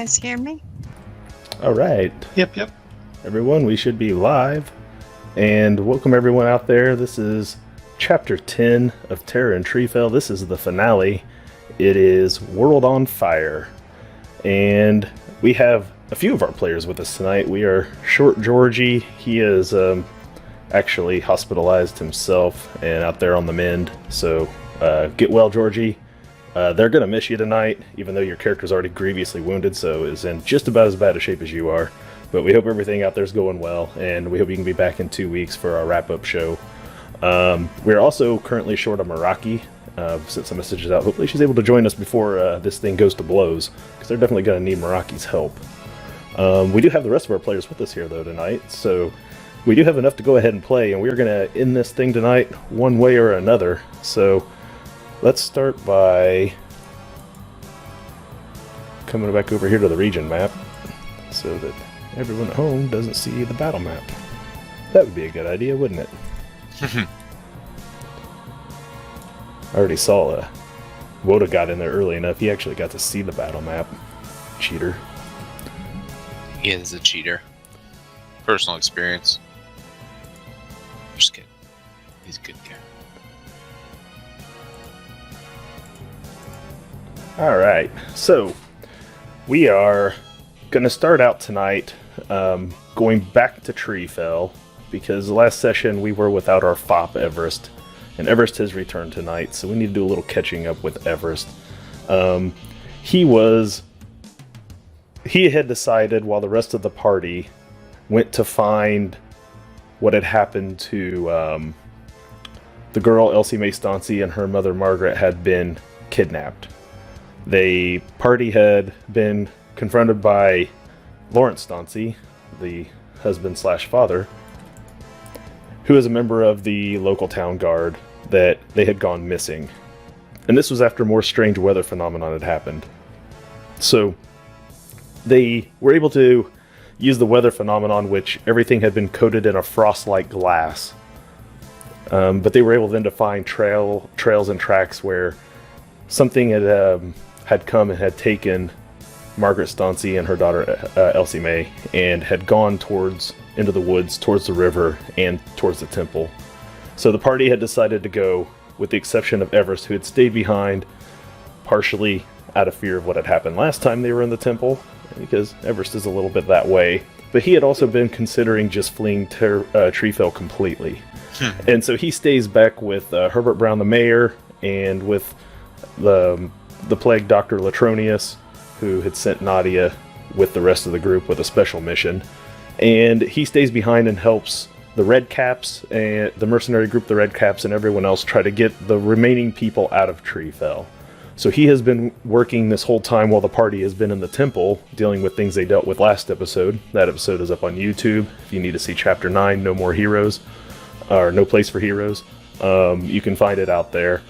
guys hear me? All right. Yep. Everyone, we should be live. And welcome everyone out there. This is Chapter 10 of Terror in Treefell. This is the finale. It is World on Fire. And we have a few of our players with us tonight. We are short Georgie. He is actually hospitalized himself and out there on the mend. So get well, Georgie. They're going to miss you tonight, even though your character's already grievously wounded, so is in just about as bad a shape as you are. But we hope everything out there is going well, and we hope you can be back in 2 weeks for our wrap-up show. We're also currently short of Meraki. Sent some messages out. Hopefully she's able to join us before this thing goes to blows, because they're definitely going to need Meraki's help. We do have the rest of our players with us here, though, tonight, so we do have enough to go ahead and play, and we're going to end this thing tonight one way or another. So let's start by coming back over here to the region map so that everyone at home doesn't see the battle map. That would be a good idea, wouldn't it? I already saw Woda got in there early enough. He actually got to see the battle map. Cheater. He is a cheater. Personal experience. Just kidding. He's a good guy. Alright, so we are going to start out tonight going back to Treefell, because the last session we were without our fop Everest, and Everest has returned tonight, so we need to do a little catching up with Everest. He had decided, while the rest of the party went to find what had happened to the girl Elsie Mae Stancy and her mother Margaret had been kidnapped. The party had been confronted by Lawrence Stancy, the husband/father, who is a member of the local town guard, that they had gone missing. And this was after more strange weather phenomenon had happened. So they were able to use the weather phenomenon, which everything had been coated in a frost-like glass. But they were able then to find trails and tracks where something had come and had taken Margaret Stancy and her daughter Elsie Mae and had gone into the woods, towards the river, and towards the temple. So the party had decided to go, with the exception of Everest, who had stayed behind, partially out of fear of what had happened last time they were in the temple, because Everest is a little bit that way. But he had also been considering just fleeing Treefell completely. And so he stays back with Herbert Brown, the mayor, and with the plague doctor Latronius, who had sent Nadia with the rest of the group with a special mission. And he stays behind and helps the Red Caps, and the mercenary group, the Red Caps, and everyone else try to get the remaining people out of Treefell. So he has been working this whole time while the party has been in the temple, dealing with things they dealt with last episode. That episode is up on YouTube. If you need to see Chapter 9, No More Heroes, or No Place for Heroes, you can find it out there.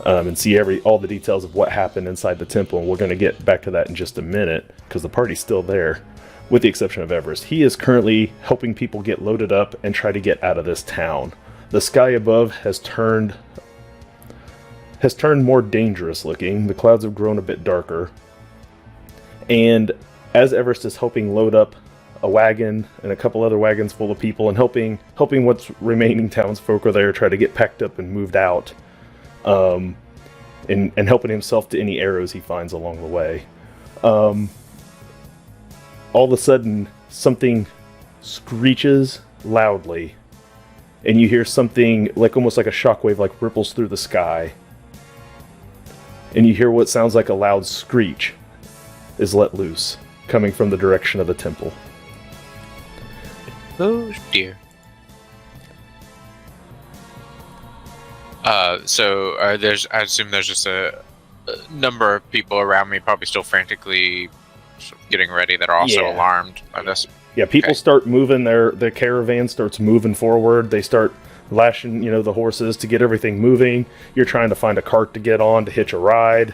And see all the details of what happened inside the temple, and we're going to get back to that in just a minute, because the party's still there, with the exception of Everest. He is currently helping people get loaded up and try to get out of this town. The sky above has turned more dangerous looking. The clouds have grown a bit darker, and as Everest is helping load up a wagon and a couple other wagons full of people, and helping what's remaining townsfolk are there try to get packed up and moved out, and helping himself to any arrows he finds along the way. All of a sudden, something screeches loudly, and you hear something almost like a shockwave, ripples through the sky. And you hear what sounds like a loud screech is let loose, coming from the direction of the temple. Oh dear. So I assume there's just a number of people around me, probably still frantically getting ready, that are also alarmed by this. Yeah, people start moving. The caravan starts moving forward. They start lashing, the horses to get everything moving. You're trying to find a cart to get on to hitch a ride.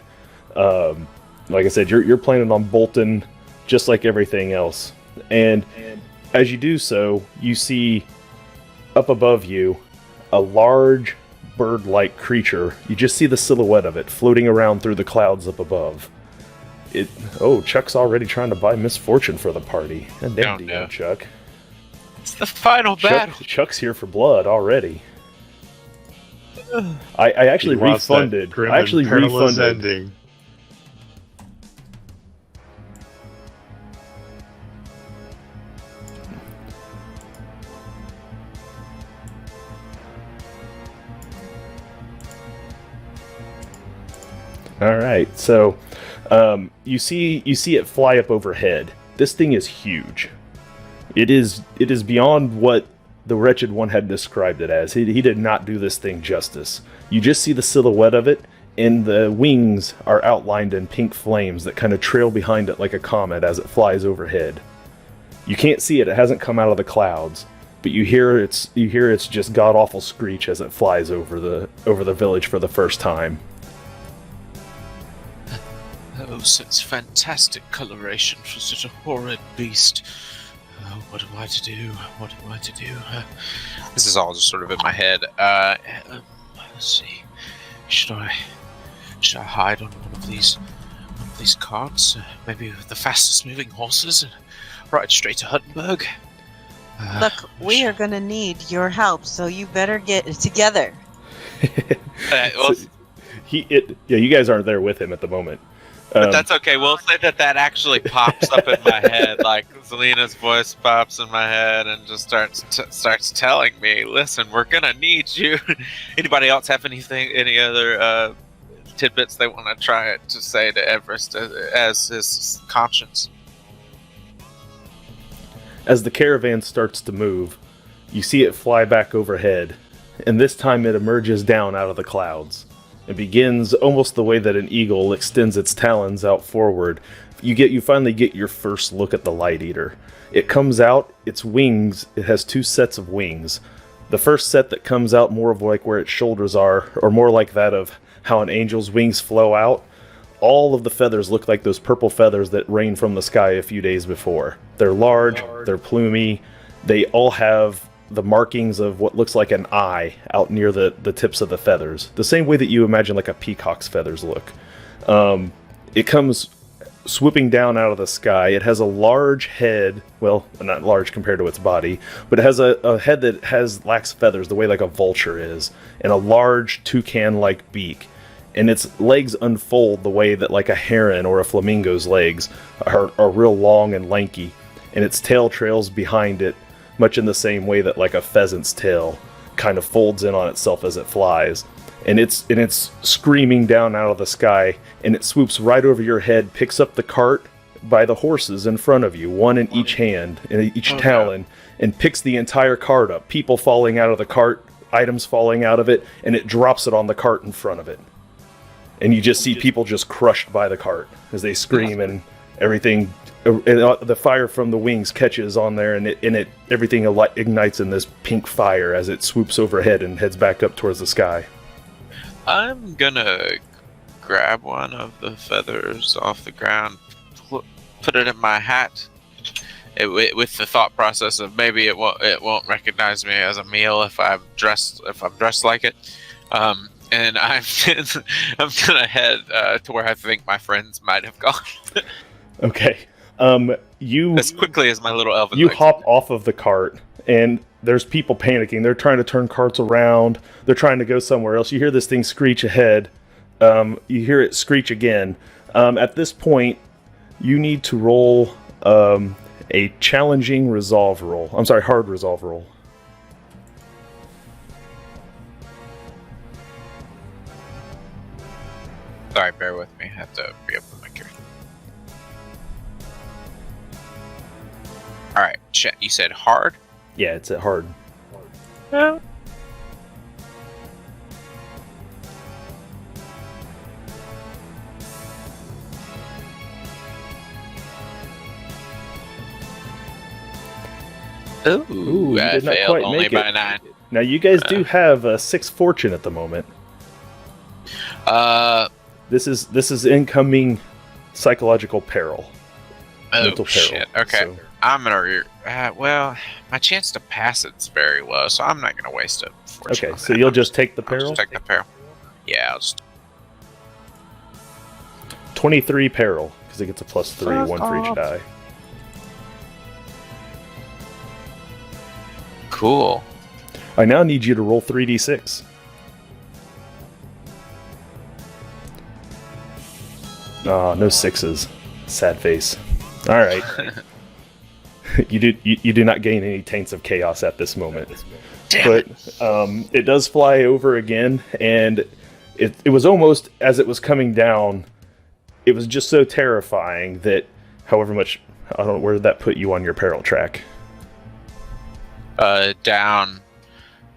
Like I said, you're planning on bolting, just like everything else. And as you do so, you see up above you a large bird-like creature. You just see the silhouette of it floating around through the clouds up above. Chuck's already trying to buy misfortune for the party. And damn, no. Chuck. It's the final battle. Chuck's here for blood already. I actually refunded. Ending. All right, so you see it fly up overhead. This thing is huge. It is beyond what the Wretched One had described it as. He did not do this thing justice. You just see the silhouette of it, and the wings are outlined in pink flames that kind of trail behind it like a comet as it flies overhead. You can't see it; it hasn't come out of the clouds, but you hear its just god awful screech as it flies over the village for the first time. Oh, such fantastic coloration for such a horrid beast. Oh, what am I to do? What am I to do? This is all just sort of in my head. Let's see. Should I hide on one of these carts? Maybe with the fastest moving horses and ride straight to Huttenberg? Look, we are going to need your help, so you better get it together. You guys aren't there with him at the moment. But that's okay. We'll say that actually pops up in my head. Like Zelina's voice pops in my head and just starts telling me, "Listen, we're gonna need you." Anybody else have any other tidbits they want to try to say to Everest as his conscience? As the caravan starts to move, you see it fly back overhead, and this time it emerges down out of the clouds. It begins almost the way that an eagle extends its talons out forward. You finally get your first look at the Light Eater. It comes out, its wings, it has two sets of wings. The first set that comes out more of like where its shoulders are, or more like that of how an angel's wings flow out. All of the feathers look like those purple feathers that rained from the sky a few days before. They're large, they're plumy, they all have the markings of what looks like an eye out near the tips of the feathers. The same way that you imagine like a peacock's feathers look. It comes swooping down out of the sky. It has a large head, well, not large compared to its body, but it has a head that lacks feathers, the way like a vulture is, and a large toucan-like beak. And its legs unfold the way that like a heron or a flamingo's legs are real long and lanky, and its tail trails behind it, much in the same way that like a pheasant's tail kind of folds in on itself as it flies. And it's screaming down out of the sky, and it swoops right over your head, picks up the cart by the horses in front of you, one in each hand, in each talon, and picks the entire cart up, people falling out of the cart, items falling out of it, and it drops it on the cart in front of it. And you just see people just crushed by the cart as they scream, and everything, the fire from the wings catches on there, and everything ignites in this pink fire as it swoops overhead and heads back up towards the sky. I'm gonna grab one of the feathers off the ground, put it in my hat, with the thought process of maybe it won't recognize me as a meal if I'm dressed like it. And I'm gonna head to where I think my friends might have gone. Okay. You as quickly as my little elven. You hop off of the cart, and there's people panicking. They're trying to turn carts around. They're trying to go somewhere else. You hear this thing screech ahead. You hear it screech again. At this point, you need to roll a challenging resolve roll. I'm sorry, hard resolve roll. Sorry, bear with me. I have to reopen my character. Alright, you said hard? Yeah, it's at hard. Yeah. Ooh, you I did not failed quite only make by it. 9. Now, you guys do have 6 fortune at the moment. This is incoming psychological peril. Mental peril. Shit. Okay. So. I'm gonna. Well, my chance to pass it's very low, so I'm not gonna waste it. Okay, so you'll just take the peril? I'll just take the peril. Yeah, I'll just. 23 peril, because it gets a +3, one for each die. Cool. I now need you to roll 3d6. Oh, no 6s. Sad face. All right. You do not gain any taints of chaos at this moment. But it does fly over again, and it was almost, as it was coming down, it was just so terrifying that however much, I don't know, where did that put you on your peril track? Down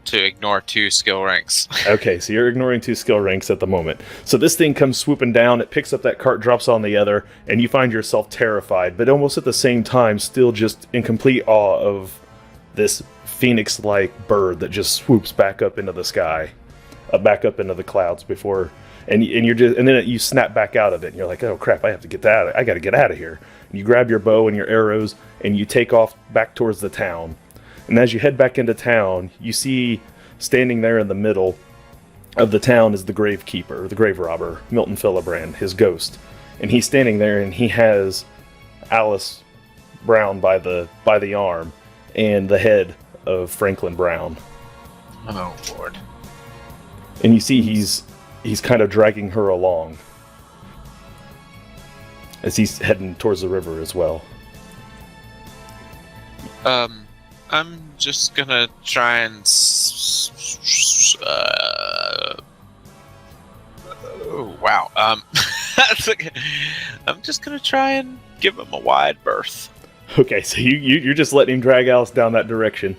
to ignore 2 skill ranks. Okay, so you're ignoring 2 skill ranks at the moment. So this thing comes swooping down, it picks up that cart, drops on the other, and you find yourself terrified, but almost at the same time still just in complete awe of this phoenix-like bird that just swoops back up into the sky, back up into the clouds before, and you're just, and then you snap back out of it, and you're like, oh crap, I got to get out of here. And you grab your bow and your arrows, and you take off back towards the town. And as you head back into town, you see standing there in the middle of the town is the gravekeeper, the grave robber, Milton Philibrand, his ghost. And he's standing there, and he has Alice Brown by the arm and the head of Franklin Brown. Oh, Lord. And you see he's kind of dragging her along as he's heading towards the river as well. I'm just gonna try and oh, wow. I'm just gonna try and give him a wide berth. Okay, so you're just letting him drag Alice down that direction.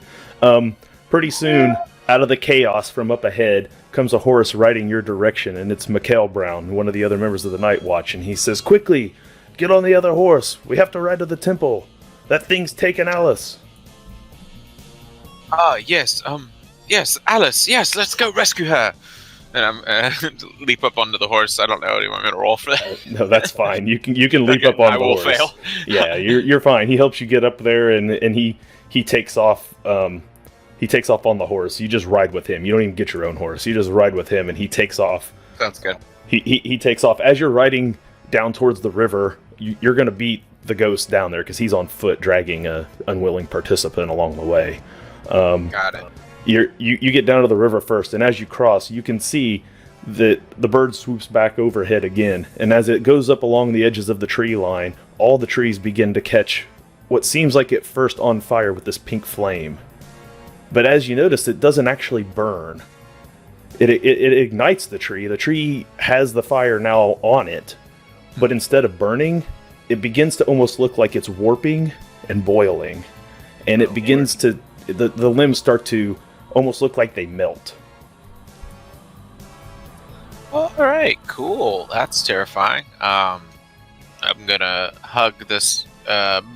Pretty soon, out of the chaos from up ahead, comes a horse riding your direction, and it's Mikhail Brown, one of the other members of the Night Watch, and he says, "Quickly, get on the other horse. We have to ride to the temple. That thing's taken Alice." Yes, yes, Alice, yes, let's go rescue her. And I'm leap up onto the horse. I don't know. Do you want me to roll for that? No, that's fine. You can leap up on the horse. I will fail. Yeah, you're fine. He helps you get up there, and he takes off. He takes off on the horse. You just ride with him. You don't even get your own horse. You just ride with him, and he takes off. Sounds good. He takes off as you're riding down towards the river. You're going to beat the ghost down there because he's on foot, dragging a unwilling participant along the way. Got it. You get down to the river first, and as you cross, you can see that the bird swoops back overhead again, and as it goes up along the edges of the tree line, all the trees begin to catch what seems like at first on fire with this pink flame. But as you notice, it doesn't actually burn. It ignites the tree. The tree has the fire now on it, but instead of burning, it begins to almost look like it's warping and boiling, and it begins to... The limbs start to almost look like they melt. Alright, cool. That's terrifying. I'm gonna hug this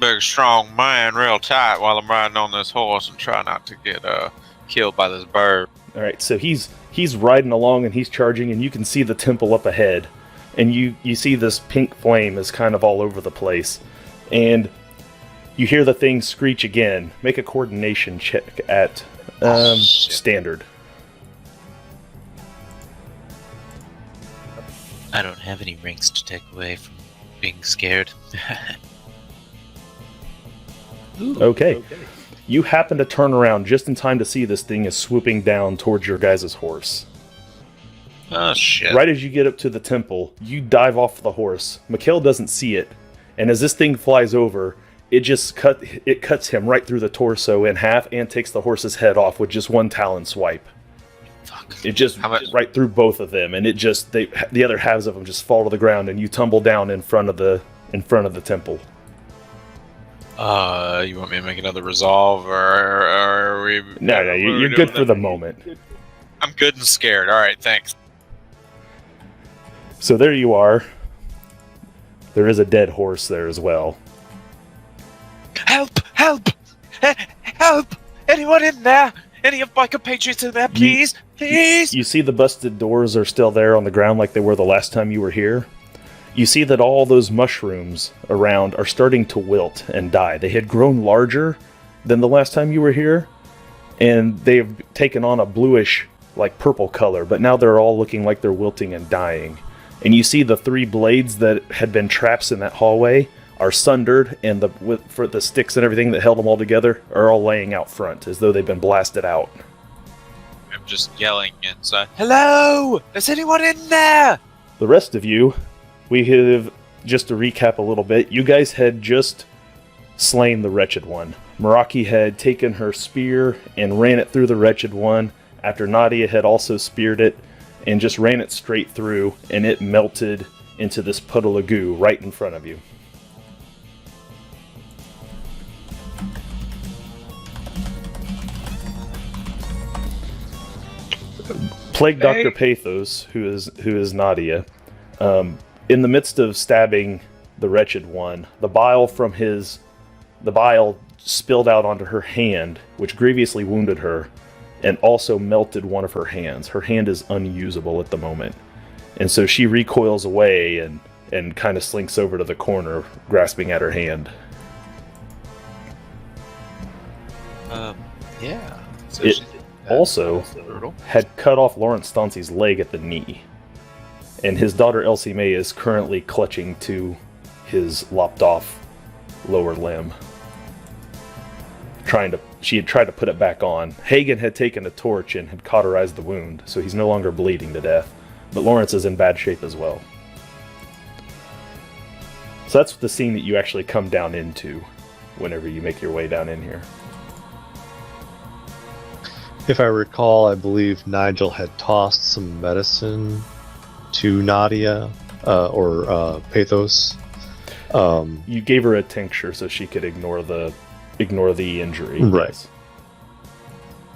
big, strong man real tight while I'm riding on this horse and try not to get killed by this bird. Alright, so he's riding along and he's charging, and you can see the temple up ahead. And you see this pink flame is kind of all over the place. And you hear the thing screech again. Make a coordination check at standard. I don't have any ranks to take away from being scared. Okay. You happen to turn around just in time to see this thing is swooping down towards your guys' horse. Oh, shit. Right as you get up to the temple, you dive off the horse. Mikhail doesn't see it, and as this thing flies over, it cuts him right through the torso in half and takes the horse's head off with just one talon swipe. Fuck. It just right through both of them, and it just the other halves of them just fall to the ground, and you tumble down in front of the temple. You want me to make another resolve, or are we? No, you're good for the moment. I'm good and scared. All right, thanks. So there you are. There is a dead horse there as well. Help! Help! Help! Anyone in there? Any of my compatriots in there, please? Please! You see the busted doors are still there on the ground like they were the last time you were here. You see that all those mushrooms around are starting to wilt and die. They had grown larger than the last time you were here, and they have taken on a bluish, like purple color, but now they're all looking like they're wilting and dying. And you see the 3 blades that had been traps in that hallway are sundered, and for the sticks and everything that held them all together are all laying out front, as though they've been blasted out. I'm just yelling inside, "Hello! Is anyone in there?" The rest of you, we have, just to recap a little bit, you guys had just slain the Wretched One. Meraki had taken her spear and ran it through the Wretched One, after Nadia had also speared it, and just ran it straight through, and it melted into this puddle of goo right in front of you. Plague Dr. Pathos, who is Nadia, in the midst of stabbing the Wretched One, the bile spilled out onto her hand, which grievously wounded her, and also melted one of her hands. Her hand is unusable at the moment, and so she recoils away and kind of slinks over to the corner, grasping at her hand. Yeah. So It also had cut off Lawrence Stancy's leg at the knee, and his daughter Elsie May is currently clutching to his lopped off lower limb. She had tried to put it back on. Hagen had taken a torch and had cauterized the wound, so he's no longer bleeding to death, but Lawrence is in bad shape as well. So that's the scene that you actually come down into whenever you make your way down in here. If I recall, I believe Nigel had tossed some medicine to Nadia, or Pathos. You gave her a tincture so she could ignore the injury. Right. Yes.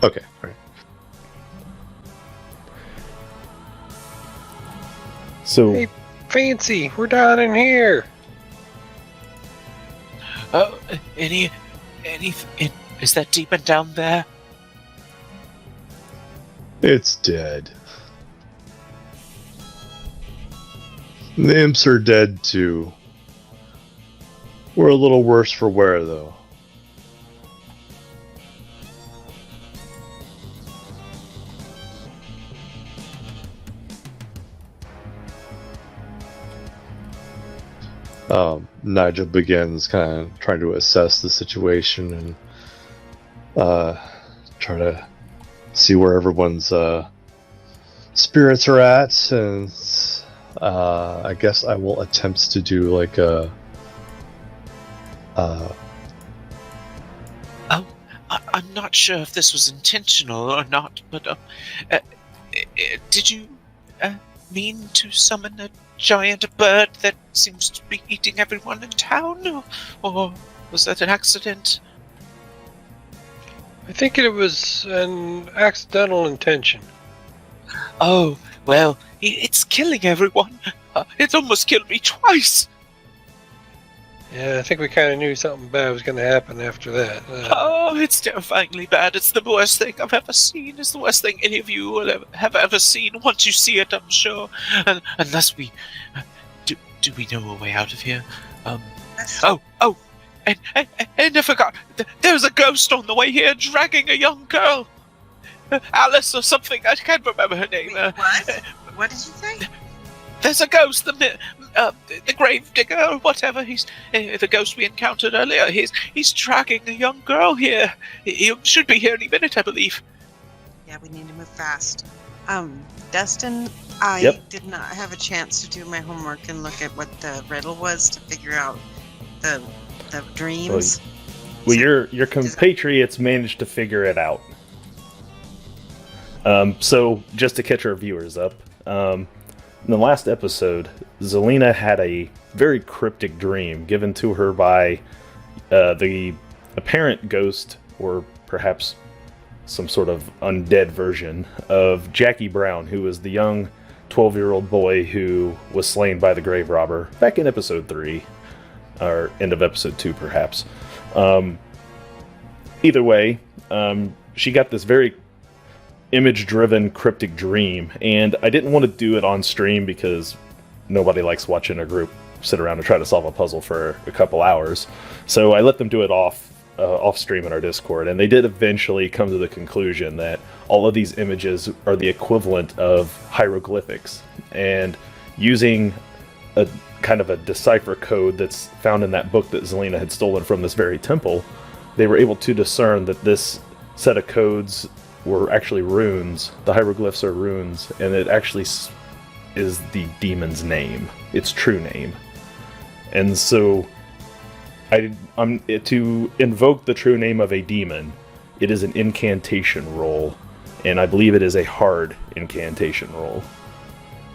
Okay, right. So, Hey, Fancy, we're down in here. Oh, is that demon down there? It's dead. The imps are dead too. We're a little worse for wear though. Nigel begins kind of trying to assess the situation and try to see where everyone's spirits are at, and I guess I will attempt to do like a I'm not sure if this was intentional or not, but did you mean to summon a giant bird that seems to be eating everyone in town, or was that an accident? I think it was an accidental intention. Oh, well, it's killing everyone. It's almost killed me twice. Yeah, I think we kind of knew something bad was going to happen after that. Oh, it's terrifyingly bad. It's the worst thing I've ever seen. It's the worst thing any of you will have ever seen. Once you see it, I'm sure. Unless we... Do we know a way out of here? And I forgot. There was a ghost on the way here dragging a young girl. Alice or something. I can't remember her name. What? What did you say? There's a ghost. The grave digger or whatever. He's the ghost we encountered earlier. He's dragging a young girl here. He should be here any minute, I believe. Yeah, we need to move fast. Dustin, I Yep. did not have a chance to do my homework and look at what the riddle was to figure out the dreams. Well, your compatriots managed to figure it out. So, just to catch our viewers up, in the last episode, Zelina had a very cryptic dream given to her by the apparent ghost, or perhaps some sort of undead version, of Jackie Brown, who was the young 12-year-old boy who was slain by the grave robber back in episode 3, or end of episode 2 perhaps. Either way, she got this very image-driven cryptic dream, and I didn't want to do it on stream because nobody likes watching a group sit around and try to solve a puzzle for a couple hours. So I let them do it off stream in our Discord, and they did eventually come to the conclusion that all of these images are the equivalent of hieroglyphics, and using a kind of a decipher code that's found in that book that Zelina had stolen from this very temple, they were able to discern that this set of codes were actually runes. The hieroglyphs are runes, and it actually is the demon's name, its true name. And so, to invoke the true name of a demon, it is an incantation roll, and I believe it is a hard incantation roll.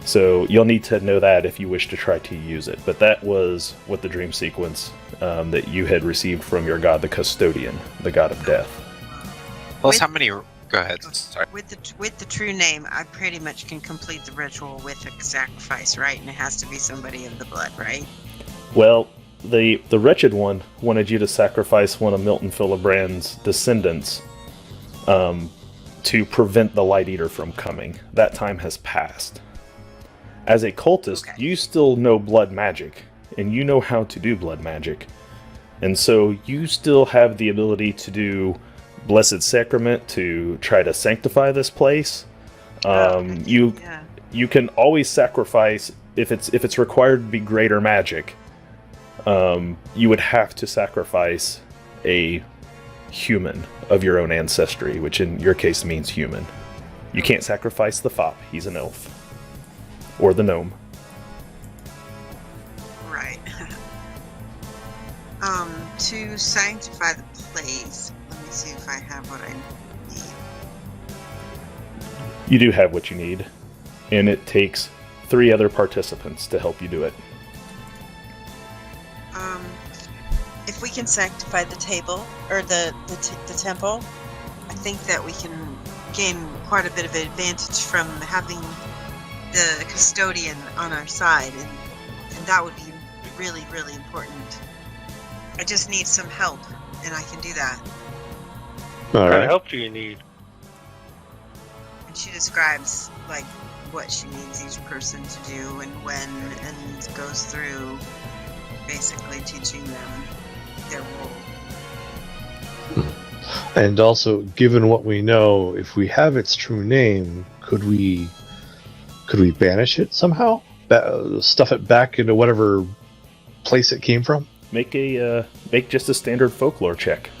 So you'll need to know that if you wish to try to use it. But that was what the dream sequence that you had received from your god, the custodian, the god of death. Plus, how many? Go ahead. Sorry. With the true name, I pretty much can complete the ritual with a sacrifice, right? And it has to be somebody of the blood, right? Well, the wretched one wanted you to sacrifice one of Milton Philibran's descendants to prevent the Light Eater from coming. That time has passed. As a cultist, Okay. you still know blood magic, and you know how to do blood magic. And so you still have the ability to do Blessed Sacrament to try to sanctify this place. You can always sacrifice, if it's required to be greater magic, you would have to sacrifice a human of your own ancestry, which in your case means human. You can't sacrifice the fop, he's an elf. Or the gnome. Right. To sanctify the place, let me see if I have what I need. You do have what you need, and it takes 3 other participants to help you do it. If we can sanctify the table, or the temple, I think that we can gain quite a bit of advantage from having the custodian on our side, and that would be really, really important. I just need some help, and I can do that. All What kind of right. help do you need? And she describes like what she needs each person to do and when, and goes through basically teaching them their role. And also, given what we know, if we have its true name, could we banish it somehow? Stuff it back into whatever place it came from? Make just a standard folklore check.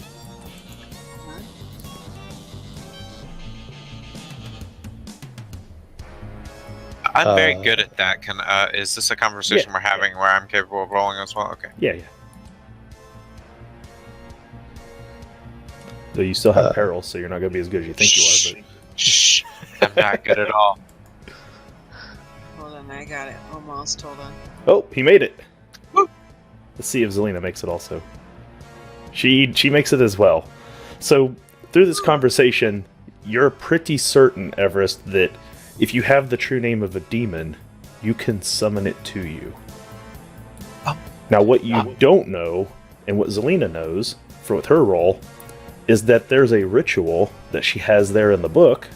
I'm very good at that. Is this a conversation we're having where I'm capable of rolling as well? Okay. Yeah. Though you still have peril, so you're not going to be as good as you think you are. But Shh. I'm not good at all. Hold on, I got it. Almost. Hold on. oh, he made it. Woo. Let's see if Zelina makes it also. She makes it as well. So through this conversation, you're pretty certain, Everest, that if you have the true name of a demon, you can summon it to you. Now, what you don't know, and what Zelina knows, with her role, is that there's a ritual that she has there in the book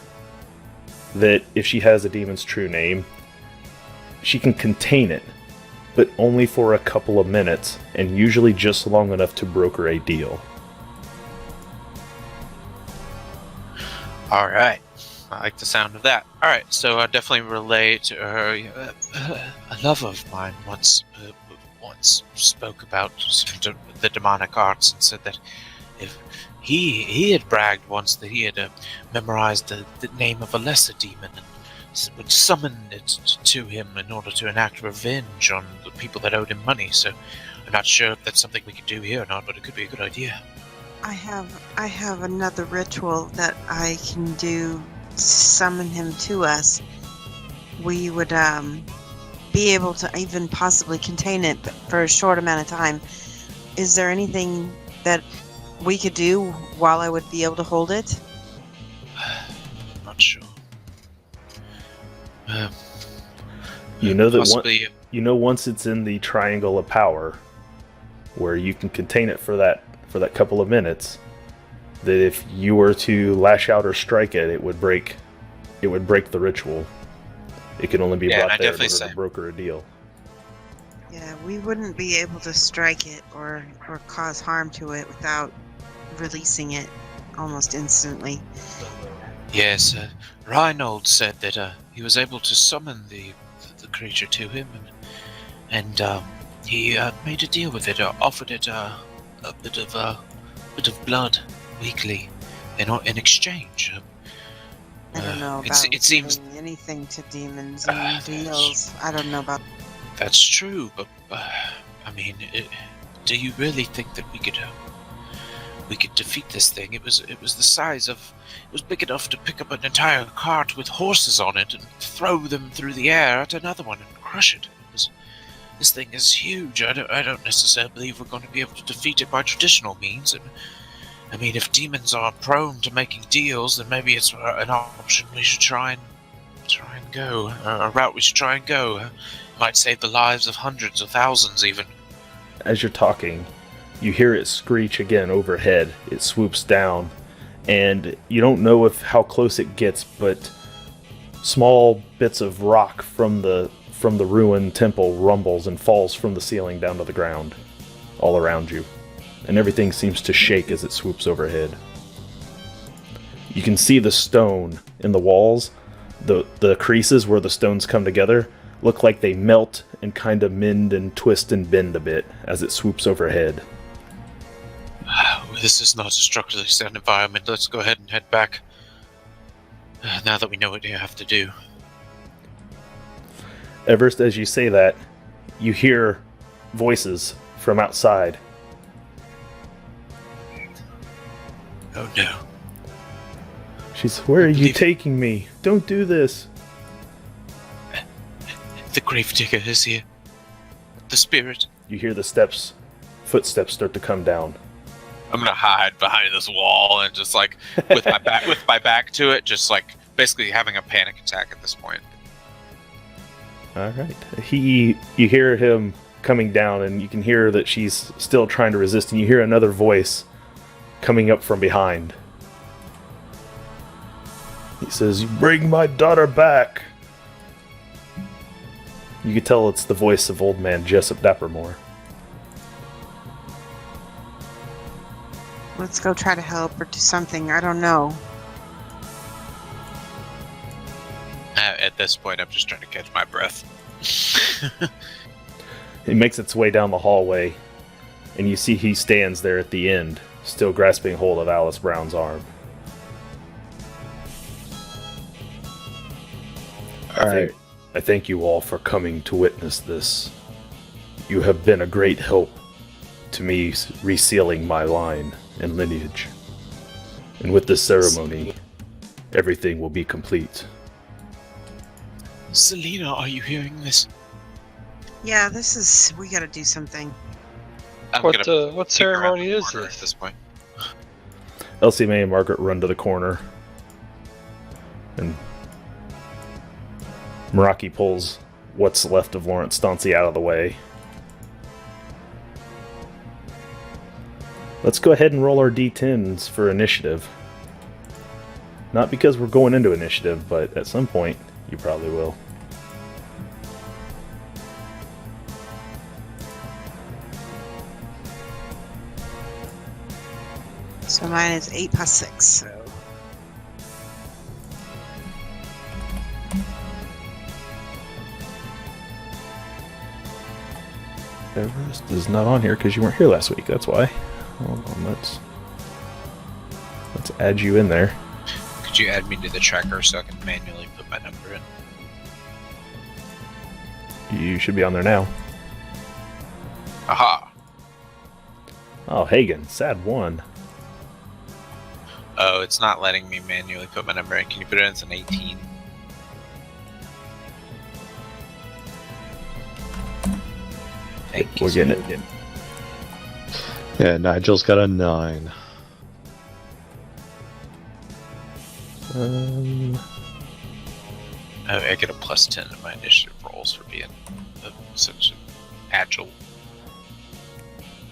that if she has a demon's true name, she can contain it, but only for a couple of minutes, and usually just long enough to broker a deal. All right. I like the sound of that. All right, so I definitely relay to her. A lover of mine once spoke about the demonic arts and said that if he had bragged once that he had memorized the name of a lesser demon and would summon it to him in order to enact revenge on the people that owed him money. So I'm not sure if that's something we can do here or not, but it could be a good idea. I have another ritual that I can do to summon him to us. We would be able to even possibly contain it for a short amount of time. Is there anything that we could do while I would be able to hold it? Not sure. You know that possibly, once it's in the triangle of power, where you can contain it for that couple of minutes, that if you were to lash out or strike it, it would break the ritual. It can only be brought there in order to broker a deal. Yeah, we wouldn't be able to strike it or cause harm to it without releasing it almost instantly. Yes, Reinhold said that he was able to summon the the creature to him, and he made a deal with it, offered it a bit of blood weekly in exchange. I don't know about it seems giving anything to demons and deals. I don't know about. That's true, but I mean, do you really think that we could defeat this thing? It was the size of, it was big enough to pick up an entire cart with horses on it and throw them through the air at another one and crush it. This thing is huge. I don't necessarily believe we're going to be able to defeat it by traditional means. And I mean, if demons are prone to making deals, then maybe it's an option we should try and go. A route we should try and go. Might save the lives of hundreds of thousands, even. As you're talking, you hear it screech again overhead. It swoops down, and you don't know how close it gets, but small bits of rock from the ruined temple rumbles and falls from the ceiling down to the ground, all around you. And everything seems to shake as it swoops overhead. You can see the stone in the walls, the creases where the stones come together, look like they melt and kind of mend and twist and bend a bit as it swoops overhead. This is not a structurally sound environment. Let's go ahead and head back. Now that we know what you have to do. Everest, as you say that, you hear voices from outside. Oh no. Where are you taking me? Don't do this. The gravedigger is here. The spirit. You hear the footsteps start to come down. I'm gonna hide behind this wall and just like with my back to it, just like basically having a panic attack at this point. All right. You hear him coming down, and you can hear that she's still trying to resist, and you hear another voice coming up from behind. He says, "You bring my daughter back." You can tell it's the voice of old man Jessup Dappermore. Let's go try to help or do something. I don't know. At this point, I'm just trying to catch my breath. It makes its way down the hallway, and you see he stands there at the end, still grasping hold of Alice Brown's arm. Alright. I thank you all for coming to witness this. You have been a great help to me resealing my line and lineage. And with this ceremony, everything will be complete. Selena, are you hearing this? Yeah, we gotta do something. What ceremony is at this? this point? Elsie Mae and Margaret run to the corner, and Meraki pulls what's left of Lawrence Stauncy out of the way. Let's go ahead and roll our D10s for initiative. Not because we're going into initiative, but at some point, you probably will. So mine is 8 plus 6, so... Everest is not on here because you weren't here last week, that's why. Hold on, let's add you in there. Could you add me to the tracker so I can manually put my number in? You should be on there now. Aha! Oh, Hagen, sad one. Oh, it's not letting me manually put my number in. Can you put it in as an 18? Thank you. We're getting it. Yeah, Nigel's got a 9. Oh, I get a plus 10 in my initiative rolls for being such agile.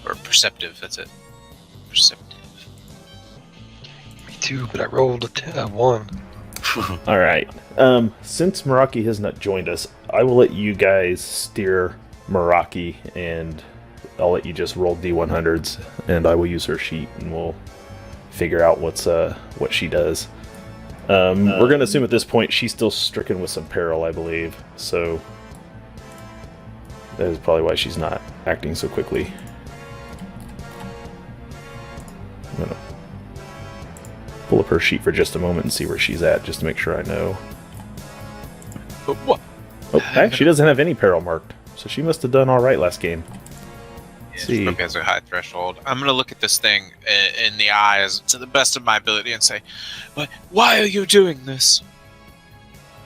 Or perceptive, that's it. Perceptive. Me too, but I rolled a 1. Alright. Since Meraki has not joined us, I will let you guys steer Meraki, and I'll let you just roll D100s, and I will use her sheet, and we'll figure out what she does. We're going to assume at this point she's still stricken with some peril, I believe. So That is probably why she's not acting so quickly. I'm gonna pull up her sheet for just a moment and see where she's at, just to make sure I know. But what? Oh, actually, she doesn't have any peril marked, so she must have done all right last game. Yeah, See. she probably has a high threshold. I'm gonna look at this thing in the eyes to the best of my ability and say, "But why are you doing this?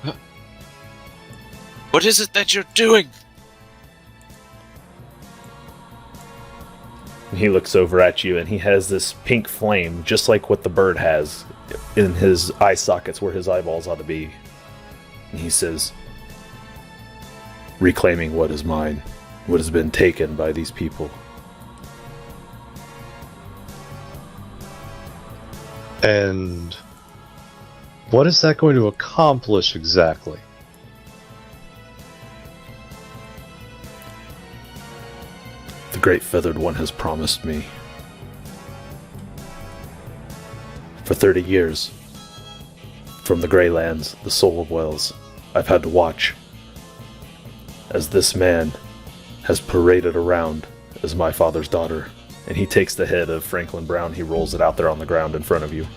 Huh? What is it that you're doing?" And he looks over at you, and he has this pink flame, just like what the bird has, in his eye sockets where his eyeballs ought to be. And he says, "Reclaiming what is mine, what has been taken by these people." And what is that going to accomplish exactly? The Great Feathered One has promised me. For 30 years, from the Grey Lands, the Soul of Wells, I've had to watch as this man has paraded around as my father's daughter. And he takes the head of Franklin Brown, he rolls it out there on the ground in front of you.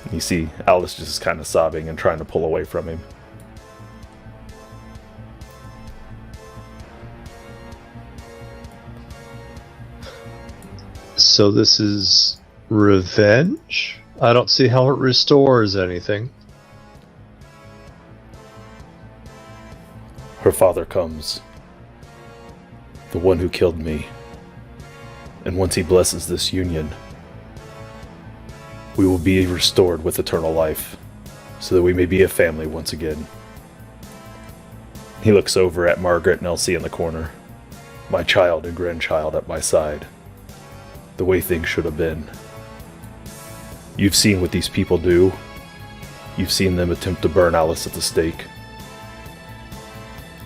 And you see Alice just kind of sobbing and trying to pull away from him. So this is revenge? I don't see how it restores anything. Her father comes, the one who killed me. And once he blesses this union, we will be restored with eternal life, so that we may be a family once again. He looks over at Margaret and Elsie in the corner, my child and grandchild at my side, the way things should have been. You've seen what these people do. You've seen them attempt to burn Alice at the stake.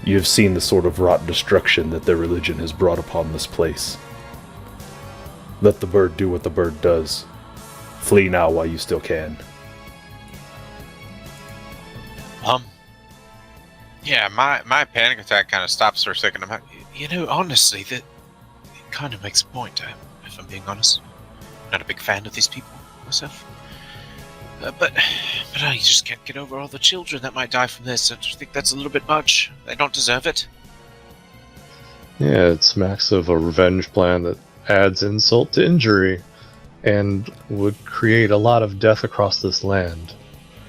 You have seen the sort of rotten destruction that their religion has brought upon this place. Let the bird do what the bird does. Flee now while you still can. Yeah, my panic attack kind of stops for a second. I'm like, honestly, that it kind of makes a point, if I'm being honest. Not a big fan of these people, myself. But I just can't get over all the children that might die from this. I just think that's a little bit much. They don't deserve it. Yeah, it smacks of a revenge plan that adds insult to injury and would create a lot of death across this land.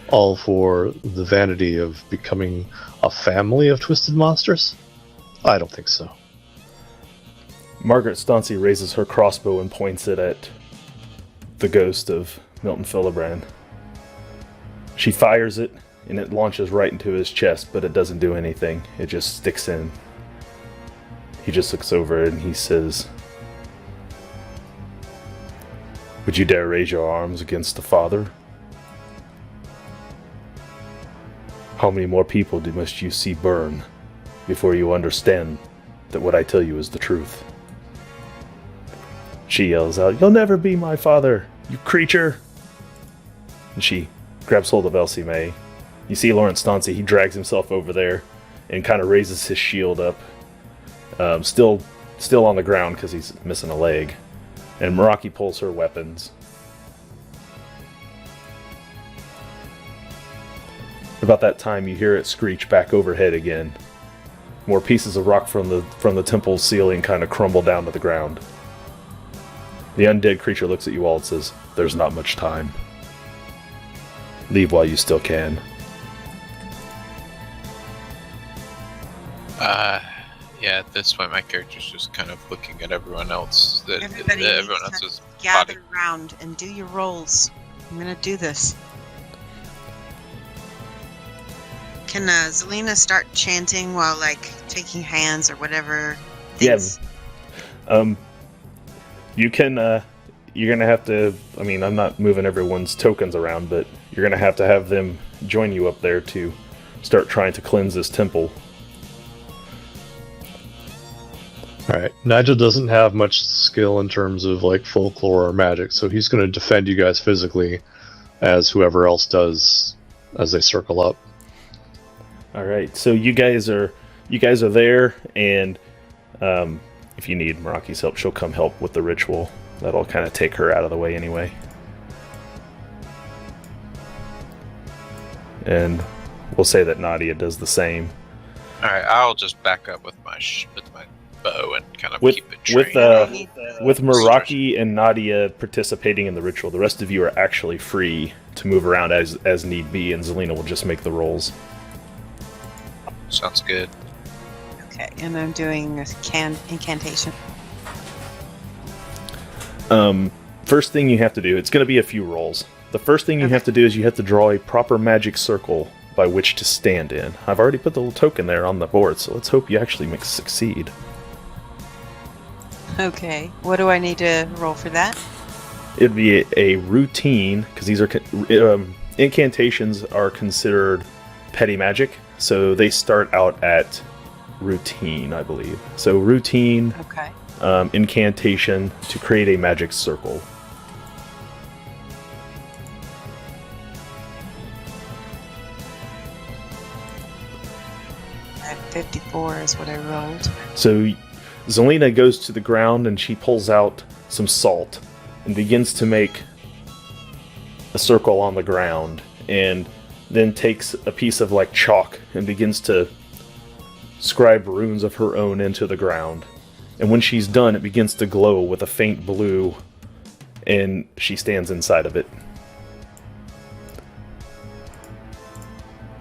All for the vanity of becoming a family of twisted monsters? I don't think so. Margaret Stauncy raises her crossbow and points it at the ghost of Milton Philibrand. She fires it, and it launches right into his chest, but it doesn't do anything. It just sticks in. He just looks over and he says, "Would you dare raise your arms against the father? How many more people must you see burn before you understand that what I tell you is the truth?" She yells out, "You'll never be my father, you creature!" And she grabs hold of Elsie May. You see Lawrence Stauncy, he drags himself over there and kind of raises his shield up. Still on the ground because he's missing a leg. And Meraki pulls her weapons. About that time, you hear it screech back overhead again. More pieces of rock from the temple ceiling kind of crumble down to the ground. The undead creature looks at you all and says, "There's not much time. Leave while you still can." Yeah, at this point, my character's just kind of looking at everyone else. Everybody Everyone needs to else's gather body. around and do your rolls. I'm gonna do this. Can Zelina start chanting while, taking hands or whatever? Things? Yeah. You can, you're gonna have to, I'm not moving everyone's tokens around, but you're gonna have to have them join you up there to start trying to cleanse this temple. Alright, Nigel doesn't have much skill in terms of folklore or magic, so he's going to defend you guys physically as whoever else does as they circle up. Alright, so you guys are you guys are there, and if you need Meraki's help, she'll come help with the ritual. That'll kind of take her out of the way anyway. And we'll say that Nadia does the same. All right, I'll just back up with my bow and kind of keep it with trained. with Meraki and Nadia participating in the ritual, the rest of you are actually free to move around as need be, and Zelina will just make the rolls. Sounds good. Okay, and I'm doing a incantation. First thing you have to do, it's going to be a few rolls. The first thing you have to do is you have to draw a proper magic circle by which to stand in. I've already put the little token there on the board, so let's hope you actually succeed. Okay, what do I need to roll for that? It'd be a routine, because these are incantations are considered petty magic, so they start out at routine, I believe. So routine, Okay. Incantation to create a magic circle. I have 54 is what I rolled. So Zelina goes to the ground and she pulls out some salt and begins to make a circle on the ground, and then takes a piece of like chalk and begins to scribe runes of her own into the ground. And when she's done, it begins to glow with a faint blue, and she stands inside of it.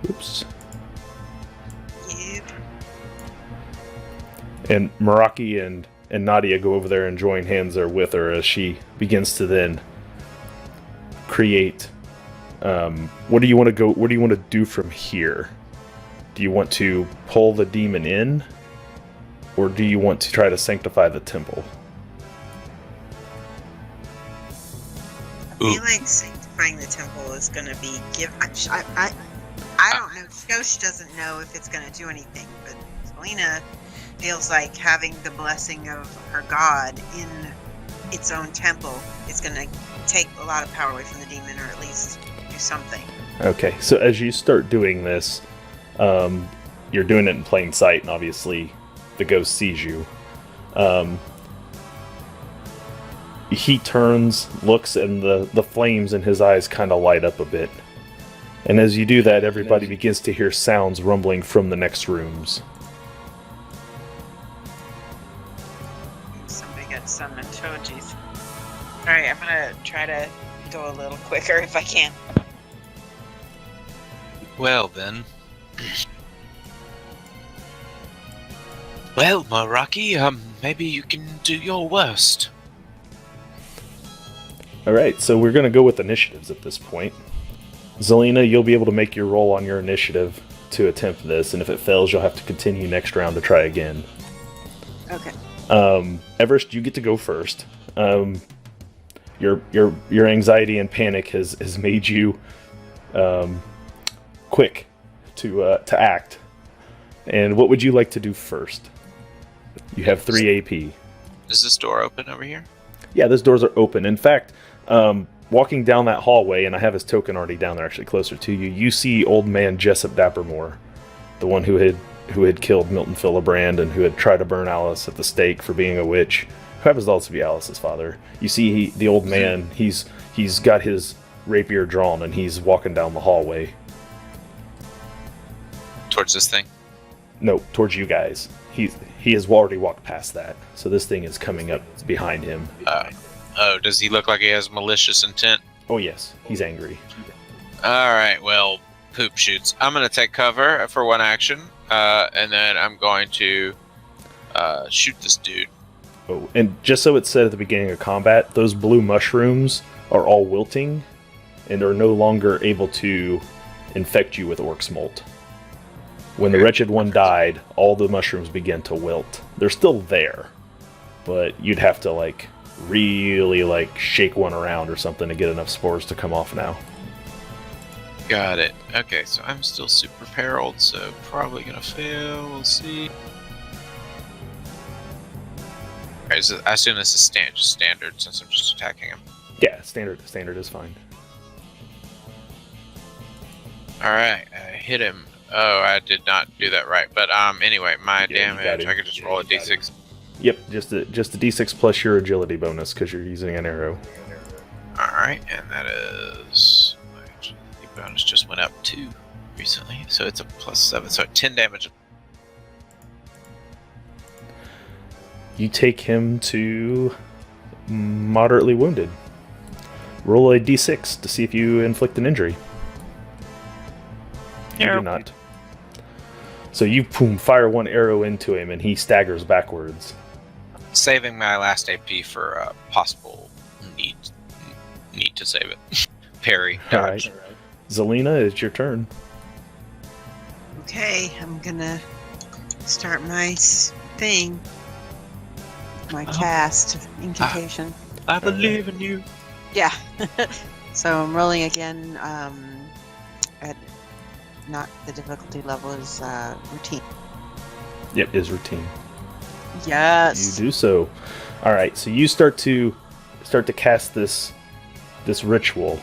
Oops. Yep. And Meraki and Nadia go over there and join hands there with her as she begins to then create. What do you want to do from here? Do you want to pull the demon in, or do you want to try to sanctify the temple? I feel like sanctifying the temple is going to be I don't know. Skosh doesn't know if it's going to do anything, but Zelina feels like having the blessing of her god in its own temple is going to take a lot of power away from the demon, or at least do something. Okay, so as you start doing this, you're doing it in plain sight, and obviously the ghost sees you. He turns, looks, and the flames in his eyes kind of light up a bit. And as you do that, everybody begins to hear sounds rumbling from the next rooms. Somebody got summoned. Oh, jeez. Alright, I'm gonna try to go a little quicker if I can. Well then. Well, Meraki, maybe you can do your worst. Alright, so we're going to go with initiatives at this point. Zelina, you'll be able to make your roll on your initiative to attempt this, and if it fails, you'll have to continue next round to try again. Okay. Everest, you get to go first. Your anxiety and panic has made you quick to act. And what would you like to do first? You have 3 AP. Is this door open over here? Yeah, those doors are open. In fact, walking down that hallway, and I have his token already down there, actually closer to you. You see old man Jessup Dappermore, the one who had killed Milton Philibrand and who had tried to burn Alice at the stake for being a witch. Who happens to also be Alice's father. You see, the old man. He's got his rapier drawn, and he's walking down the hallway. Towards this thing? No, towards you guys. He has already walked past that, so this thing is coming up behind him. Oh, does he look like he has malicious intent? Oh yes, he's angry. Alright, well, poop shoots. I'm going to take cover for one action, and then I'm going to shoot this dude. Oh, and just so it said at the beginning of combat, those blue mushrooms are all wilting and are no longer able to infect you with orc smolt. When the wretched one died, all the mushrooms began to wilt. They're still there, but you'd have to really shake one around or something to get enough spores to come off now. Got it. Okay, so I'm still super perilled, so probably gonna fail. We'll see. Alright, so I assume this is just standard since I'm just attacking him. Yeah, standard is fine. Alright, I hit him Oh, I did not do that right. But anyway, my Yeah, you got damage, it. I could just roll a d6. Yep, just a d6 plus your agility bonus because you're using an arrow. Alright, and that is... My agility bonus just went up 2 recently, so it's a +7, so 10 damage. You take him to moderately wounded. Roll a d6 to see if you inflict an injury. You do Nope. not. So you fire one arrow into him and he staggers backwards. Saving my last AP for a possible need to save it. Parry, dodge. Alright. Zelina, it's your turn. Okay, I'm gonna start my thing. My cast incantation. I believe in you. Yeah. So I'm rolling again. At not the difficulty level is routine. Yep, is routine. Yes. You do so. All right, so you start to cast this ritual,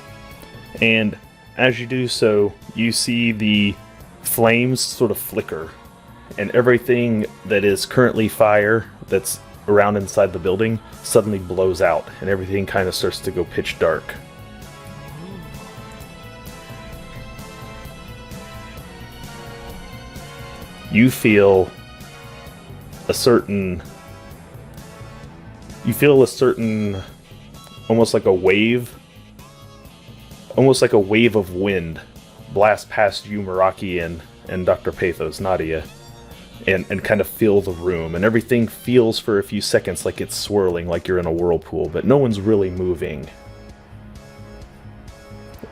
and as you do so, you see the flames sort of flicker, and everything that is currently fire that's around inside the building suddenly blows out, and everything kind of starts to go pitch dark. You feel a certain, almost like a wave of wind blast past you, Meraki, and Dr. Pathos, Nadia, and kind of fill the room, and everything feels for a few seconds like it's swirling, like you're in a whirlpool, but no one's really moving.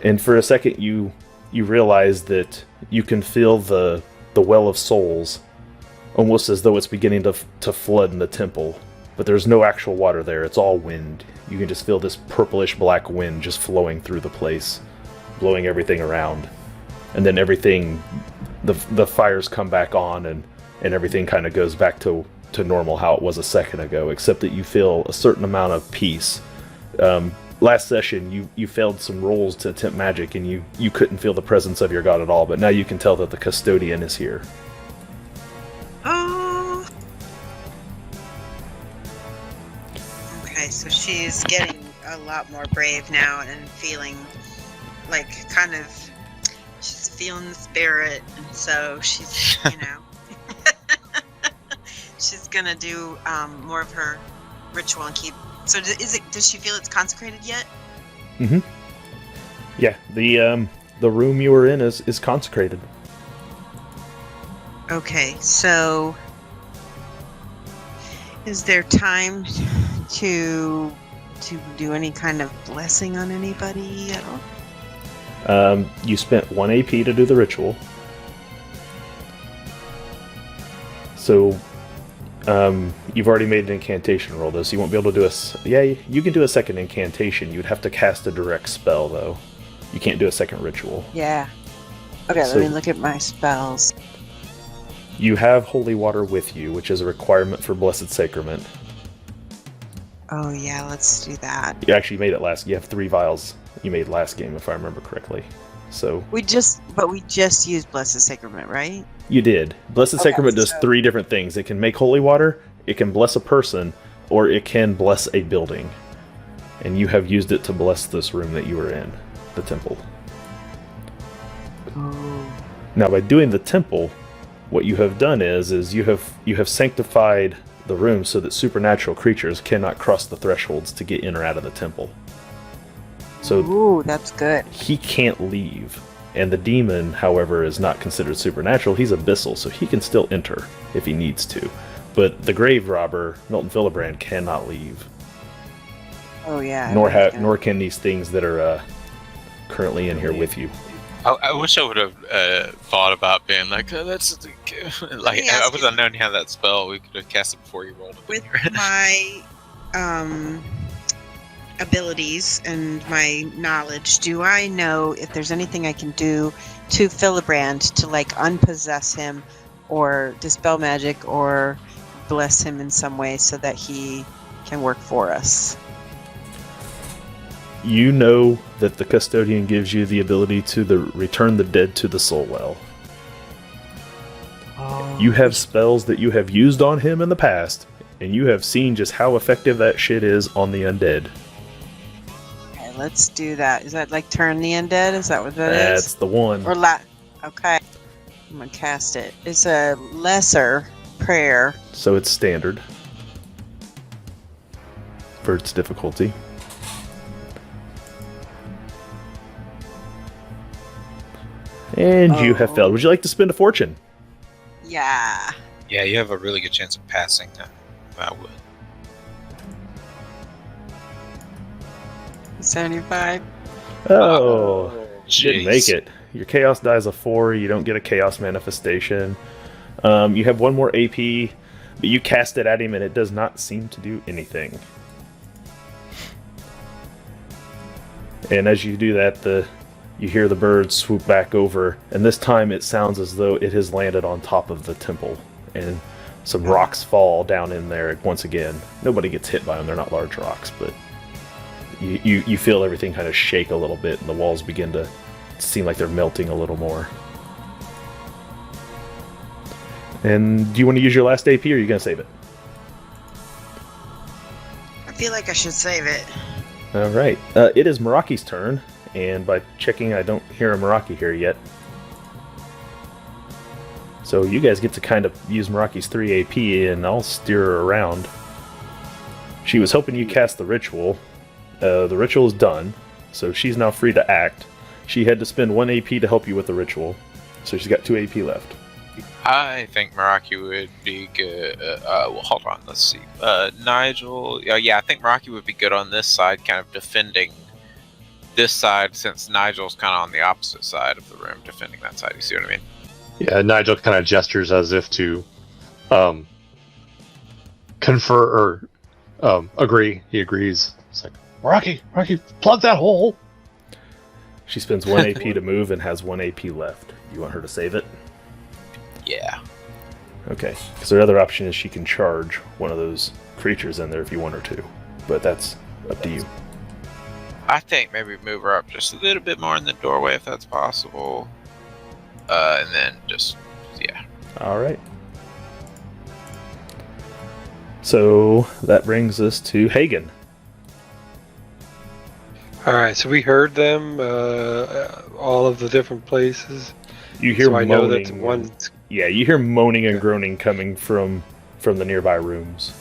And for a second you realize that you can feel the well of souls, almost as though it's beginning to flood in the temple, but there's no actual water there, it's all wind. You can just feel this purplish black wind just flowing through the place, blowing everything around. And then everything, the fires come back on, and everything kind of goes back to normal how it was a second ago, except that you feel a certain amount of peace. Last session, you failed some rolls to attempt magic, and you couldn't feel the presence of your god at all, but now you can tell that the custodian is here. Oh. Okay, so she's getting a lot more brave now and feeling like she's feeling the spirit, and so she's, she's gonna do more of her ritual and keep. So does she feel it's consecrated yet? Mm-hmm. Yeah, the room you were in is consecrated. Okay, so is there time to do any kind of blessing on anybody at all? You spent 1 AP to do the ritual. So you've already made an incantation roll, though, so you won't be able to do you can do a second incantation. You would have to cast a direct spell, though. You can't do a second ritual. Yeah. Okay, So- let me look at my spells. You have holy water with you, which is a requirement for Blessed Sacrament. Oh yeah, let's do that. You actually made it you have 3 vials you made last game, if I remember correctly. So We just used Blessed Sacrament, right? you did. Blessed Okay, Sacrament does so- 3 different things. It can make holy water, it can bless a person, or it can bless a building. And you have used it to bless this room that you were in, the temple. Oh. Now, by doing the temple, what you have done is you have sanctified the room so that supernatural creatures cannot cross the thresholds to get in or out of the temple. So Ooh, that's good. he can't leave. And the demon, however, is not considered supernatural. He's abyssal, so he can still enter if he needs to. But the grave robber, Milton Filibrand, cannot leave. Oh yeah. Nor can these things that are currently in here with you. I wish I would have thought about being like, oh, that's like Yeah, I would have known you had that spell. We could have cast it before you rolled it. With my abilities and my knowledge, do I know if there's anything I can do to Filibrand to like unpossess him or dispel magic or bless him in some way so that he can work for us? You know that the custodian gives you the ability to return the dead to the soul well. You have spells that you have used on him in the past, and you have seen just how effective that shit is on the undead. Okay, let's do that. Is that like turn the undead? Is that what that is? That's the one. Or okay. I'm gonna cast it. It's a lesser prayer. So it's standard for its difficulty. And you have failed. Would you like to spend a fortune? Yeah. Yeah, you have a really good chance of passing. I would. 75. Oh, didn't jeez. make it. Your chaos die is a 4. You don't get a chaos manifestation. You have 1 more AP, but you cast it at him and it does not seem to do anything. And as you do that, you hear the bird swoop back over, and this time it sounds as though it has landed on top of the temple, and some rocks fall down in there once again. Nobody gets hit by them, they're not large rocks, but you feel everything kind of shake a little bit, and the walls begin to seem like they're melting a little more. And do you want to use your last AP, or are you going to save it? I feel like I should save it. Alright, it is Meraki's turn. And by checking, I don't hear a Meraki here yet. So you guys get to kind of use Meraki's 3 AP, and I'll steer her around. She was hoping you cast the ritual. The ritual is done, so she's now free to act. She had to spend 1 AP to help you with the ritual, so she's got 2 AP left. I think Meraki would be good. Well, hold on, let's see. Nigel, yeah, I think Meraki would be good on this side, kind of defending this side, since Nigel's kind of on the opposite side of the room, defending that side. You see what I mean? Yeah, Nigel kind of gestures as if to confer or agree. He agrees. It's like, Meraki, plug that hole. She spends 1 AP to move and has 1 AP left. You want her to save it? Yeah. Okay, because her other option is she can charge one of those creatures in there if you want her to, but that's up to you. I think maybe move her up just a little bit more in the doorway if that's possible. And then just, yeah. Alright. So that brings us to Hagen. Alright, so we heard them, all of the different places. You hear So I know moaning. that one. Yeah, you hear moaning and groaning coming from the nearby rooms.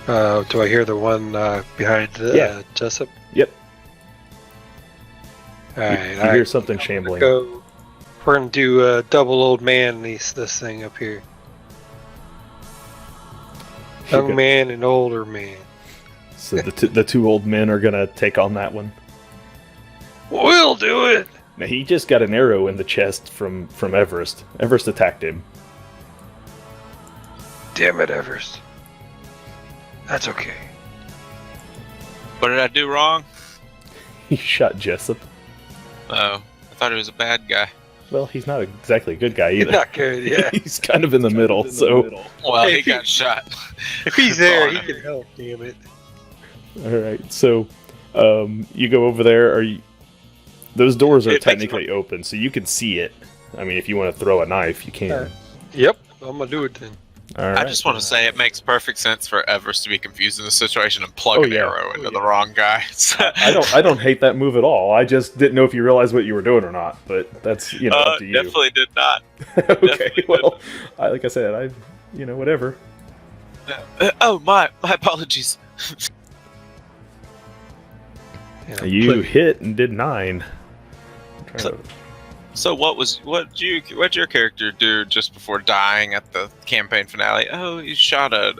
Do I hear the one behind Jessup? Yep. Alright, You hear something shambling. We're gonna do double old man this thing up here. Young man and older man. So the two old men are gonna take on that one. We'll do it. Now he just got an arrow in the chest from Everest. Everest attacked him. Damn it, Everest. That's okay. What did I do wrong? He shot Jessup. Oh, I thought he was a bad guy. Well, he's not exactly a good guy either. Not good, yeah. He's kind of in the middle. Well, Hey, he got shot. If he's there, he can help. Damn it. All right. So, you go over there. Those doors are technically open, so you can see it. I mean, if you want to throw a knife, you can. Yep, I'm gonna do it then. All right. I just want to say it makes perfect sense for Everest to be confused in this situation and plug an arrow into the wrong guy. I don't hate that move at all. I just didn't know if you realized what you were doing or not. But that's up to you. Definitely did not. Okay. Definitely Well, like I said, whatever. Oh, my apologies. You hit and did 9. So what'd your character do just before dying at the campaign finale? Oh, he shot an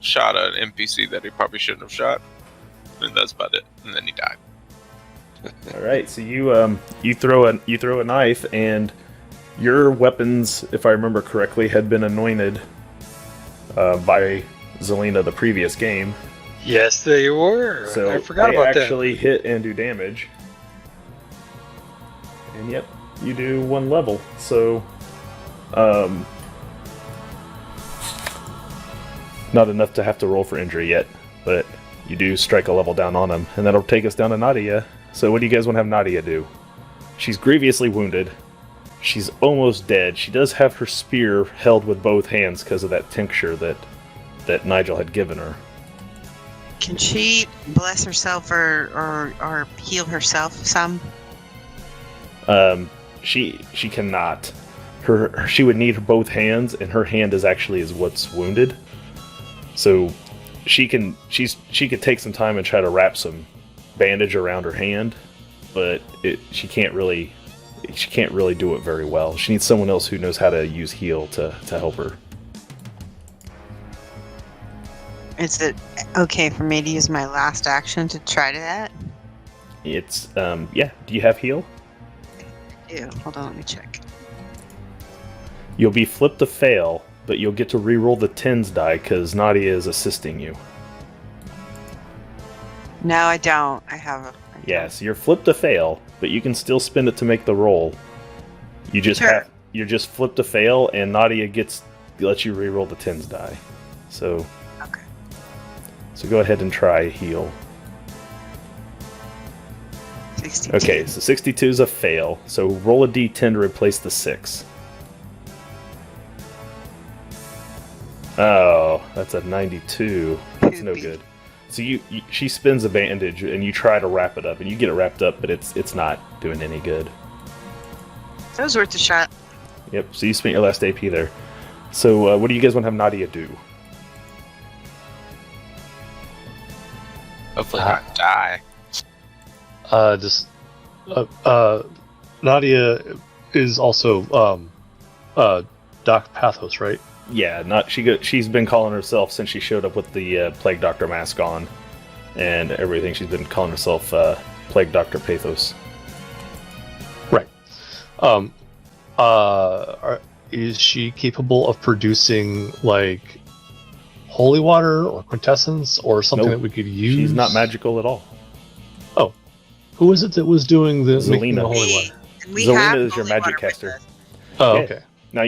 NPC that he probably shouldn't have shot, and that's about it. And then he died. All right, so you throw a knife, and your weapons, if I remember correctly, had been anointed by Zelina the previous game. Yes, they were. So I forgot about that. They actually hit and do damage. And yep, you do 1 level. So, not enough to have to roll for injury yet, but you do strike a level down on him, and that'll take us down to Nadia. So what do you guys want to have Nadia do? She's grievously wounded. She's almost dead. She does have her spear held with both hands because of that tincture that Nigel had given her. Can she bless herself or heal herself some? She cannot. She would need both hands, and her hand is what's wounded. So she could take some time and try to wrap some bandage around her hand, but she can't really do it very well. She needs someone else who knows how to use heal to help her. Is it okay for me to use my last action to try to that? It's yeah. Do you have heal? Ew, hold on, let me check. You'll be flipped to fail, but you'll get to re-roll the tens die because Nadia is assisting you. No, I don't. I have a... Yeah, so you're flipped to fail, but you can still spend it to make the roll. You just Sure. you're just flipped to fail, and Nadia lets you re-roll the tens die. So Okay. So go ahead and try heal. 62. Okay, so 62 is a fail. So roll a d10 to replace the 6. Oh, that's a 92. That's no Poopy. good. So she spins a bandage and you try to wrap it up, and you get it wrapped up, but it's not doing any good. That was worth a shot. Yep. So you spent your last AP there. So what do you guys want to have Nadia do? Hopefully not die. Nadia is also Doc Pathos, right? Yeah, she's been calling herself since she showed up with the Plague Doctor mask on and everything. She's been calling herself Plague Doctor Pathos. Right. Is she capable of producing like holy water or quintessence or something Nope. that we could use? She's not magical at all. Oh, who was it that was doing the Zelina. making the holy Me. water? And we Zelina have is your holy magic water with caster. us. Oh, Yeah. okay. Now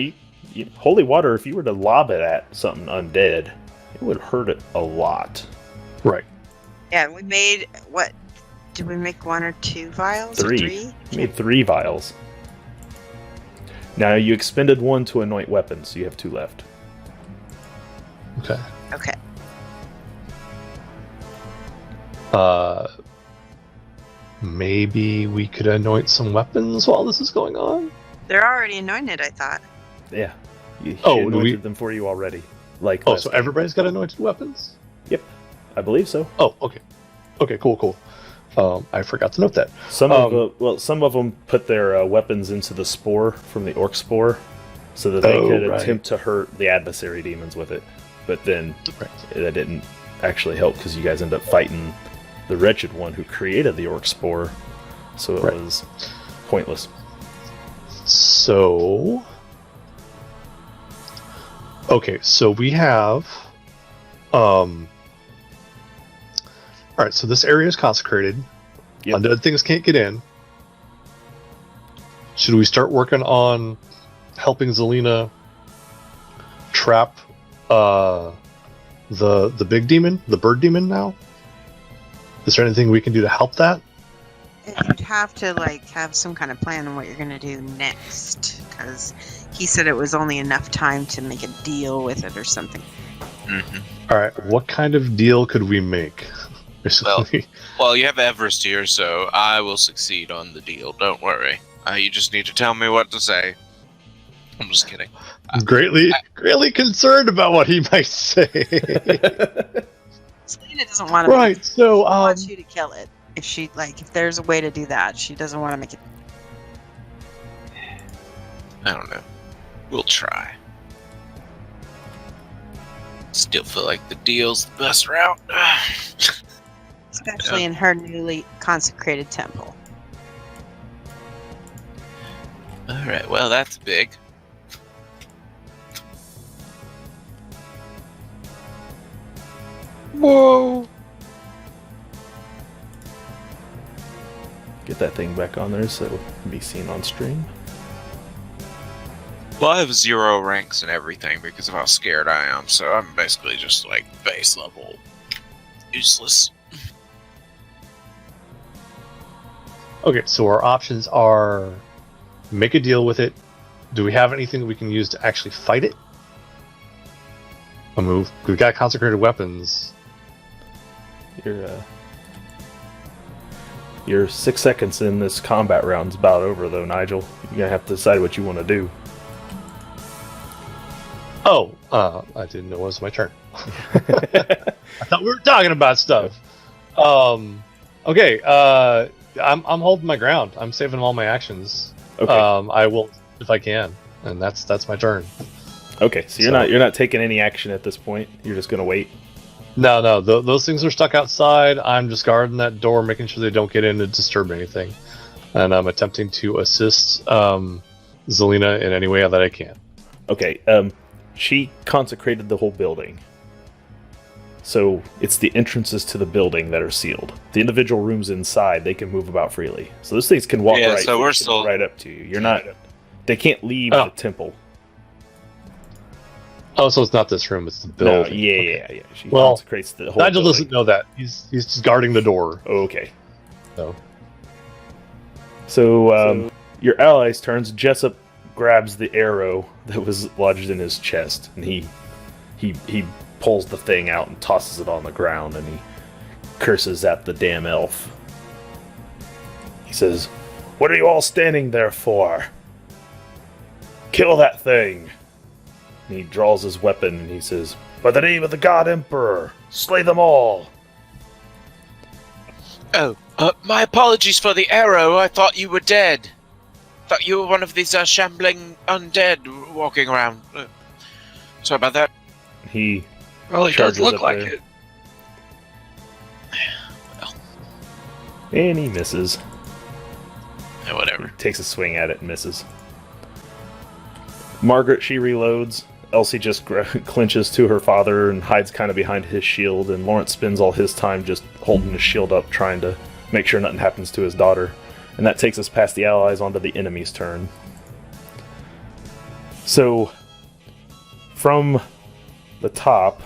holy water, if you were to lob it at something undead, it would hurt it a lot. Right. Yeah, we made, what? Did we make 1 or 2 vials? Or 3. 3? You made 3 vials. Now you expended 1 to anoint weapons, so you have 2 left. Okay. Okay. Maybe we could anoint some weapons while this is going on. They're already anointed, I thought. Yeah. She Oh, do anointed them for you already. Like Oh, last so game. everybody's got anointed weapons? Yep. I believe so. Oh, okay. Okay, cool. I forgot to note that. Some of them put their weapons into the spore from the orc spore, so that they could right. attempt to hurt the adversary demons with it. But then that didn't actually help because you guys end up fighting the wretched one who created the orc spore, so it was pointless. So, okay, so we have, all right, so this area is consecrated. Yep. Undead things can't get in. Should we start working on helping Zelina trap the big demon, the bird demon now? Is there anything we can do to help that? You'd have to, have some kind of plan on what you're going to do next. Because he said it was only enough time to make a deal with it or something. Mm-hmm. All right, what kind of deal could we make? Well, you have Everest here, so I will succeed on the deal. Don't worry. You just need to tell me what to say. I'm just kidding. greatly concerned about what he might say. Selena doesn't want to. Right, so She wants you to kill it. If there's a way to do that, she doesn't want to make it. I don't know. We'll try. Still feel like the deal's the best route. Especially in her newly consecrated temple. Alright, well, that's big. Whoa! Get that thing back on there so it can be seen on stream. Well, I have 0 ranks and everything because of how scared I am, so I'm basically just base level useless. Okay, so our options are make a deal with it. Do we have anything that we can use to actually fight it? We've got consecrated weapons. Your 6 seconds in this combat round's about over, though, Nigel. You're gonna have to decide what you want to do. Oh, I didn't know it was my turn. I thought we were talking about stuff. Okay, I'm holding my ground. I'm saving all my actions. Okay. I will if I can, and that's my turn. Okay, so you're not taking any action at this point. You're just gonna wait. No, those things are stuck outside. I'm just guarding that door, making sure they don't get in and disturb anything, and I'm attempting to assist Zelina in any way that I can. Okay. She consecrated the whole building. So it's the entrances to the building that are sealed. The individual rooms inside, they can move about freely. So those things can walk right up to you. You're not. They can't leave the temple. Oh, so it's not this room; it's the building. No, yeah. She well, consecrates the whole Nigel building. doesn't know that. He's just guarding the door. Okay. So your allies' turns. Jessup grabs the arrow that was lodged in his chest, and he pulls the thing out and tosses it on the ground, and he curses at the damn elf. He says, "What are you all standing there for? Kill that thing!" And he draws his weapon and he says, "By the name of the God Emperor, slay them all!" Oh, my apologies for the arrow. I thought you were dead. Thought you were one of these shambling undead walking around. Sorry about that. Well, it does charges look up like there. it. Well, And he misses. whatever. Takes a swing at it and misses. Margaret, she reloads. Elsie just clinches to her father and hides kind of behind his shield, and Lawrence spends all his time just holding his shield up, trying to make sure nothing happens to his daughter. And that takes us past the allies onto the enemy's turn. So, from the top,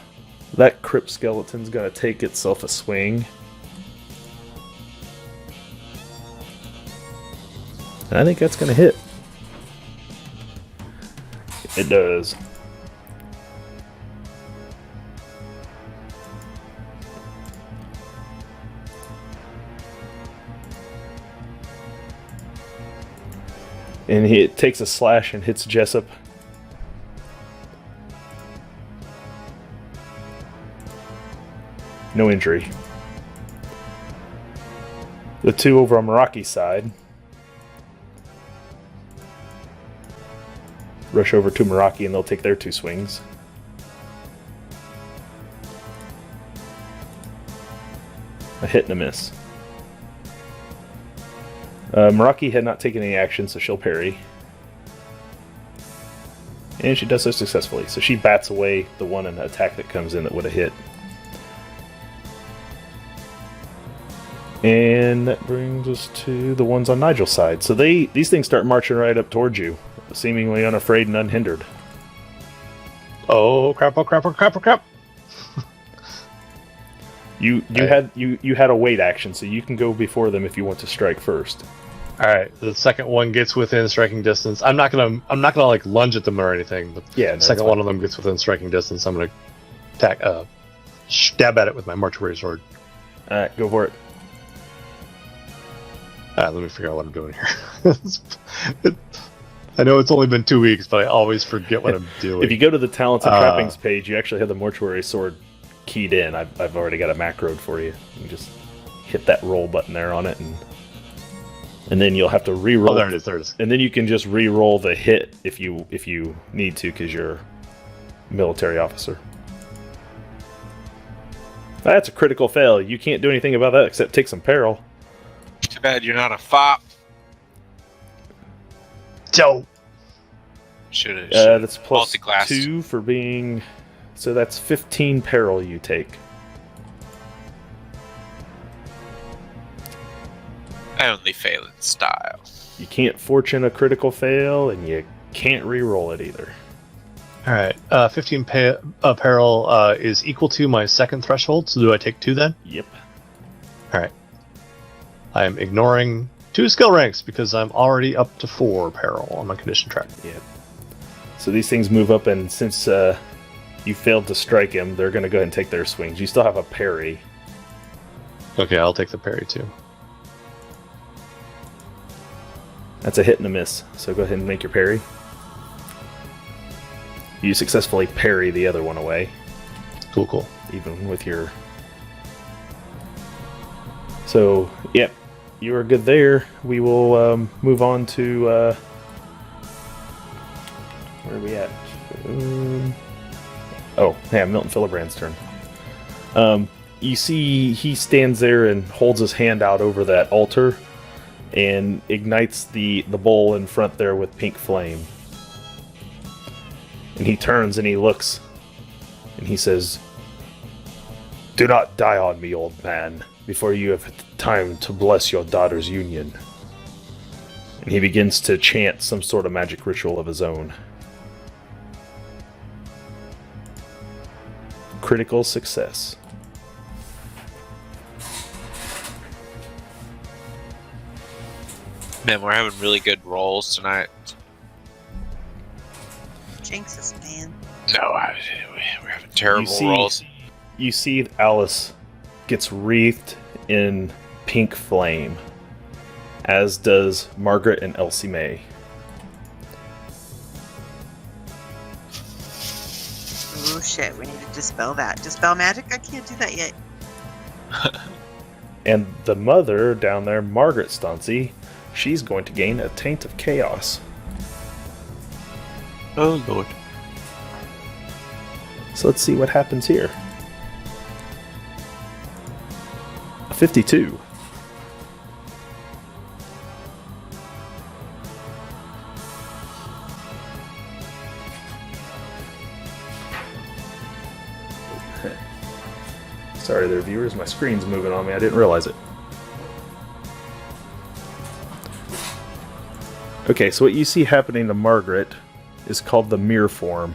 that crypt skeleton's gonna take itself a swing. And I think that's gonna hit. It does. And he takes a slash and hits Jessup. No injury. The two over on Meraki's side rush over to Meraki and they'll take their 2 swings. A hit and a miss. Meraki had not taken any action, so she'll parry. And she does so successfully. So she bats away the one in the attack that comes in that would have hit. And that brings us to the ones on Nigel's side. So these things start marching right up towards you, seemingly unafraid and unhindered. oh crap! You had a wait action, so you can go before them if you want to strike first. All right, the second one gets within striking distance. I'm not gonna like lunge at them or anything. But Yeah, the second one of them gets within striking distance. I'm gonna attack, stab at it with my mortuary sword. All right, go for it. All right, let me figure out what I'm doing here. I know it's only been 2 weeks, but I always forget what I'm doing. If you go to the talents and trappings page, you actually have the mortuary sword keyed in. I've already got a macroed for you. You just hit that roll button there on it, and then you'll have to re-roll. Oh, there it is. And then you can just re-roll the hit if you need to, because you're a military officer. That's a critical fail. You can't do anything about that except take some peril. Too bad you're not a fop. Dope. Should That's plus multi-class. 2 for being... So that's 15 peril you take. I only fail in style. You can't fortune a critical fail, and you can't re-roll it either. All right, 15 peril is equal to my second threshold. So do I take 2 then? Yep. All right. I am ignoring 2 skill ranks because I'm already up to 4 peril on my condition track. Yeah. So these things move up, and since you failed to strike him, they're going to go ahead and take their swings. You still have a parry. Okay, I'll take the parry too. That's a hit and a miss. So go ahead and make your parry. You successfully parry the other one away. Cool. Even with your... So, yep. You are good there. We will move on to... where are we at? Milton Philibran's turn. You see he stands there and holds his hand out over that altar and ignites the bowl in front there with pink flame. And he turns and he looks and he says, "Do not die on me, old man, before you have time to bless your daughter's union." And he begins to chant some sort of magic ritual of his own. Critical success. Man, we're having really good rolls tonight. Jinx us, man. No, we're having terrible rolls. You see Alice gets wreathed in pink flame, as does Margaret and Elsie May. Oh shit, we need to dispel that. Dispel magic? I can't do that yet. And the mother down there, Margaret Stauncy, she's going to gain a taint of chaos. Oh lord. So let's see what happens here. A 52. Sorry there, viewers. My screen's moving on me. I didn't realize it. Okay, so what you see happening to Margaret is called the mirror form.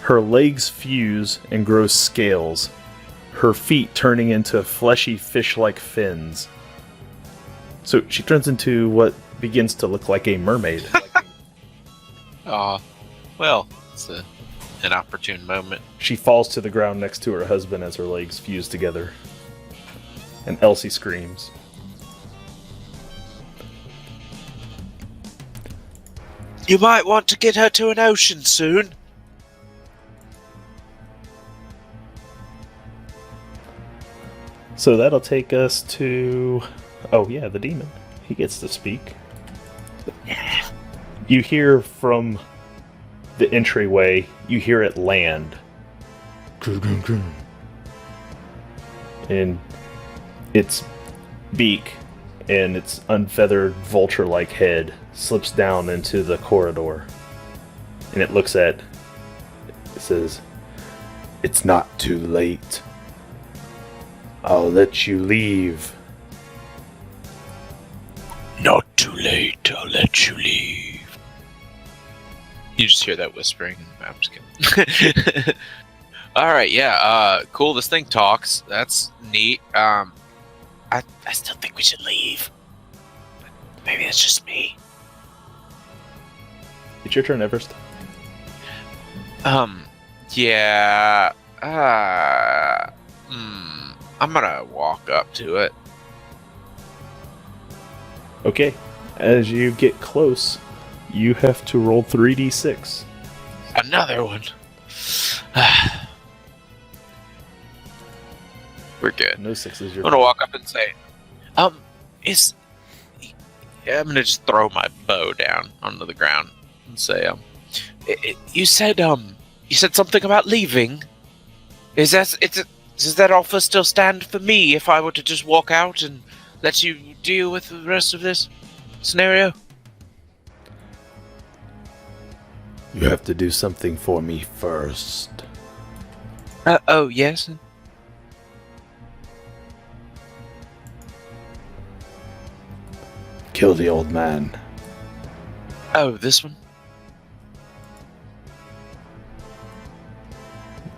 Her legs fuse and grow scales, her feet turning into fleshy fish-like fins. So she turns into what begins to look like a mermaid. Well, it's an opportune moment. She falls to the ground next to her husband as her legs fuse together. And Elsie screams. You might want to get her to an ocean soon. So that'll take us to... Oh yeah, the demon. He gets to speak. You hear from the entryway, you hear it land. And its beak and its unfeathered vulture-like head slips down into the corridor. And it looks at... It says, "It's not too late. I'll let you leave." Not too late, I'll let you leave. You just hear that whispering. I'm just kidding. Alright, yeah, cool, this thing talks. That's neat. I still think we should leave. Maybe it's just me. It's your turn, Everest. Yeah. I'm gonna walk up to it. Okay. As you get close, you have to roll 3d6. Another one. We're good. No sixes. I'm gonna walk up and say, I'm gonna just throw my bow down onto the ground and say, you said something about leaving. Does that offer still stand for me if I were to just walk out and let you deal with the rest of this scenario? You have to do something for me first. Oh, yes? Kill the old man. Oh, this one?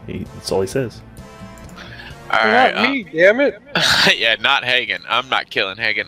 That's all he says. Not me, damn it. Yeah, not Hagen. I'm not killing Hagen.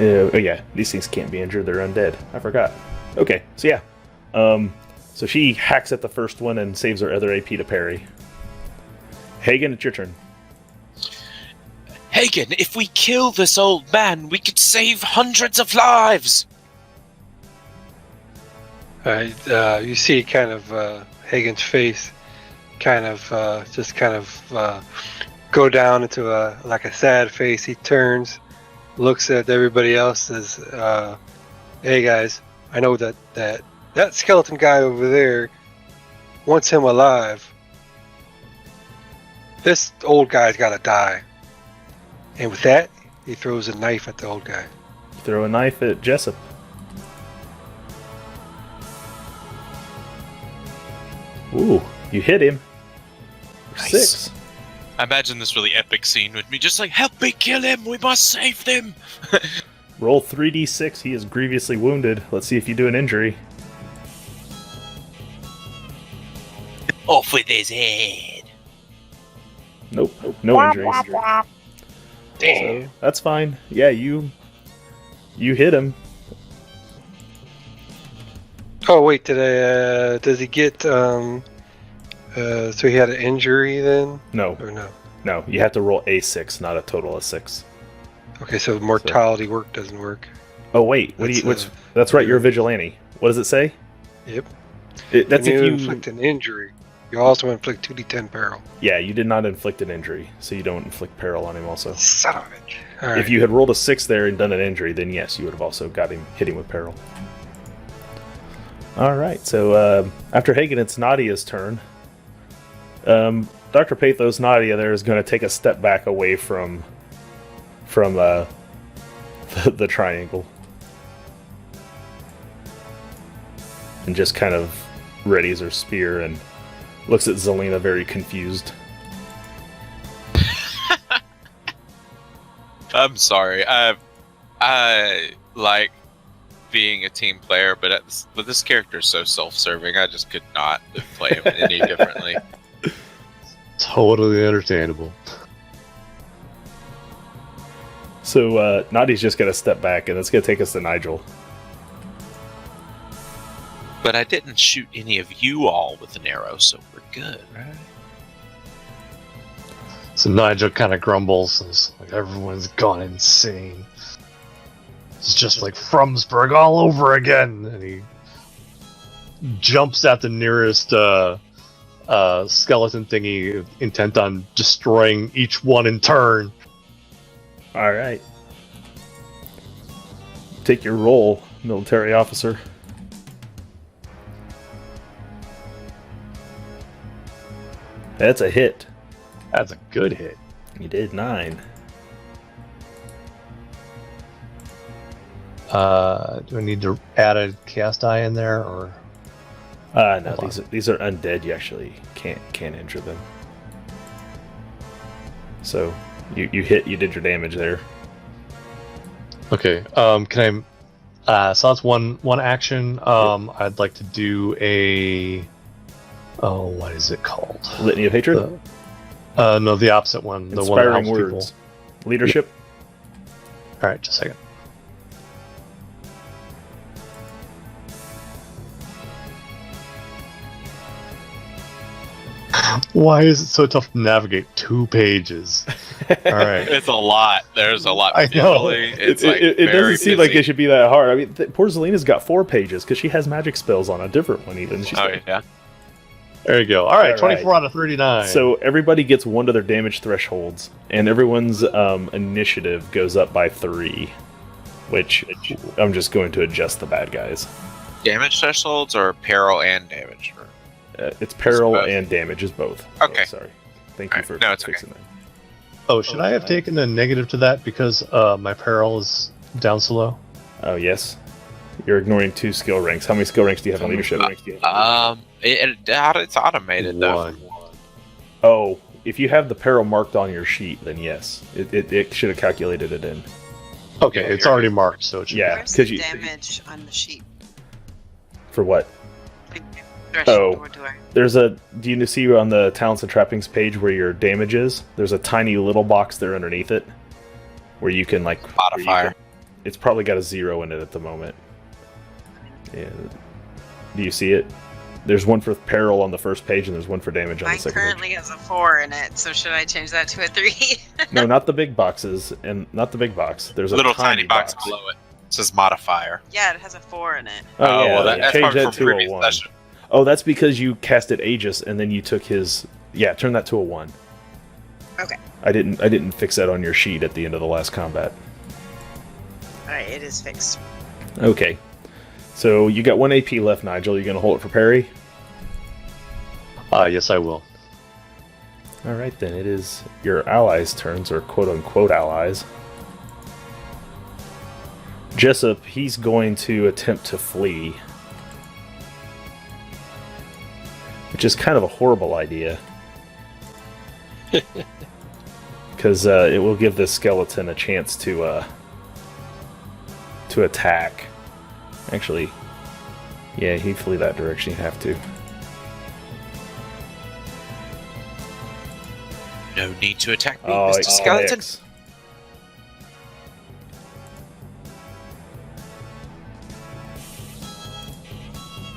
Oh yeah, these things can't be injured. They're undead. I forgot. Okay, so yeah. So she hacks at the first one and saves her other AP to parry. Hagen, it's your turn. Hagen, if we kill this old man, we could save hundreds of lives! You see kind of Hagen's face kind of go down into a sad face. He turns, looks at everybody else, says, hey guys, I know that skeleton guy over there wants him alive. This old guy's gotta die. And with that, he throws a knife at the old guy. Throw a knife at Jessup. Ooh, you hit him. Nice. 6. I imagine this really epic scene with me just like, help me kill him, we must save them! Roll 3d6, he is grievously wounded. Let's see if you do an injury. Off with his head! Nope, no injuries. Damn. So, that's fine. Yeah, you hit him. Oh wait, does he get so he had an injury then? No, Or no? no, you have to roll a 6, not a total of 6. Okay, so mortality work doesn't work. Oh wait, that's right, you're a vigilante. What does it say? Yep. That's When if you you inflict an injury, you also inflict 2d10 peril. Yeah, you did not inflict an injury, so you don't inflict peril on him also. Son of a bitch. All right. If you had rolled a 6 there and done an injury, then yes, you would have also hit him with peril. Alright, so after Hagen, it's Nadia's turn. Dr. Pathos Nadia there is going to take a step back away from the triangle. And just kind of readies her spear and looks at Zelina very confused. I'm sorry, I like being a team player, but this character is so self-serving, I just could not play him any differently. Totally understandable. So Nadia's just going to step back, and it's going to take us to Nigel. But I didn't shoot any of you all with an arrow, so we're good, right? So Nigel kind of grumbles, and it's like everyone's gone insane. It's just like Frumsburg all over again, and he jumps at the nearest skeleton thingy, intent on destroying each one in turn. Alright. Take your roll, military officer. That's a hit. That's a good hit. You did 9. Do I need to add a cast die in there, or? No, these are undead. You actually can't injure them. So you did your damage there. Okay. Can I? So that's one action. I'd like to do a. Oh, what is it called? Litany of Hatred. No, the opposite one. The one that Inspiring helps words. people. Leadership. All right, just a second. Why is it so tough to navigate 2 pages? All right. It's a lot. There's a lot. I know. Visually. It doesn't seem like it should be that hard. I mean, poor Zelina's got 4 pages because she has magic spells on a different one even. Yeah. There you go. All right, All 24 right. out of 39. So everybody gets 1 to their damage thresholds, and everyone's initiative goes up by 3, which I'm just going to adjust the bad guys. Damage thresholds or peril and damage? It's peril both. and damage is both. Okay. Oh, sorry. Thank you for No, it's fixing that. Oh, should I have taken a negative to that because my peril is down so low? Oh, yes. You're ignoring 2 skill ranks. How many skill ranks do you have in leadership? It's automated though. 1. Oh, if you have the peril marked on your sheet, then yes. It should have calculated it in. Okay, it's already marked, so it should Yeah. Where's 'cause the you- damage on the sheet? For what? Threshold, Oh. or do I? Do you see on the talents and trappings page where your damage is? There's a tiny little box there underneath it where you can like Modifier. It's probably got a 0 in it at the moment. Yeah. Do you see it? There's one for peril on the first page, and there's one for damage on Mine the second currently page. has a 4 in it, so should I change that to a 3? No, not the big boxes, and not the big box. There's a Little tiny box below it. It says modifier. Yeah, it has a 4 in it. Oh, yeah, well, that's change probably that from to a previous 1. session. Oh, that's because you casted Aegis, and then you took his... Yeah, turn that to a 1. Okay. I didn't fix that on your sheet at the end of the last combat. Alright, it is fixed. Okay. So you got 1 AP left, Nigel. You gonna hold it for parry? Yes, I will. Alright then, it is your allies' turns, or quote-unquote allies. Jessup, he's going to attempt to flee. Which is kind of a horrible idea. Because it will give this skeleton a chance to attack. Actually, yeah, he'd flee that direction, he'd have to. No need to attack me, Oh, Mr. Skeleton. X.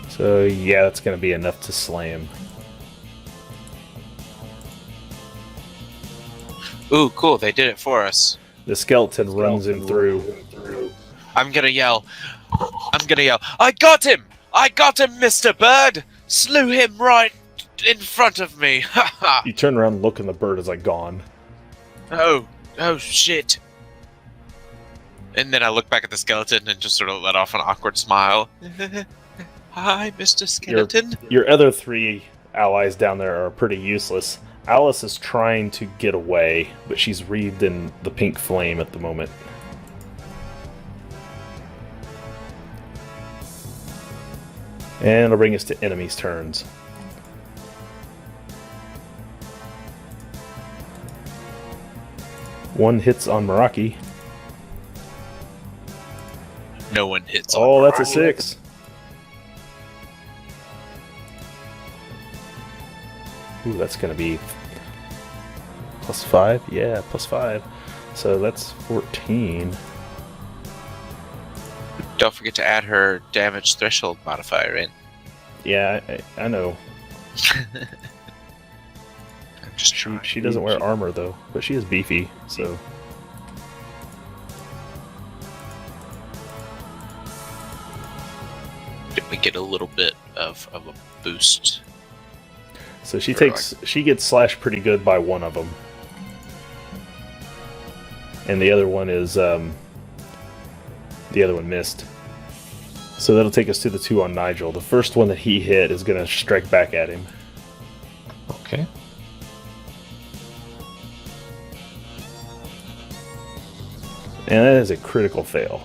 So, yeah, that's going to be enough to slay him. Ooh, cool, they did it for us. The skeleton runs him through. I'm gonna yell. I got him! I got him, Mr. Bird! Slew him right in front of me! Ha ha! You turn around and look, and the bird is like gone. Oh shit. And then I look back at the skeleton and just sort of let off an awkward smile. Hi, Mr. Skeleton. Your other 3 allies down there are pretty useless. Alice is trying to get away, but she's wreathed in the pink flame at the moment. And it'll bring us to enemies' turns. One hits on Meraki. No one hits. Oh, on that's a Meraki. 6. Ooh, that's going to be +5. Yeah, +5. So that's 14. Don't forget to add her damage threshold modifier in. Yeah, I know. I'm just trying. She doesn't wear armor, though, but she is beefy, so... We get a little bit of a boost. So she gets slashed pretty good by one of them. And the other one is, the other one missed. So that'll take us to the 2 on Nigel. The first one that he hit is going to strike back at him. Okay. And that is a critical fail.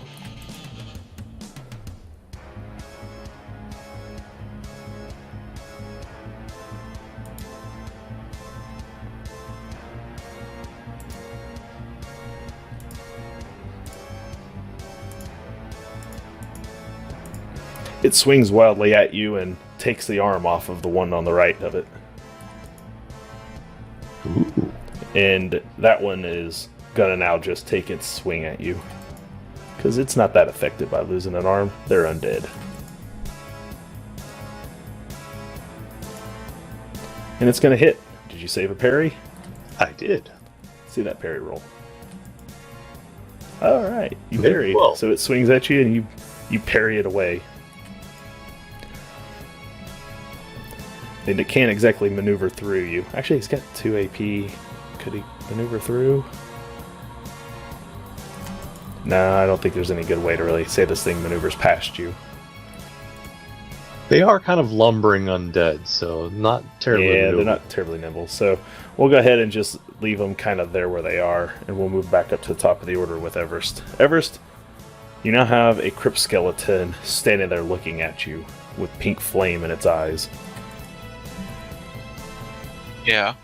It swings wildly at you and takes the arm off of the one on the right of it. Ooh. And that one is gonna now just take its swing at you. Because it's not that affected by losing an arm. They're undead. And it's gonna hit. Did you save a parry? I did. See that parry roll. Alright, you Very parried. well. So it swings at you and you parry it away. And it can't exactly maneuver through you. Actually, he's got 2 AP. Could he maneuver through? No, I don't think there's any good way to really say this thing maneuvers past you. They are kind of lumbering undead, so not terribly. Yeah, they're maneuverable. not terribly nimble. So we'll go ahead and just leave them kind of there where they are, and we'll move back up to the top of the order with Everest. Everest, you now have a crypt skeleton standing there looking at you with pink flame in its eyes. Yeah.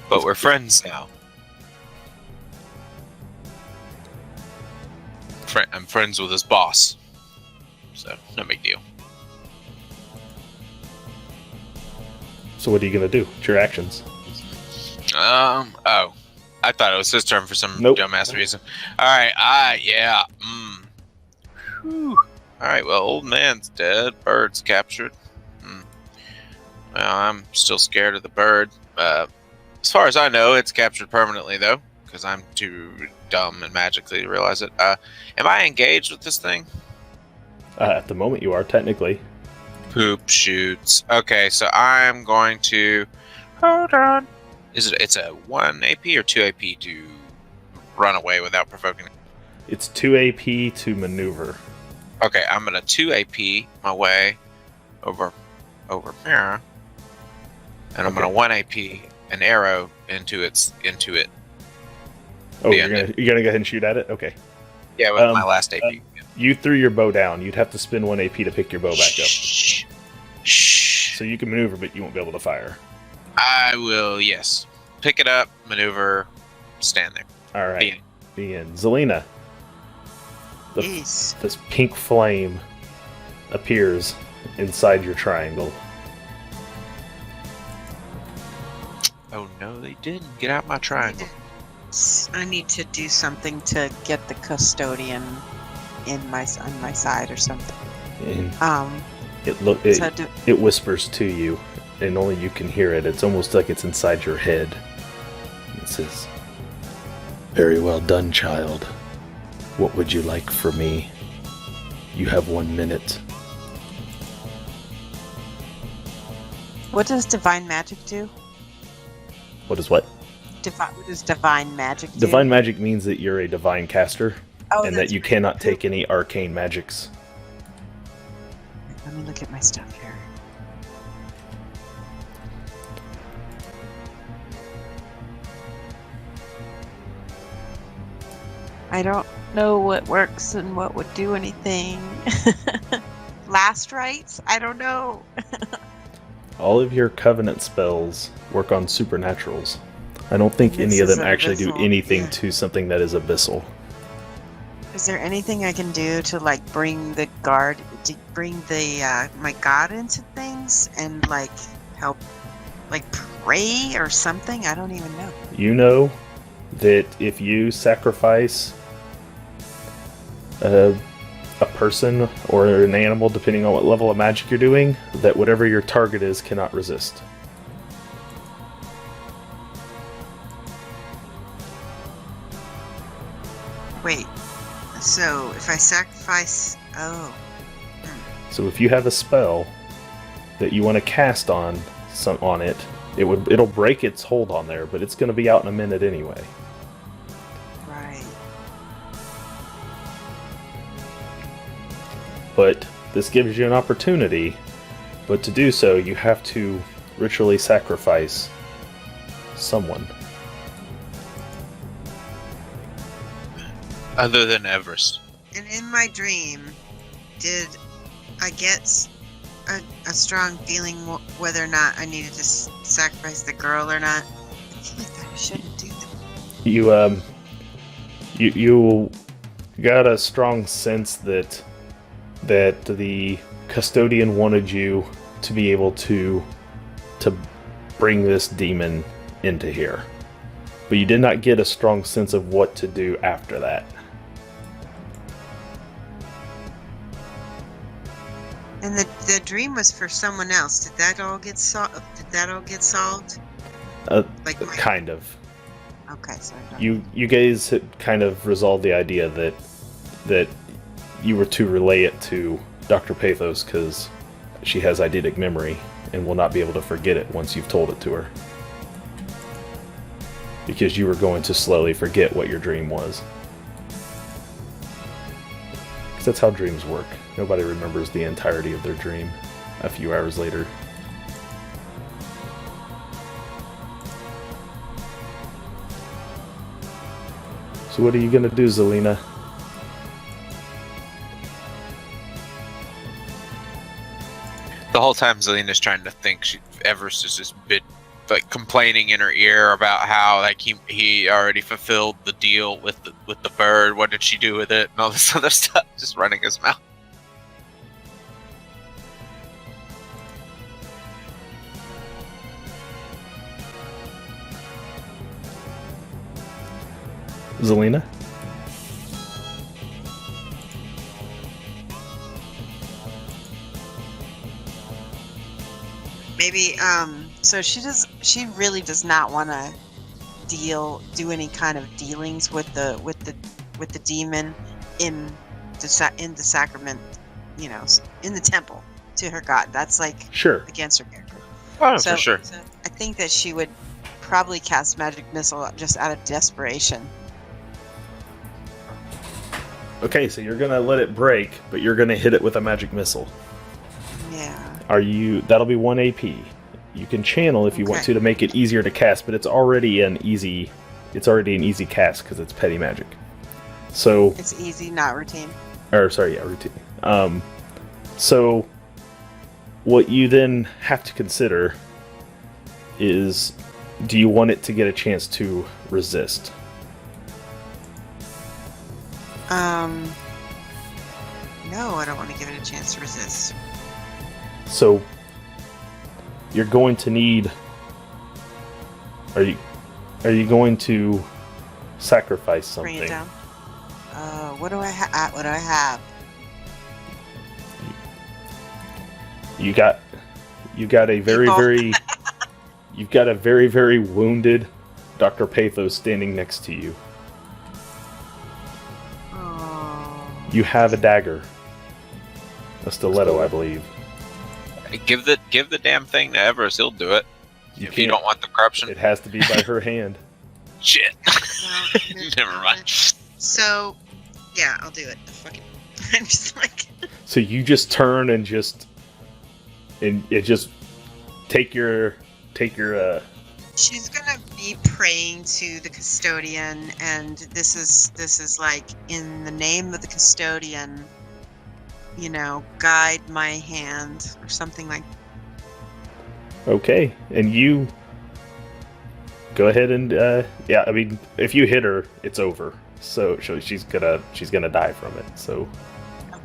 But we're friends now. I'm friends with his boss. So, no big deal. So what are you going to do? It's your actions. I I thought it was his turn for some Nope. dumbass reason. All right. Yeah. Whew. All right. Well, old man's dead. Bird's captured. Well, I'm still scared of the bird. As far as I know, it's captured permanently, though, because I'm too dumb and magically to realize it. Am I engaged with this thing? At the moment, you are technically. Poop shoots. Okay, so I'm going to... Hold on. It's a 1 AP or 2 AP to run away without provoking it? It's 2 AP to maneuver. Okay, I'm going to 2 AP my way over here. And I'm going to 1 AP an arrow into it. Oh, you're gonna go ahead and shoot at it? Okay. Yeah, with my last AP. You threw your bow down. You'd have to spend 1 AP to pick your bow back up. Shh. So you can maneuver, but you won't be able to fire. I will, yes. Pick it up, maneuver, stand there. All right. The end. Zelina. Jeez. This pink flame appears inside your triangle. Oh no, they didn't. Get out my triangle. I need to do something to get the custodian on my side or something. And So it whispers to you, and only you can hear it. It's almost like it's inside your head. It says, "Very well done, child. What would you like for me? You have 1 minute." what does divine magic do? What is what? What does divine magic do? Divine magic means that you're a divine caster, Oh, and that that's you right. cannot take any arcane magics. Let me look at my stuff here. I don't know what works and what would do anything. Last rites? I don't know. All of your covenant spells work on supernaturals. I don't think This any of is them an actually do abyssal, anything yeah. to something that is abyssal. Is there anything I can do to like bring the my god into things and like help, like pray or something? I don't even know. You know that if you sacrifice a person or an animal, depending on what level of magic you're doing, that whatever your target is cannot resist. Wait. So if I sacrifice, So if you have a spell that you want to cast on it, it'll break its hold on there, but it's going to be out in a minute anyway. right. But this gives you an opportunity, but to do so you have to ritually sacrifice someone. Other than Everest. And in my dream, did I get a strong feeling whether or not I needed to sacrifice the girl or not? I feel like I shouldn't do that. You got a strong sense that the custodian wanted you to be able to bring this demon into here, but you did not get a strong sense of what to do after that. And the dream was for someone else. Did that all get solved? Like Kind of. Okay, so I don't. You guys had kind of resolved the idea that you were to relay it to Dr. Pathos because she has eidetic memory and will not be able to forget it once you've told it to her. Because you were going to slowly forget what your dream was. Because that's how dreams work. Nobody remembers the entirety of their dream a few hours later. So what are you gonna do, Zelina? The whole time Zelina's trying to think Everest has just been like complaining in her ear about how like he already fulfilled the deal with the bird. What did she do with it? And all this other stuff. Just running his mouth. Zelina? Maybe. So she really does not want to do any kind of dealings with the demon in the sacrament, in the temple to her god. That's like Sure. against her character. Oh, for sure. So I think that she would probably cast magic missile just out of desperation. Okay, so you're gonna let it break, but you're gonna hit it with a magic missile. Yeah. That'll be 1 AP. You can channel if you want to make it easier to cast, but it's already an easy cast because it's petty magic. So It's easy, not routine. routine. So what you then have to consider is, do you want it to get a chance to resist? No, I don't want to give it a chance to resist. So you're going to need. Are you going to sacrifice something? Bring it down. What do I have? What do I have? You got a very People. very you've got a very very wounded Dr. Pathos standing next to you. Oh. You have a dagger. A stiletto, I believe. Give the damn thing to Everest. He'll do it. If you can't- don't want the corruption. It has to be by her hand. Shit. Well, Never mind. So, yeah, I'll do it. Fucking, I'm just like. So you just turn and just take your She's gonna be praying to the custodian, and this is like, in the name of the custodian, guide my hand or something like. Okay, and you go ahead and yeah, I mean, if you hit her, it's over. So she's gonna die from it. So But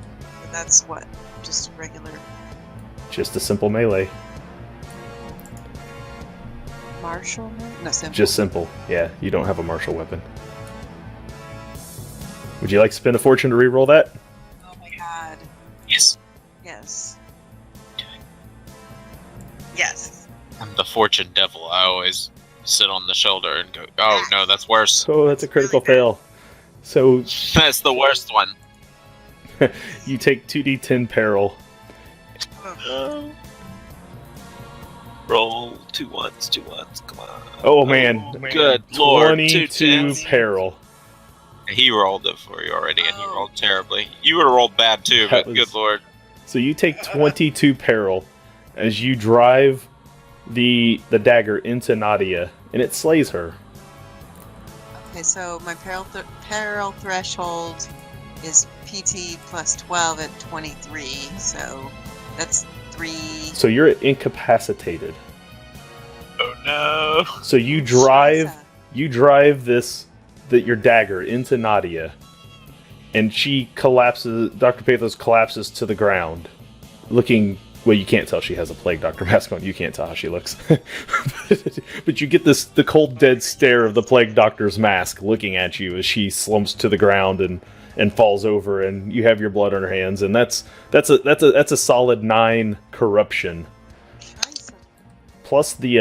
that's what, just a regular just a simple melee. martial? No, simple. Just simple. Yeah, you don't have a martial weapon. Would you like to spend a fortune to reroll that? Oh my god. Yes. Yes. Yes. I'm the fortune devil. I always sit on the shoulder and go, oh no, that's worse. Oh, that's a critical fail. So That's the worst one. you take 2d10 peril. Oh. Roll 2 ones, 2 ones. Come on. Oh man, Good lord. 22 2 peril. He rolled it for you already, and he rolled terribly. You would have rolled bad too, That but was- good lord. So you take 22 peril as you drive the dagger into Nadia, and it slays her. Okay, so my peril threshold is PT plus 12 at 23, so that's 3. So you're incapacitated. Oh no. So you drive your dagger into Nadia, and she collapses. Dr. Pathos collapses to the ground, looking. Well, you can't tell she has a plague doctor mask on. You can't tell how she looks, but you get the cold, dead stare of the plague doctor's mask looking at you as she slumps to the ground and falls over, and you have your blood on her hands, and that's a solid 9 corruption, plus the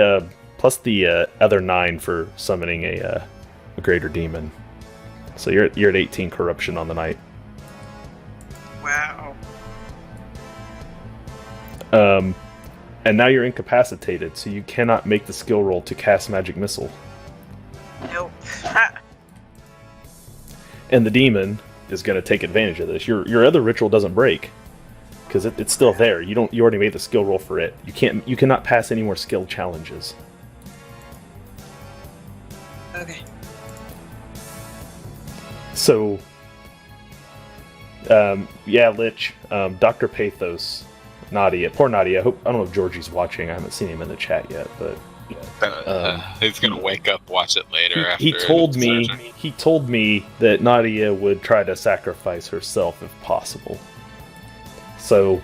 other 9 for summoning a greater demon. So you're at 18 corruption on the night. Wow. And now you're incapacitated, so you cannot make the skill roll to cast magic missile. Nope. And the demon is going to take advantage of this. Your other ritual doesn't break because it's still there. You already made the skill roll for it. You cannot pass any more skill challenges. Okay. So, yeah, Lich, Dr. Pathos, Nadia, poor Nadia. I don't know if Georgie's watching. I haven't seen him in the chat yet, but He's gonna wake up, watch it later. he after told the me surgery. he told me that Nadia would try to sacrifice herself if possible. So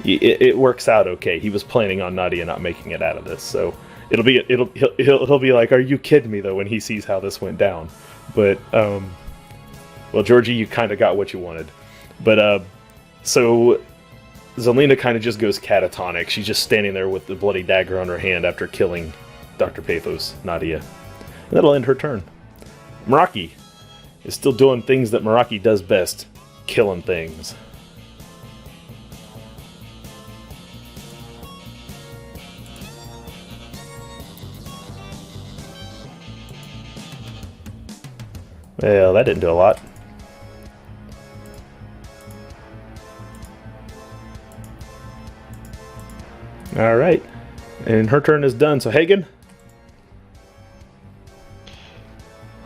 it works out okay. He was planning on Nadia not making it out of this, so he'll be like, "Are you kidding me?" though when he sees how this went down. But, well, Georgie, you kind of got what you wanted. But, so Zelina kind of just goes catatonic. She's just standing there with the bloody dagger on her hand after killing Dr. Pathos, Nadia. And that'll end her turn. Meraki is still doing things that Meraki does best, killing things. Well, that didn't do a lot. Alright. And her turn is done, so Hagen?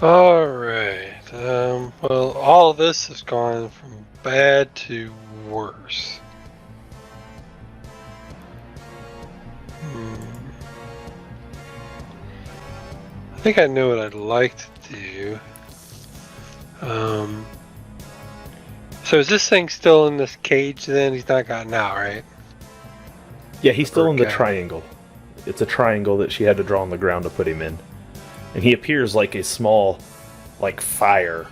Alright. Well, all of this has gone from bad to worse. I think I know what I'd like to do. So is this thing still in this cage then? He's not gotten out, right? Yeah, he's still in the Okay. triangle. It's a triangle that she had to draw on the ground to put him in. And he appears like a small, like, fire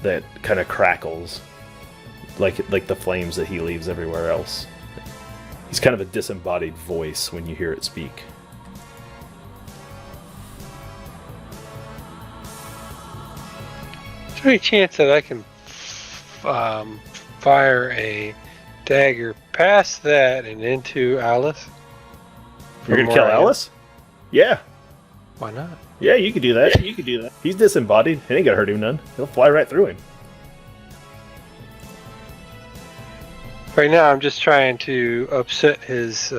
that kind of crackles. Like the flames that he leaves everywhere else. He's kind of a disembodied voice when you hear it speak. Is there any chance that I can fire a dagger past that and into Alice? You're From gonna kill where I am? Alice? Yeah. Why not? Yeah, you could do that. He's disembodied. It ain't gonna hurt him none. He'll fly right through him. Right now, I'm just trying to upset his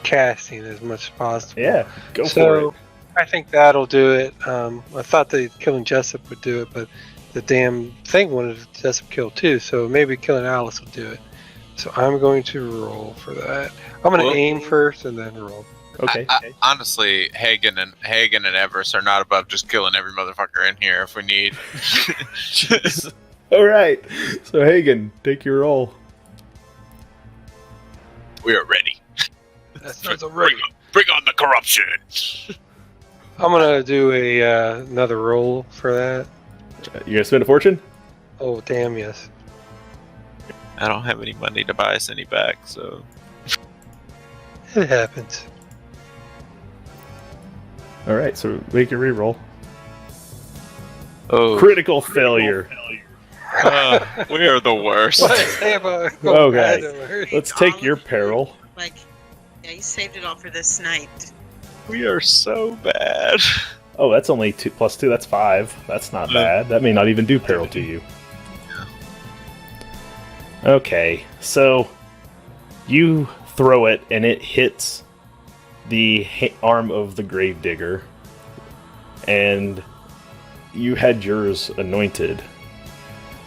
casting as much as possible. Yeah, go for So it. I think that'll do it. I thought that killing Jessup would do it, but the damn thing wanted Jessup killed too. So maybe killing Alice will do it. So I'm going to roll for that. I'm going to Well- aim first and then roll. Okay. Honestly, Hagen and Everest are not above just killing every motherfucker in here if we need. All right. So Hagen, take your roll. We are ready. That's a right. Bring on the corruption. I'm going to do another roll for that. You gonna spend a fortune? Oh, damn, yes. I don't have any money to buy us any back, so It happens. All right. So make your reroll. oh, Critical failure. we are the worst. What? Say about Okay. bad. Let's take your peril. Like, yeah, you saved it all for this night. We are so bad. Oh, that's only 2 plus 2. That's 5. That's not bad. That may not even do peril to you. Okay, so you throw it and it hits the arm of the gravedigger, and you had yours anointed.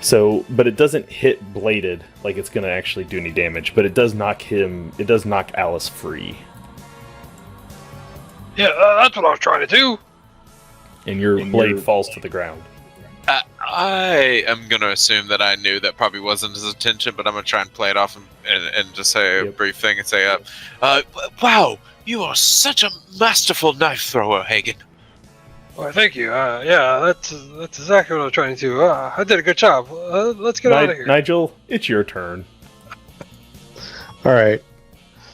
So, but it doesn't hit bladed like it's going to actually do any damage, but it does knock Alice free. Yeah, that's what I was trying to do. And your blade falls to the ground. I am going to assume that I knew that probably wasn't his intention, but I'm going to try and play it off and just say a Yep. brief thing and say, wow, you are such a masterful knife thrower, Hagen. Well, thank you. Yeah, that's exactly what I was trying to do. I did a good job. Let's get out of here. Nigel, it's your turn. All right.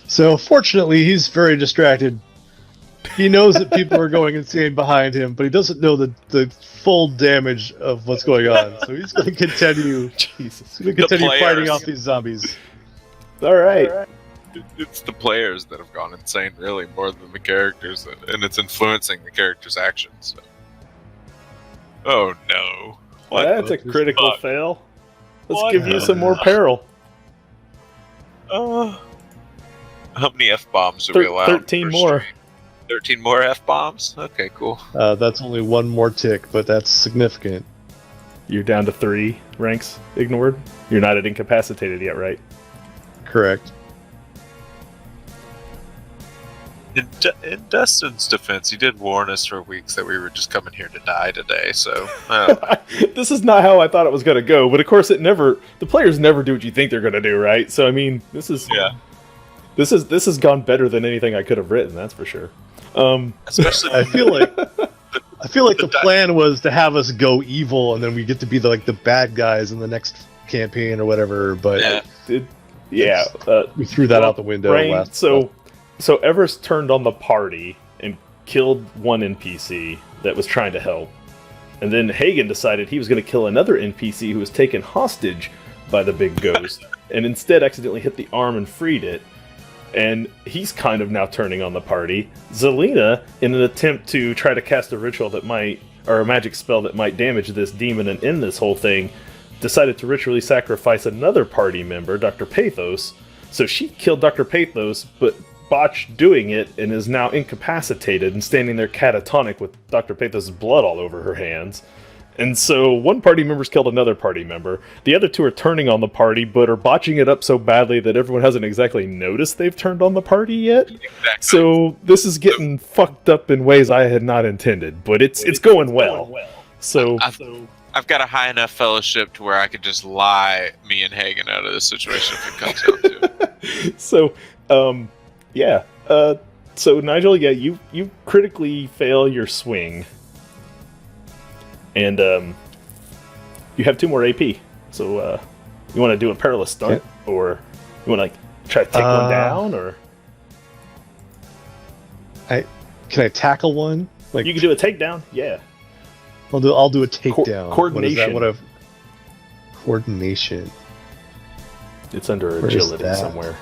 So fortunately, he's very distracted. He knows that people are going insane behind him, but he doesn't know the full damage of what's going on. So he's going to continue. Jesus. He's going to continue players. fighting off these zombies. All right. It's the players that have gone insane, really, more than the characters, and it's influencing the characters' actions. So. Oh no! What That's a the critical fuck? fail. Let's What give you the some more peril. How many F-bombs are we allowed? 13 per more. stream? 13 more F-bombs? Okay, cool. That's only one more tick, but that's significant. You're down to 3 ranks ignored. You're not at incapacitated yet, right? Correct. In Dustin's defense, he did warn us for weeks that we were just coming here to die today, so... This is not how I thought it was going to go, but of course the players never do what you think they're going to do, right? So I mean, this has gone better than anything I could have written, that's for sure. Especially I feel like I feel like the plan was to have us go evil, and then we get to be the bad guys in the next campaign or whatever. But we threw that out the window. Right, so Everest turned on the party and killed one NPC that was trying to help, and then Hagen decided he was going to kill another NPC who was taken hostage by the big ghost, and instead accidentally hit the arm and freed it. And he's kind of now turning on the party. Zelina, in an attempt to try to cast a ritual or a magic spell that might damage this demon and end this whole thing, decided to ritually sacrifice another party member, Dr. Pathos. So she killed Dr. Pathos, but botched doing it and is now incapacitated and standing there catatonic with Dr. Pathos' blood all over her hands. And so one party member's killed another party member. The other two are turning on the party, but are botching it up so badly that everyone hasn't exactly noticed they've turned on the party yet. Exactly. So this is getting fucked up in ways I had not intended, but it's going well. So I've got a high enough fellowship to where I could just lie me and Hagen out of this situation if it comes down to it. So, so Nigel, you critically fail your swing. And you have 2 more AP. So you want to do a perilous stunt, or you want to try to take one down, or can I tackle one? You can do a takedown. Yeah, I'll do a takedown. Coordination. Coordination. It's under agility somewhere.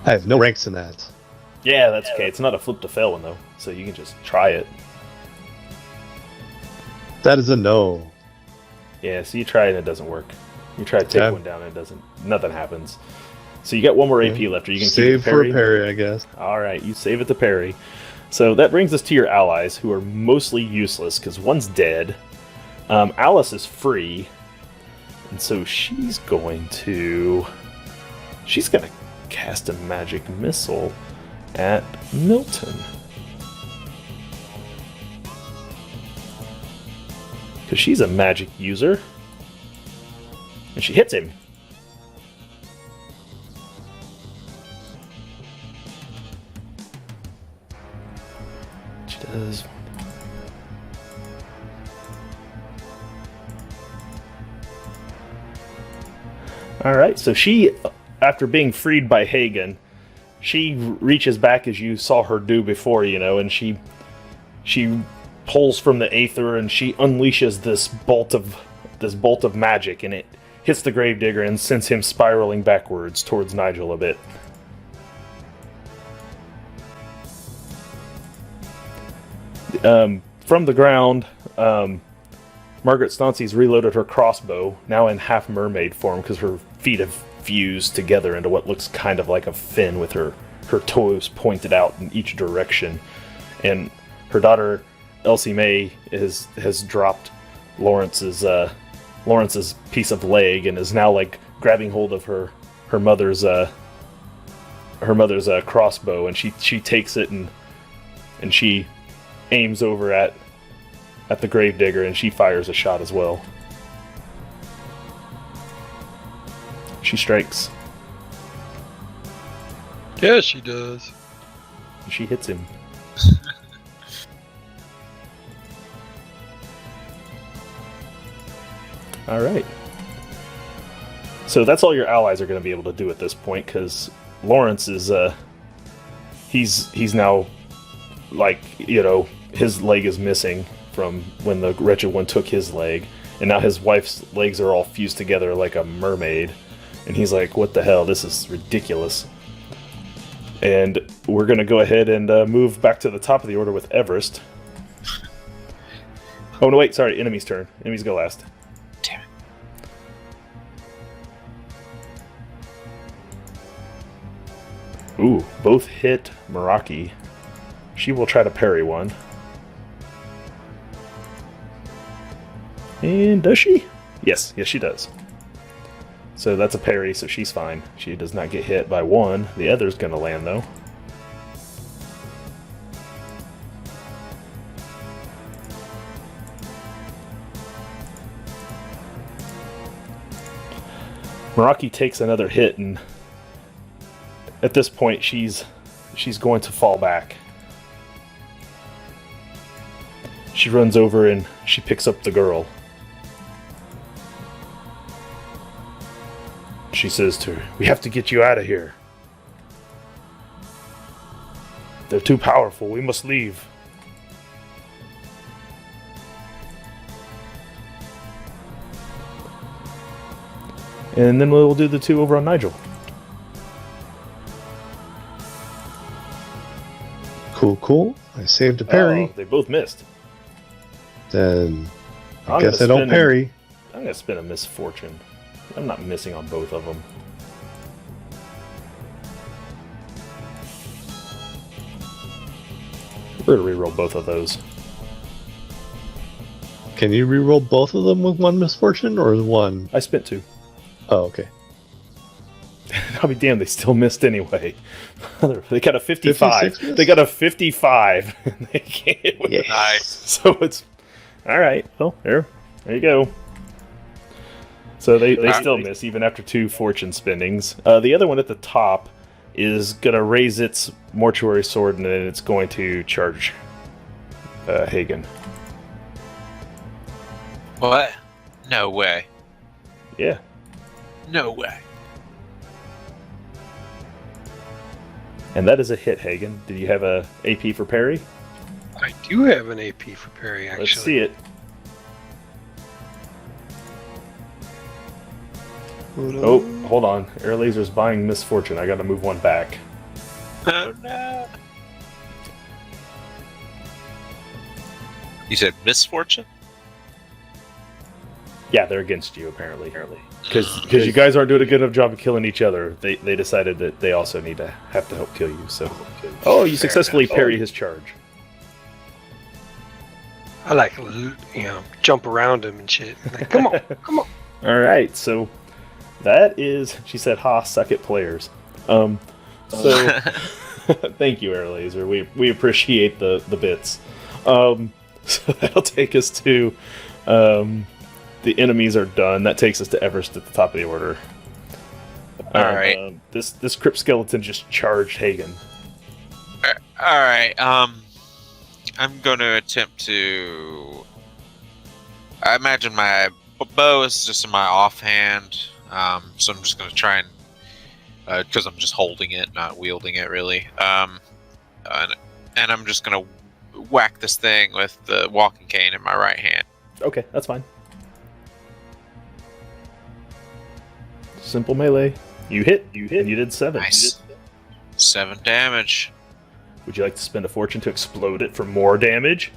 I have no ranks in that. Yeah, that's okay. It's not a flip to fail one though, so you can just try it. That is a no. Yeah, so you try it and it doesn't work. You try to take one down and nothing happens. So you got 1 more AP left, or you can save for a parry, I guess. Alright, you save it to parry. So that brings us to your allies, who are mostly useless, because one's dead. Alice is free, and so she's going to cast a magic missile at Milton. Because she's a magic user. And she hits him. She does. Alright, so she, after being freed by Hagen, she reaches back as you saw her do before, and she pulls from the aether and she unleashes this bolt of magic, and it hits the gravedigger and sends him spiraling backwards towards Nigel a bit. From the ground, Margaret Stauncy's reloaded her crossbow, now in half mermaid form because her feet have fused together into what looks kind of like a fin with her toes pointed out in each direction. And her daughter Elsie May has dropped Lawrence's piece of leg and is now grabbing hold of her mother's crossbow, and she takes it and she aims over at the gravedigger, and she fires a shot as well. She strikes. Yeah, she does. She hits him. Alright. So that's all your allies are going to be able to do at this point, because Lawrence is, he's now, his leg is missing from when the wretched one took his leg, and now his wife's legs are all fused together like a mermaid, and he's like, what the hell, this is ridiculous. And we're going to go ahead and move back to the top of the order with Everest. Oh, no, wait, sorry, enemy's turn. Enemies go last. Damn it. Ooh, both hit Meraki. She will try to parry one. And does she? Yes, she does. So that's a parry, so she's fine. She does not get hit by one. The other's gonna land, though. Meraki takes another hit, and at this point she's going to fall back. She runs over and she picks up the girl. She says to her, "We have to get you out of here. They're too powerful. We must leave." And then we'll do the two over on Nigel. Cool. I saved a parry. Oh, they both missed. Then I I'm guess gonna I don't spin parry. I'm going to spin a misfortune. I'm not missing on both of them. We're going to reroll both of those. Can you reroll both of them with one misfortune or one? I spent 2. Oh, okay. I'll be damned, they still missed anyway. They got a 55. 56 missed? They got a 55. And they can't hit with it. Nice. So it's... Alright, well, there you go. So they still miss, even after 2 fortune spendings. The other one at the top is going to raise its mortuary sword, and then it's going to charge Hagen. What? No way. Yeah. No way. And that is a hit, Hagen. Did you have a AP for parry? I do have an AP for parry, actually. Let's see it. Oh, hold on. Air Laser's buying misfortune. I gotta move one back. Oh no. You said misfortune? Yeah, they're against you, apparently. Because you guys aren't doing a good enough job of killing each other, they decided that they also need to have to help kill you. So, oh, you successfully parry his charge. I like, jump around him and shit. Like, come on. All right, so that is, she said, "Ha, suck it, players." So thank you, Air Laser. We appreciate the bits. So that'll take us to the enemies are done. That takes us to Everest at the top of the order. All right. This crypt skeleton just charged Hagen. All right. I'm going to attempt to. I imagine my bow is just in my offhand, so I'm just going to try and, because I'm just holding it, not wielding it really. And I'm just going to whack this thing with the walking cane in my right hand. Okay, that's fine. Simple melee. You hit, and you did 7. Nice. 7 damage. Would you like to spend a fortune to explode it for more damage?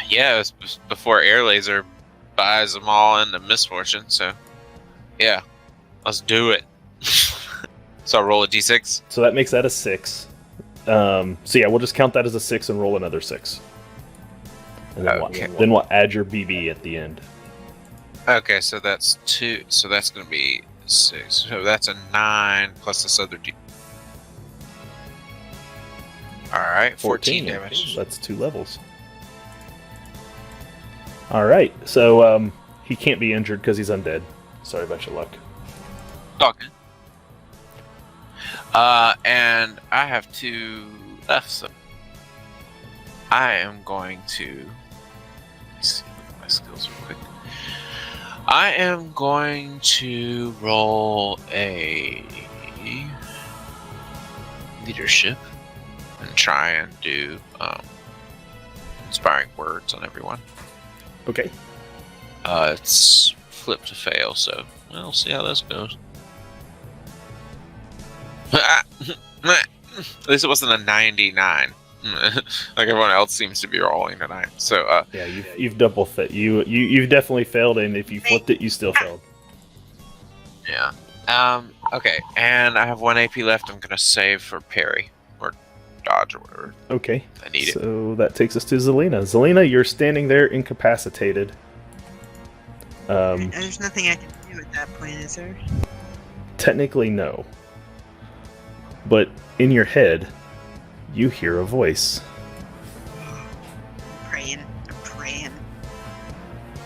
Yeah, it was before Air Laser buys them all into misfortune, so yeah, let's do it. So I'll roll a d6. So that makes that a 6. So yeah, we'll just count that as a 6 and roll another 6. And then we'll add your BB at the end. Okay, so that's 2. So that's going to be 6. So that's a 9 plus this other d. All right, 14 damage. That's 2 levels. All right, so he can't be injured because he's undead. Sorry about your luck. Okay. And I have 2 left, so I am going to. Let me see my skills real quick. I am going to roll a leadership and try and do inspiring words on everyone. Okay. It's flip to fail, so we'll see how this goes. At least it wasn't a 99. Like everyone else seems to be rolling tonight. So yeah, you've double fit. You've definitely failed, and if you flipped it, you still failed. Yeah. Okay, and I have 1 AP left. I'm gonna save for parry or dodge or whatever. Okay. I need it. So that takes us to Zelina. Zelina, you're standing there incapacitated. There's nothing I can do at that point, is there? Technically, no. But in your head, you hear a voice. I'm praying.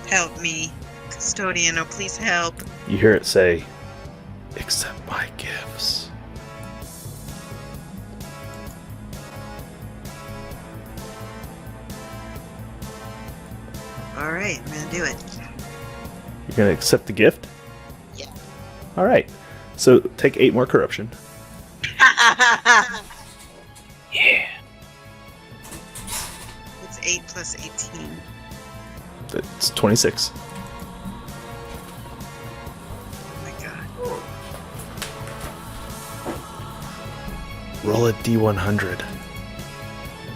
Help me. Custodian, oh please help. You hear it say, "Accept my gifts." All right, I'm gonna do it. You're gonna accept the gift? Yeah. All right. So take 8 more corruption. Yeah. It's 8 plus 18. That's 26. Oh my god. Roll a D100.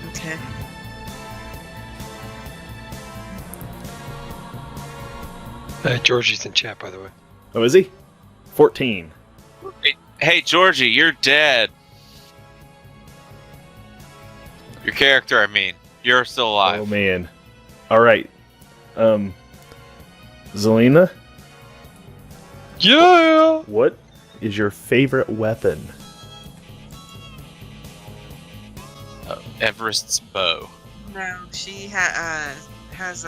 Okay. Georgie's in chat, by the way. Oh, is he? 14. Hey, Georgie, you're dead. Your character, I mean. You're still alive. Oh, man. All right. Zelina, Yeah! what is your favorite weapon? Everest's bow. No, she has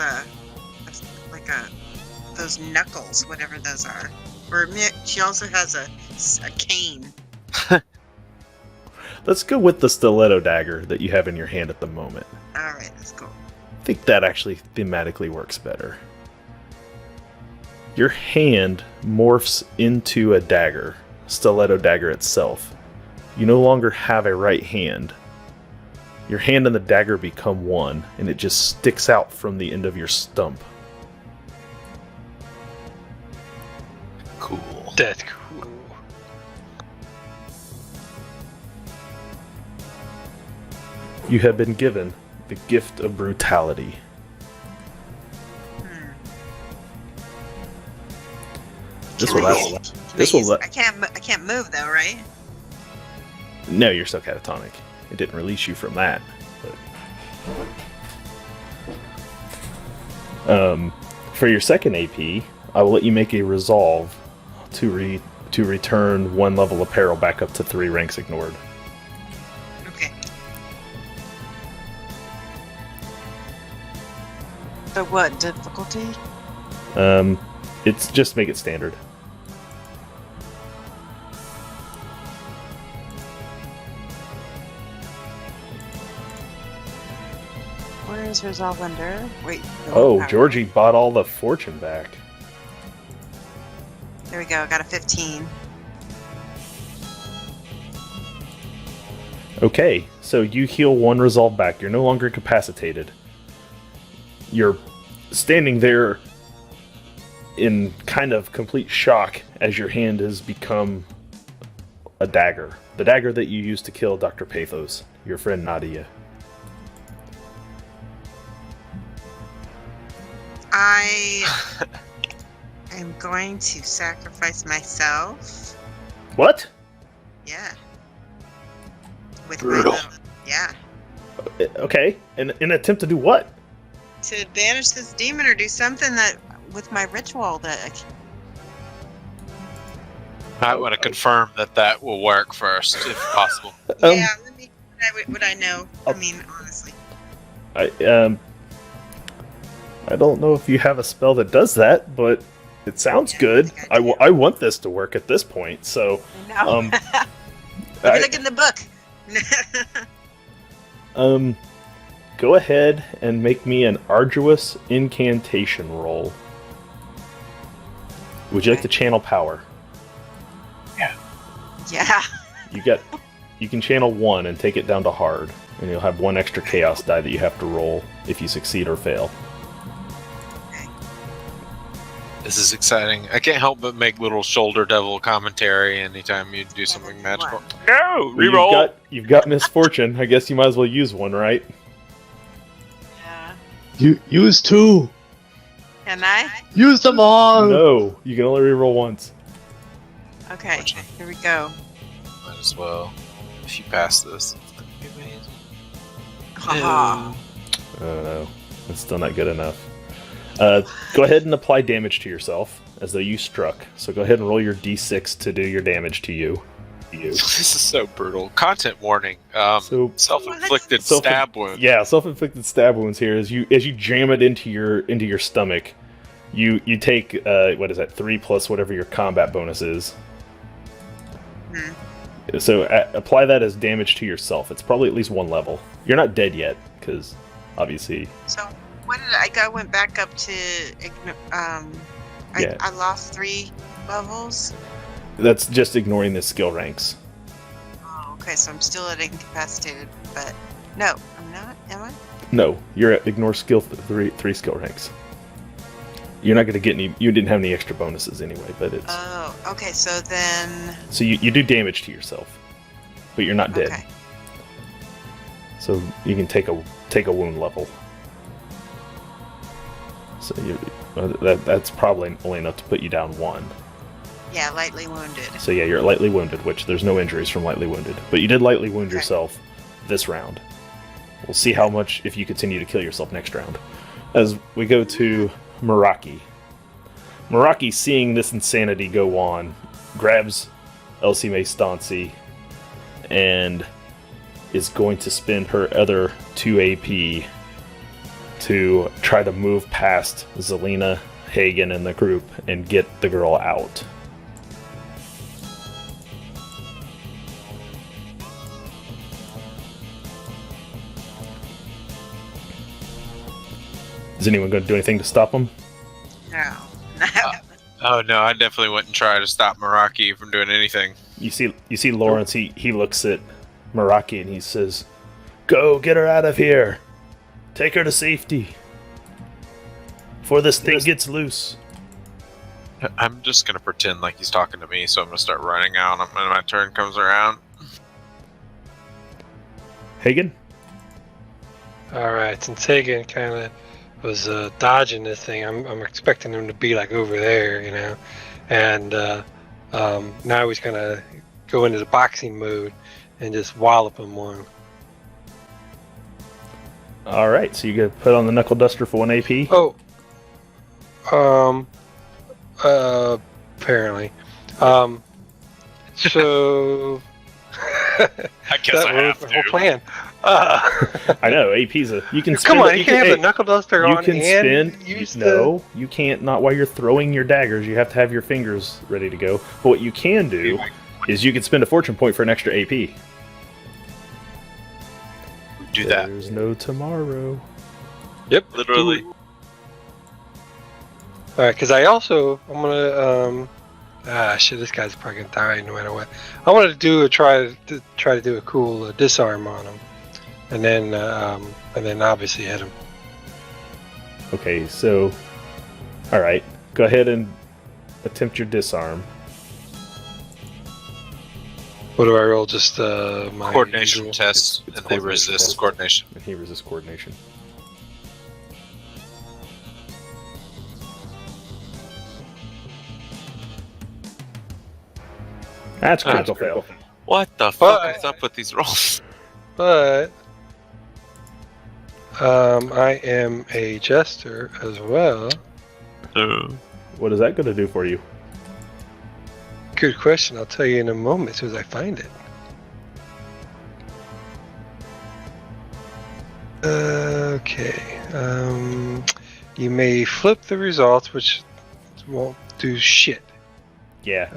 like those knuckles, whatever those are. Or she also has a cane. Let's go with the stiletto dagger that you have in your hand at the moment. All right, that's cool. I think that actually thematically works better. Your hand morphs into a dagger, stiletto dagger itself. You no longer have a right hand. Your hand and the dagger become one, and it just sticks out from the end of your stump. Cool. That's cool. You have been given the gift of brutality. This will last. I can't move though, right? No, you're still catatonic. It didn't release you from that. But... for your second AP, I will let you make a resolve to return 1 level of peril back up to 3 ranks ignored. Okay. So what difficulty? It's just make it standard. Where is resolve under? Wait. Oh, Georgie bought all the fortune back. There we go. I got a 15. Okay, so you heal 1 resolve back. You're no longer incapacitated. You're standing there in kind of complete shock as your hand has become a dagger. The dagger that you used to kill Dr. Pathos, your friend Nadia. I am going to sacrifice myself. What? Yeah. With Brutal. my little, yeah. Okay, in an attempt to do what? To banish this demon or do something that with my ritual that I want to confirm that will work first, if possible. yeah, let me would I know? I mean, honestly. I don't know if you have a spell that does that, but it sounds good. I think I want this to work at this point, so... No. Let me look in the book. Go ahead and make me an arduous incantation roll. Would you like to channel power? Yeah. You can channel 1 and take it down to hard, and you'll have 1 extra chaos die that you have to roll if you succeed or fail. This is exciting. I can't help but make little shoulder devil commentary anytime you do something magical. No! Reroll! You've got misfortune. I guess you might as well use 1, right? Yeah. You use 2. Can I? Use them all. No, you can only reroll once. Okay. Here we go. Might as well. If you pass this, it's gonna be amazing. Haha. I don't know. It's still not good enough. Go ahead and apply damage to yourself, as though you struck. So go ahead and roll your d6 to do your damage to you. This is so brutal. Content warning. So- Self-inflicted stab wound. Yeah, self-inflicted stab wounds here. As you jam it into your stomach, you take what is that? 3 plus whatever your combat bonus is. So apply that as damage to yourself. It's probably at least 1 level. You're not dead yet, because obviously. So what did I went back up to. Yeah. I lost 3 levels. That's just ignoring the skill ranks. Oh, okay. So I'm still at incapacitated, but no, I'm not. Am I? No, you're at ignore skill 3 skill ranks. You're not going to get any. You didn't have any extra bonuses anyway, but it's. Oh, okay. So then. So you do damage to yourself, but you're not dead. Okay. So you can take a wound level. So that's probably only enough to put you down 1. Yeah, lightly wounded. So yeah, you're lightly wounded, which there's no injuries from lightly wounded, but you did lightly wound Okay. yourself this round. We'll see how much if you continue to kill yourself next round. As we go to Meraki. Meraki, seeing this insanity go on, grabs Elsie Mae Stancy and is going to spend her other 2 AP to try to move past Zelina, Hagen, and the group and get the girl out. Is anyone going to do anything to stop him? No. Oh no, I definitely wouldn't try to stop Meraki from doing anything. You see Lawrence, he looks at Meraki and he says, "Go, get her out of here. Take her to safety. Before this thing gets loose." I'm just gonna pretend like he's talking to me, so I'm gonna start running out when my turn comes around. Hagen? Alright, since Hagen kind of was dodging this thing, I'm expecting him to be like over there, you know, and now he's gonna go into the boxing mode and just wallop him one. Alright, so you gotta put on the Knuckle Duster for 1 AP. Oh, apparently, so I guess I have the to. whole plan. I know, AP's you can spend Come on, it, you can have hey, the knuckle duster you on can and spend use no, you can't, not while you're throwing your daggers. You have to have your fingers ready to go. But what you can do is you can spend a fortune point for an extra AP. Do that. There's no tomorrow. Yep, Literally. All right, because I'm gonna shit, this guy's probably gonna die no matter what. I wanted to try to do a cool disarm on him, and then obviously hit him. Okay, so alright. Go ahead and attempt your disarm. What do I roll? Just my Coordination usual? test, It's and they coordination resist test. coordination. And he resists coordination. That's critical fail. What the fuck is up with these rolls? But I am a jester as well. What is that going to do for you? Good question. I'll tell you in a moment as soon as I find it. Okay. You may flip the results, which won't do shit. Yeah,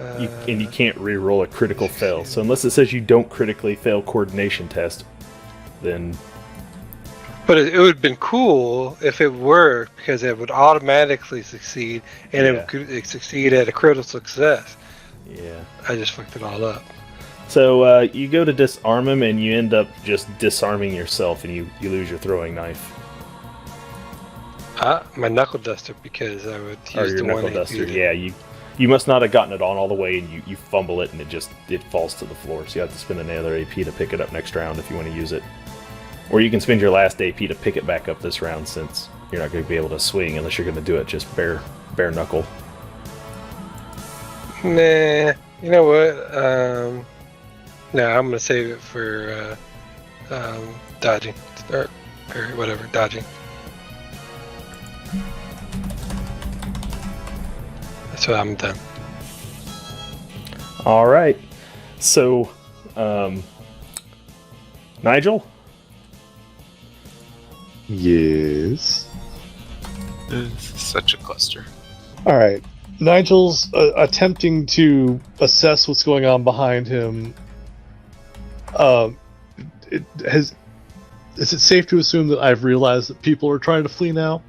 and you can't re-roll a critical fail. So unless it says you don't critically fail coordination test, then... But it would have been cool if it were, because it would automatically succeed, and Yeah. it could succeed at a critical success. Yeah. I just fucked it all up. So you go to disarm him, and you end up just disarming yourself, and you lose your throwing knife. My knuckle duster, because I would Or use your the knuckle one duster. Yeah, you must not have gotten it on all the way, and you fumble it, and it falls to the floor. So you have to spend another AP to pick it up next round if you want to use it. Or you can spend your last AP to pick it back up this round, since you're not going to be able to swing unless you're going to do it just bare knuckle. Nah, you know what? No, I'm gonna save it for dodging or whatever, dodging. That's what I'm done. All right. So, Nigel? Yes. Such a cluster. All right. Nigel's attempting to assess what's going on behind him. is it safe to assume that I've realized that people are trying to flee now?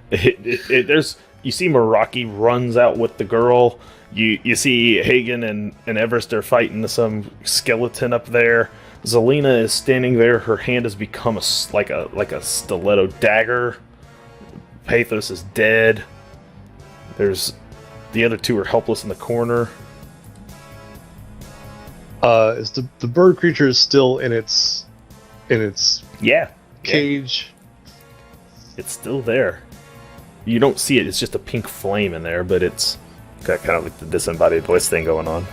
There's you see Meraki runs out with the girl. You see Hagen and Everest are fighting some skeleton up there. Zelina is standing there. Her hand has become like a stiletto dagger. Pathos is dead. There's the other two are helpless in the corner. Is the bird creature is still in its Yeah, cage? it's still there. You don't see it. It's just a pink flame in there, but it's got kind of like the disembodied voice thing going on.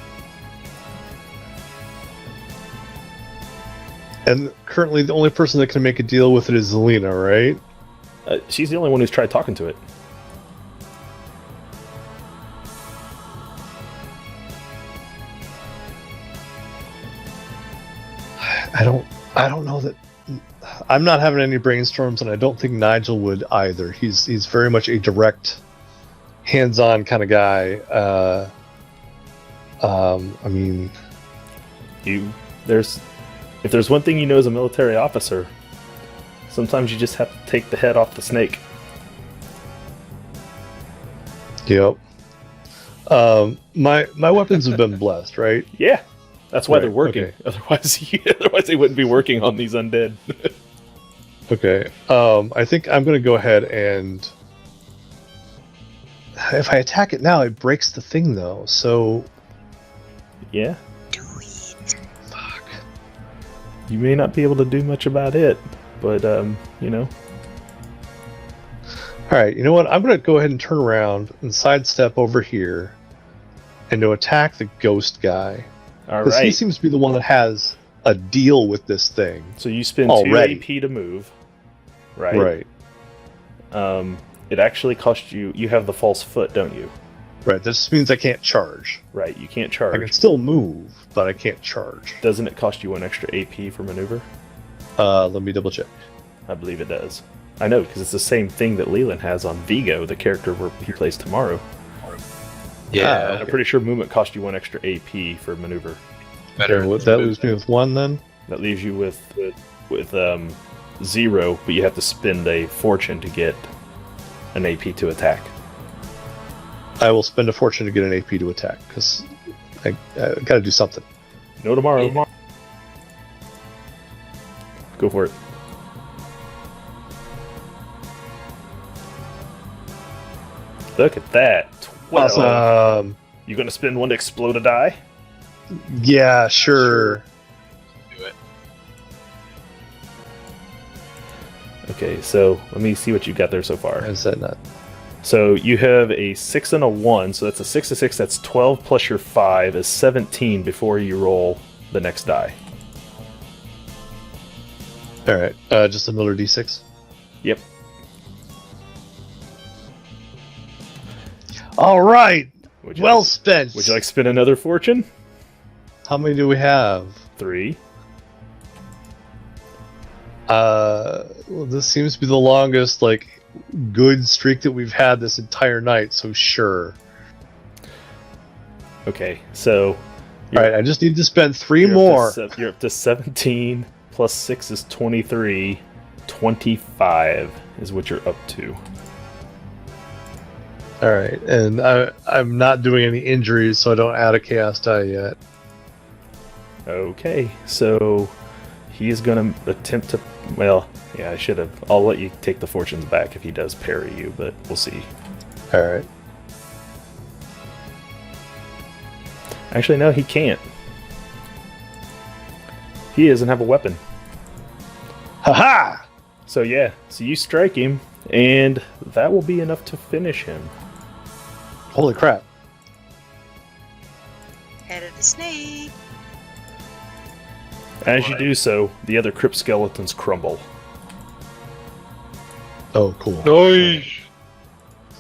And currently, the only person that can make a deal with it is Zelina, right? She's the only one who's tried talking to it. I don't know that. I'm not having any brainstorms, and I don't think Nigel would either. He's very much a direct, hands-on kind of guy. I mean, if there's one thing you know as a military officer, sometimes you just have to take the head off the snake. yep. My weapons have been blessed, right? Yeah, that's why Right, they're working. okay. Otherwise they wouldn't be working on these undead. Okay. I think I'm going to go ahead and if I attack it now, it breaks the thing though. So Yeah, Do it. fuck. you may not be able to do much about it, but you know. All right. You know what? I'm going to go ahead and turn around and sidestep over here, and to attack the ghost guy. All Because he right. seems to be the one that has a deal with this thing. So you spend Already. 2 AP to move, right? Right. It actually costs you. You have the false foot, don't you? Right. This means I can't charge. Right. You can't I charge. can still move, but I can't charge. Doesn't it cost you 1 extra AP for maneuver? Let me double check. I believe it does. I know, because it's the same thing that Leland has on Vigo, the character where he plays tomorrow. Yeah. I'm pretty sure movement costs you 1 extra AP for maneuver. Better. Okay, that leaves me with 1 then. That leaves you with 0, but you have to spend a fortune to get an AP to attack. I will spend a fortune to get an AP to attack because I got to do something. No tomorrow. Go for it. Look at that. 12. Awesome. You gonna spend 1 to explode a die? Yeah, sure. Do it. Okay, so let me see what you got there so far. Is that not? So you have a 6 and a 1, so that's a 6 to 6, that's 12 plus your 5 is 17 before you roll the next die. All right. Just another D6. Yep. All right. Would you Well like, spent. would you like to spend another fortune? How many do we have? 3. Well, this seems to be the longest, good streak that we've had this entire night, so sure. Okay, so All right, I just need to spend 3 you're more. You're up to 17, plus 6 is 23. 25 is what you're up to. All right, and I'm not doing any injuries, so I don't add a chaos die yet. Okay, so he is going to attempt to... Well, yeah, I should have. I'll let you take the fortunes back if he does parry you, but we'll see. All right. Actually, no, he can't. He doesn't have a weapon. Ha-ha! So yeah, so you strike him, and that will be enough to finish him. Holy crap. Head of the snake. As you do so, the other crypt skeletons crumble. Oh, cool. Nice.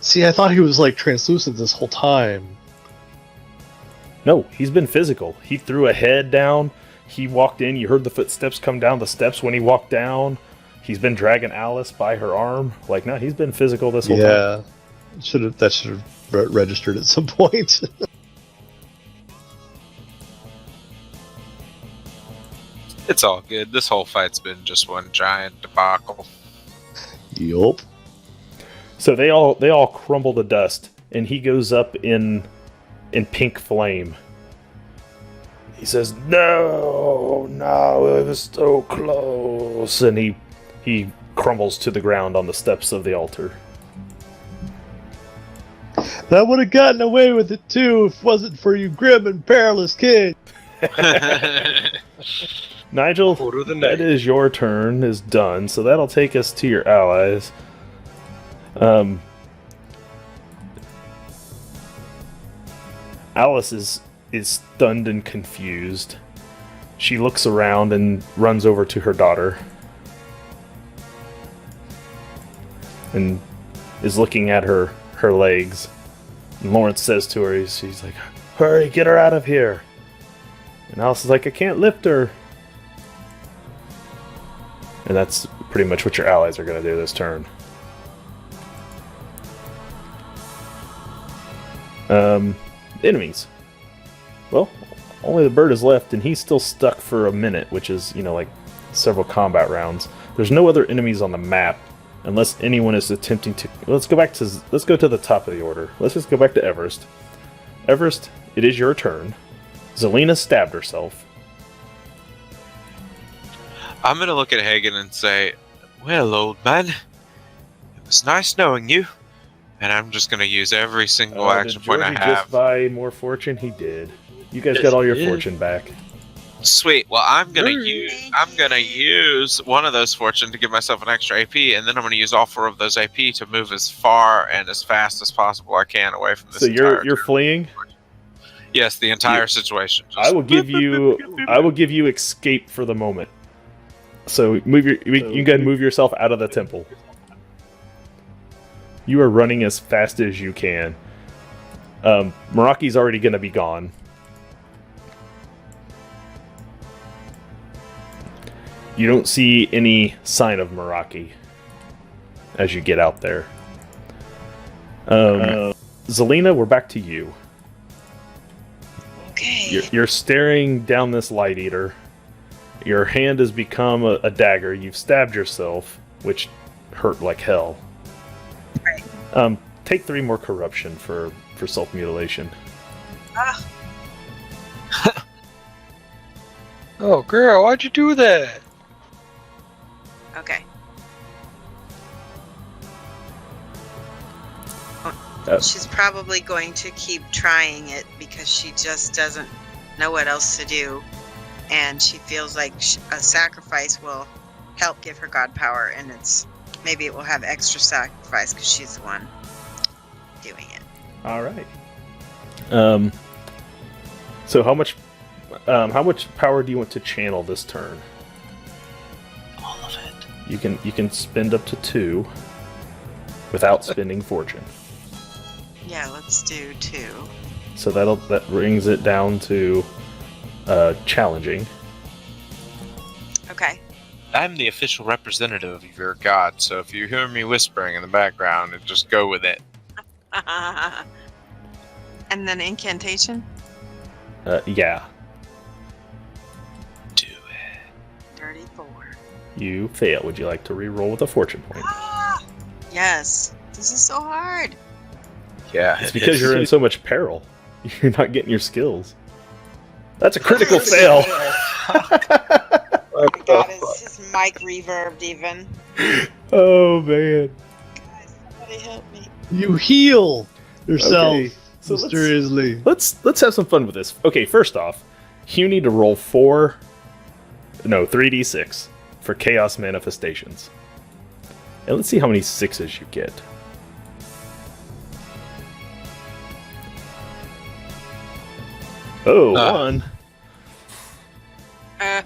See, I thought he was, translucent this whole time. No, he's been physical. He threw a head down. He walked in. You heard the footsteps come down the steps when he walked down. He's been dragging Alice by her arm. No, he's been physical this whole time. Yeah. That should have registered at some point. It's all good. This whole fight's been just one giant debacle. Yup. So they all crumble to dust, and he goes up in pink flame. He says, "No, it was so close," and he crumbles to the ground on the steps of the altar. That would have gotten away with it too if it wasn't for you grim and perilous kid. Nigel, Order the that night. is your turn is done, so that'll take us to your allies. Alice is stunned and confused. She looks around and runs over to her daughter. And is looking at her legs. And Lawrence says to her, she's like, "Hurry, get her out of here." And Alice is like, "I can't lift her." And that's pretty much what your allies are going to do this turn. Enemies. Well, only the bird is left, and he's still stuck for a minute, which is, like several combat rounds. There's no other enemies on the map, unless anyone is attempting to. Let's go to the top of the order. Let's just go back to Everest. Everest, it is your turn. Zelina stabbed herself. I'm gonna look at Hagen and say, "Well, old man, it was nice knowing you." And I'm just gonna use every single action Did point I Georgie have. just buy more fortune? He did. You guys Yes, got all your he did. fortune back. Sweet. Well, I'm gonna Yay. use one of those fortune to give myself an extra AP, and then I'm gonna use all 4 of those AP to move as far and as fast as possible I can away from this. So you're entire turn. fleeing. Yes, the entire situation. Just I will give you escape for the moment. So you can go ahead and move yourself out of the temple. You are running as fast as you can. Meraki's already going to be gone. You don't see any sign of Meraki as you get out there. Zelina, we're back to you. Okay. You're staring down this light eater. Your hand has become a dagger. You've stabbed yourself, which hurt like hell. Right. Take 3 more corruption for self-mutilation. Ah, Oh, girl, why'd you do that? okay. Uh, She's probably going to keep trying it because she just doesn't know what else to do. And she feels like a sacrifice will help give her god power, and maybe it will have extra sacrifice because she's the one doing it. All right. So how much power do you want to channel this turn? all of it. You can spend up to 2 without spending fortune. Yeah, let's do 2. So that brings it down to challenging. Okay. I'm the official representative of your god, so if you hear me whispering in the background, just go with it. And then incantation? Yeah. Do it. 34. You fail. Would you like to re-roll with a fortune point? Ah! Yes. This is so hard. Yeah. It's because you're in so much peril. You're not getting your skills. That's a critical fail. Oh my god, is his mic reverbed even? Oh man. Guys, somebody help me. You heal yourself, Okay, so mysteriously. let's have some fun with this. Okay, first off, you need to roll 3d6 for chaos manifestations. And let's see how many 6s you get. Oh, Ah. 1. Now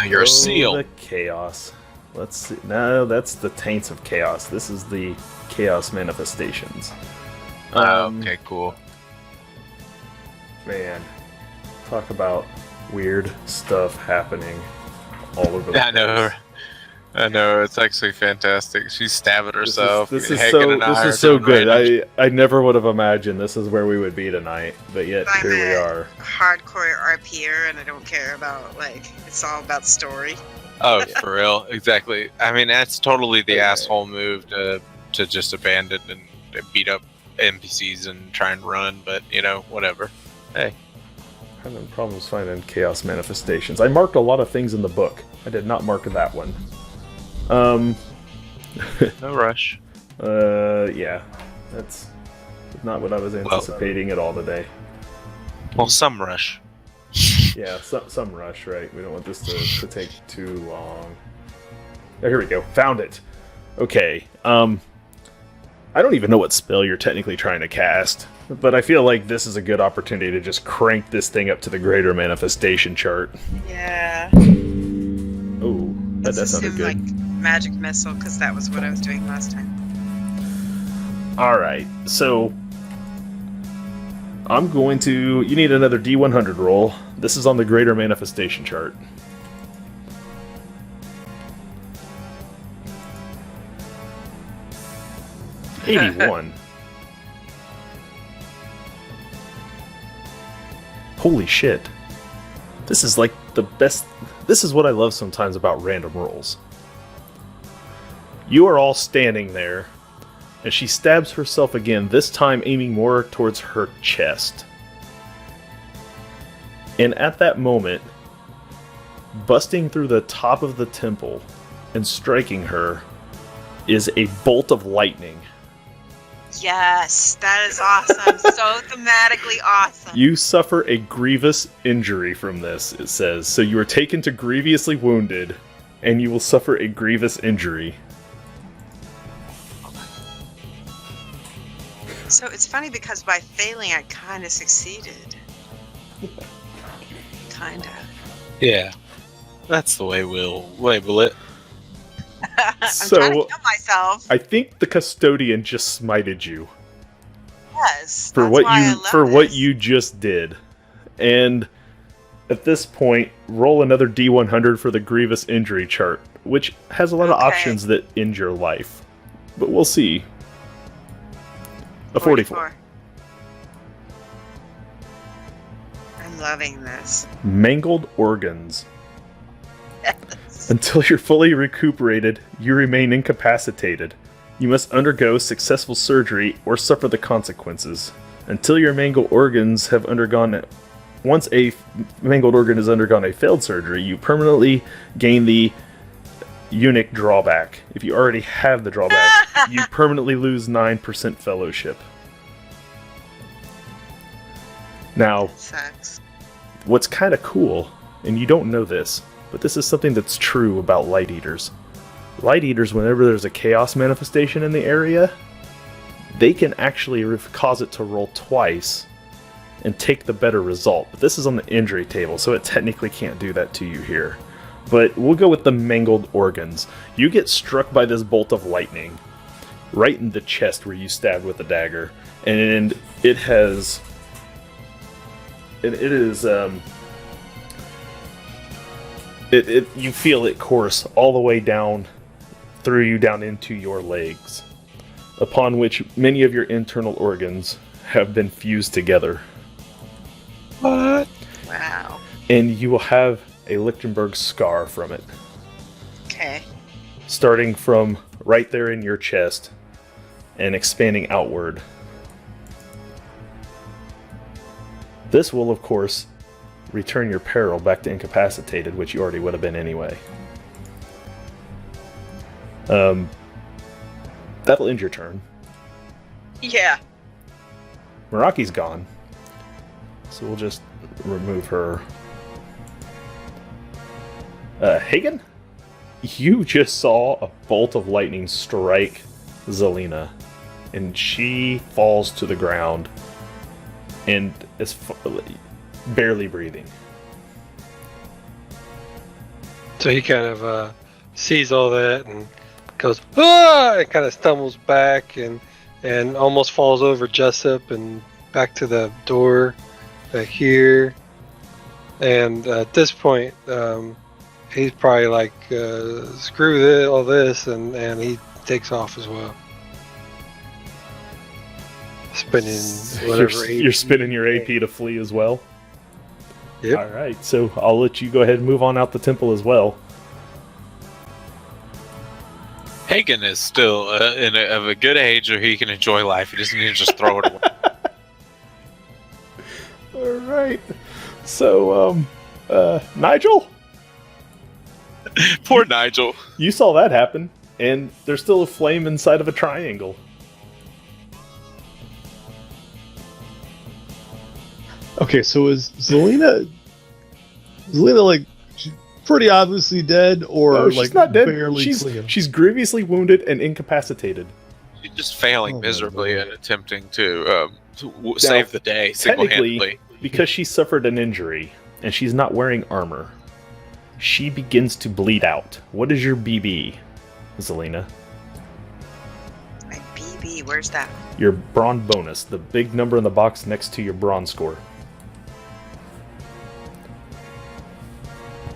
you're a seal. The chaos. Let's see. No, that's the taints of chaos. This is the chaos manifestations. Okay, cool. Man, talk about weird stuff happening all over the I know. place. I know, it's actually fantastic. She's stabbing herself. This is Hagen and I are so doing good. random- I never would have imagined this is where we would be tonight, but yet I'm here we a are. hardcore RPer, and I don't care about it's all about story. Oh, for real? Exactly. I mean, that's totally the Okay. asshole move to just abandon and beat up NPCs and try and run, but, whatever. Hey. Having problems finding chaos manifestations. I marked a lot of things in the book. I did not mark that one. No rush. Yeah. That's not what I was anticipating at all today. Well, some rush. Yeah, some rush, right? We don't want this to take too long. Oh, here we go. Found it. Okay. I don't even know what spell you're technically trying to cast, but I feel like this is a good opportunity to just crank this thing up to the greater manifestation chart. Yeah. Oh, that Let's sounded assume, good. magic missile, because that was what I was doing last time. Alright, so I'm going to... You need another D100 roll. This is on the greater manifestation chart. $81. Holy shit. This is like the best... This is what I love sometimes about random rolls. You are all standing there, and she stabs herself again, this time aiming more towards her chest. And at that moment, busting through the top of the temple and striking her is a bolt of lightning. Yes, that is awesome. So thematically awesome. You suffer a grievous injury from this, it says. So you are taken to grievously wounded, and you will suffer a grievous injury. So it's funny because by failing, I kind of succeeded. Kind of. Yeah. That's the way we'll label it. I'm trying to kill myself. I think the custodian just smited you Yes. for that's what why I you love what this. you just did. And at this point, roll another D100 for the grievous injury chart, which has a lot of Okay. options that end your life. But we'll see. A 44. I'm loving this. Mangled organs. Until you're fully recuperated, you remain incapacitated. You must undergo successful surgery or suffer the consequences. Until your mangled organs have undergone... Once a mangled organ has undergone a failed surgery, you permanently gain the eunuch drawback. If you already have the drawback, you permanently lose 9% fellowship. Now, That sucks. what's kind of cool, and you don't know this, but this is something that's true about Light Eaters. Light Eaters, whenever there's a chaos manifestation in the area, they can actually cause it to roll twice and take the better result. But this is on the injury table, so it technically can't do that to you here. But we'll go with the mangled organs. You get struck by this bolt of lightning right in the chest where you stabbed with the dagger, and it has... you feel it course all the way down through you down into your legs, upon which many of your internal organs have been fused together. What? Wow. And you will have a Lichtenberg scar from it, Okay. starting from right there in your chest and expanding outward. This will, of course, return your peril back to incapacitated, which you already would have been anyway. That'll end your turn. Yeah. Meraki's gone, so we'll just remove her. Hagen? You just saw a bolt of lightning strike Zelina, and she falls to the ground and is barely breathing. So he kind of sees all that and goes, ah! And kind of stumbles back and almost falls over Jessup and back to the door back here. And at this point, he's probably like, screw this, all this, and he takes off as well. Spinning whatever. You're spinning your AP to flee as well. Yep. All right, so I'll let you go ahead and move on out the temple as well. Hagen is still of a good age where he can enjoy life. He doesn't need to just throw it away. All right. So, Nigel, Poor Nigel. you saw that happen, and there's still a flame inside of a triangle. Okay, so is Zelina like she's pretty obviously dead, or No, like she's not dead. barely She's clean? grievously wounded and incapacitated. She's just failing Oh, my miserably Lord. and attempting to save the day single-handedly. Technically, because she suffered an injury and she's not wearing armor, she begins to bleed out. What is your BB, Zelina? My BB, where's that? Your brawn bonus, the big number in the box next to your brawn score.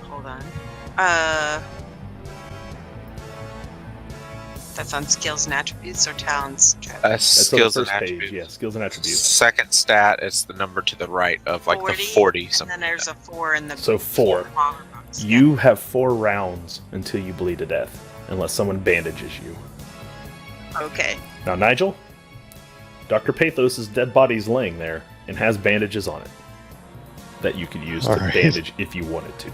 Hold on. That's on skills and attributes or talents? That's on the Skills and first page. attributes. Yeah, skills and attributes. Second stat, it's the number to the right of like the 40 And something. then there's a 4 in the So 4. power box. You have 4 rounds until you bleed to death, unless someone bandages you. Yeah. Okay. Now, Nigel, Dr. Pathos' dead body's laying there and has bandages on it that you could use to All right. bandage if you wanted to.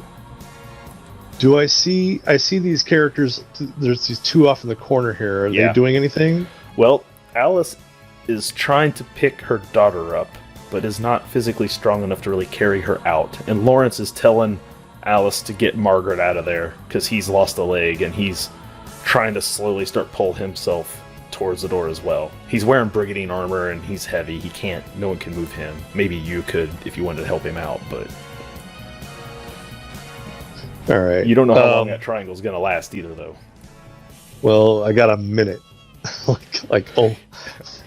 Do I see these characters? There's these two off in the corner here. Are Yeah. they doing anything? Well, Alice is trying to pick her daughter up, but is not physically strong enough to really carry her out. And Lawrence is telling Alice to get Margaret out of there because he's lost a leg and he's trying to slowly start pull himself towards the door as well. He's wearing brigandine armor and he's heavy. He can't. No one can move him. Maybe you could if you wanted to help him out, but All right. you don't know how long that triangle's gonna last either, though. Well, I got a minute. a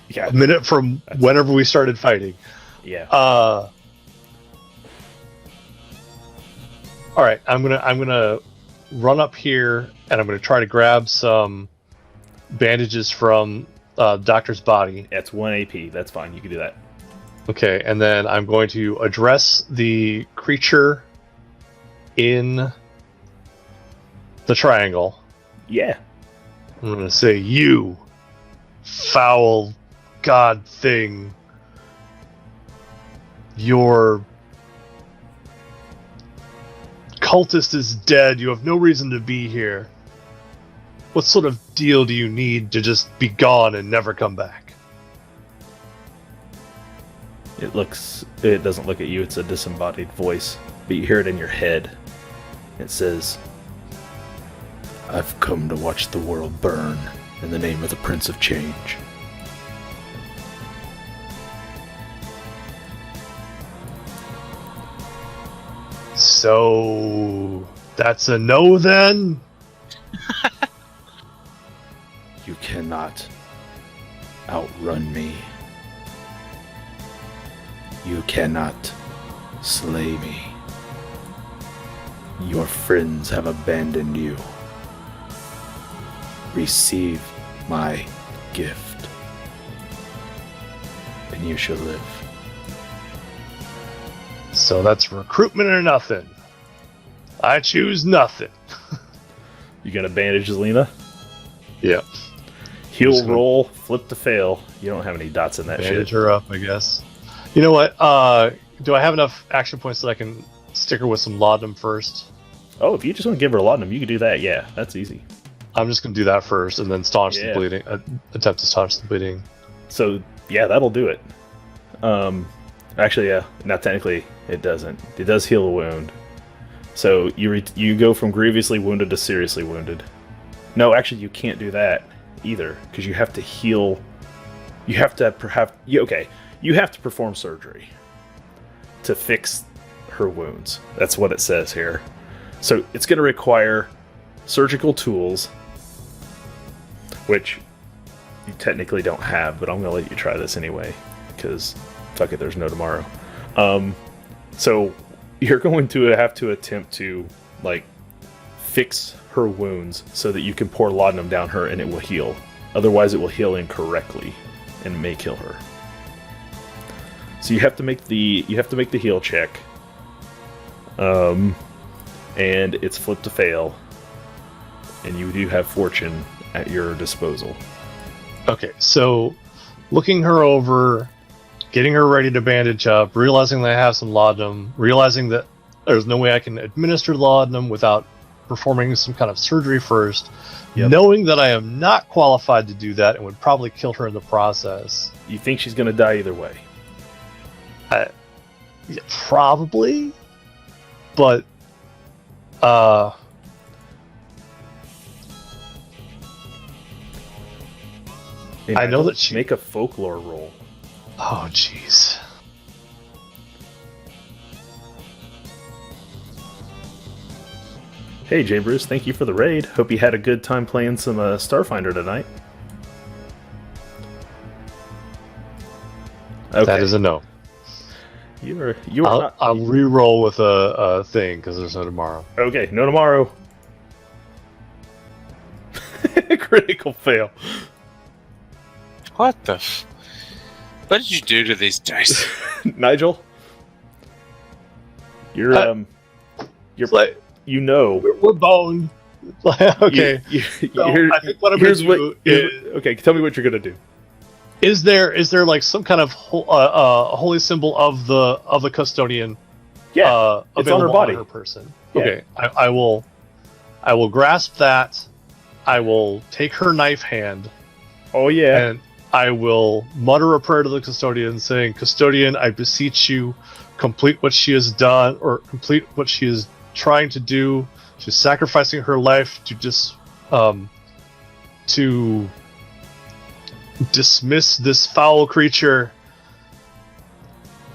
Yeah, minute from whenever we started fighting. yeah. All right, I'm gonna run up here and I'm gonna try to grab some bandages from doctor's body. That's 1 AP. That's fine. You can do that. Okay, and then I'm going to address the creature in the triangle. Yeah. I'm gonna say, "You foul god thing. Your cultist is dead. You have no reason to be here. What sort of deal do you need to just be gone and never come back?" It doesn't look at you. It's a disembodied voice, but you hear it in your head. It says, "I've come to watch the world burn in the name of the Prince of Change." So that's a no then? You cannot outrun me. You cannot slay me. Your friends have abandoned you. Receive my gift, and you shall live. So that's recruitment or nothing. I choose nothing. You gonna bandage Zelina? Yeah. Heal Just gonna- roll, flip to fail. You don't have any dots in that Bandage shit. her up, I guess. You know what? Do I have enough action points that I can stick her with some laudanum first? Oh, if you just want to give her a laudanum, you can do that. Yeah, that's easy. I'm just gonna do that first, and then staunch the Yeah. bleeding. Attempt to staunch the bleeding. So yeah, that'll do it. Actually, yeah, not technically, it doesn't. It does heal a wound. So you go from grievously wounded to seriously wounded. No, actually, you can't do that either because you have to heal. You have to You have to perform surgery to fix her wounds. That's what it says here. So it's going to require surgical tools, which you technically don't have, but I'm going to let you try this anyway, because fuck it, there's no tomorrow. So you're going to have to attempt to, like, fix her wounds so that you can pour laudanum down her and it will heal. Otherwise, it will heal incorrectly and may kill her. So you have to make the heal check. And it's flip to fail. And you do have fortune at your disposal. Okay, so looking her over, getting her ready to bandage up, realizing that I have some laudanum, realizing that there's no way I can administer laudanum without performing some kind of surgery first, knowing that I am not qualified to do that and would probably kill her in the process. You think she's going to die either way? Yeah, probably, but Hey, I know that she... Make a folklore roll. Oh, jeez. Hey, Jay Bruce, thank you for the raid. Hope you had a good time playing some Starfinder tonight. Okay. That is a no. You are not... I'll re-roll with a thing because there's no tomorrow. Okay, no tomorrow. Critical fail. What the what did you do to these dice? Nigel? You're like, you know. We're boned. Okay. I think what I'm going to do is... Okay, tell me what you're going to do. Is there like some kind of holy symbol of the custodian? Yeah, it's on her body. On her person. Yeah. Okay, I will grasp that. I will take her knife hand. Oh yeah. And I will mutter a prayer to the custodian, saying, "Custodian, I beseech you, complete what she has done, or complete what she is trying to do. She's sacrificing her life to dismiss this foul creature.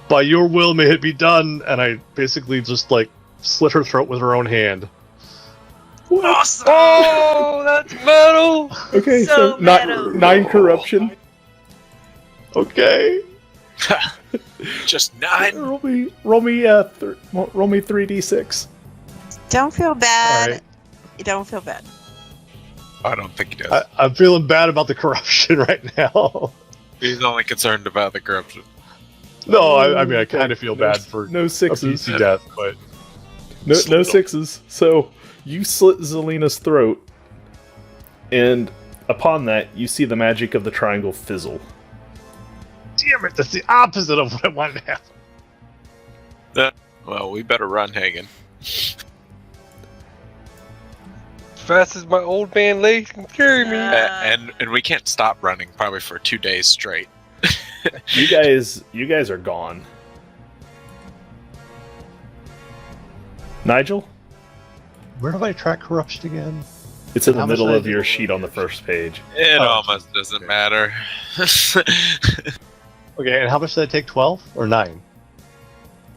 By your will, may it be done." And I basically just like slit her throat with her own hand. Awesome! Oh, that's metal! Okay, so metal. 9 corruption. Okay. Just 9. Roll me 3d6. Don't feel bad. All right. You don't feel bad. I don't think he does. I'm feeling bad about the corruption right now. He's only concerned about the corruption. No, I mean I kind of feel bad for no a sixes. PC death, but No sixes. So you slit Zelina's throat, and upon that, you see the magic of the triangle fizzle. damn it, that's the opposite of what I wanted to happen. Well, we better run, Hagen. As fast as my old man legs can carry me. And we can't stop running probably for 2 days straight. You guys are gone. Nigel? Where do I track corruption again? It's in the How much middle did I of do? your sheet on the first page. It Oh, almost doesn't matter. Okay, and how much did I take? 12 or 9?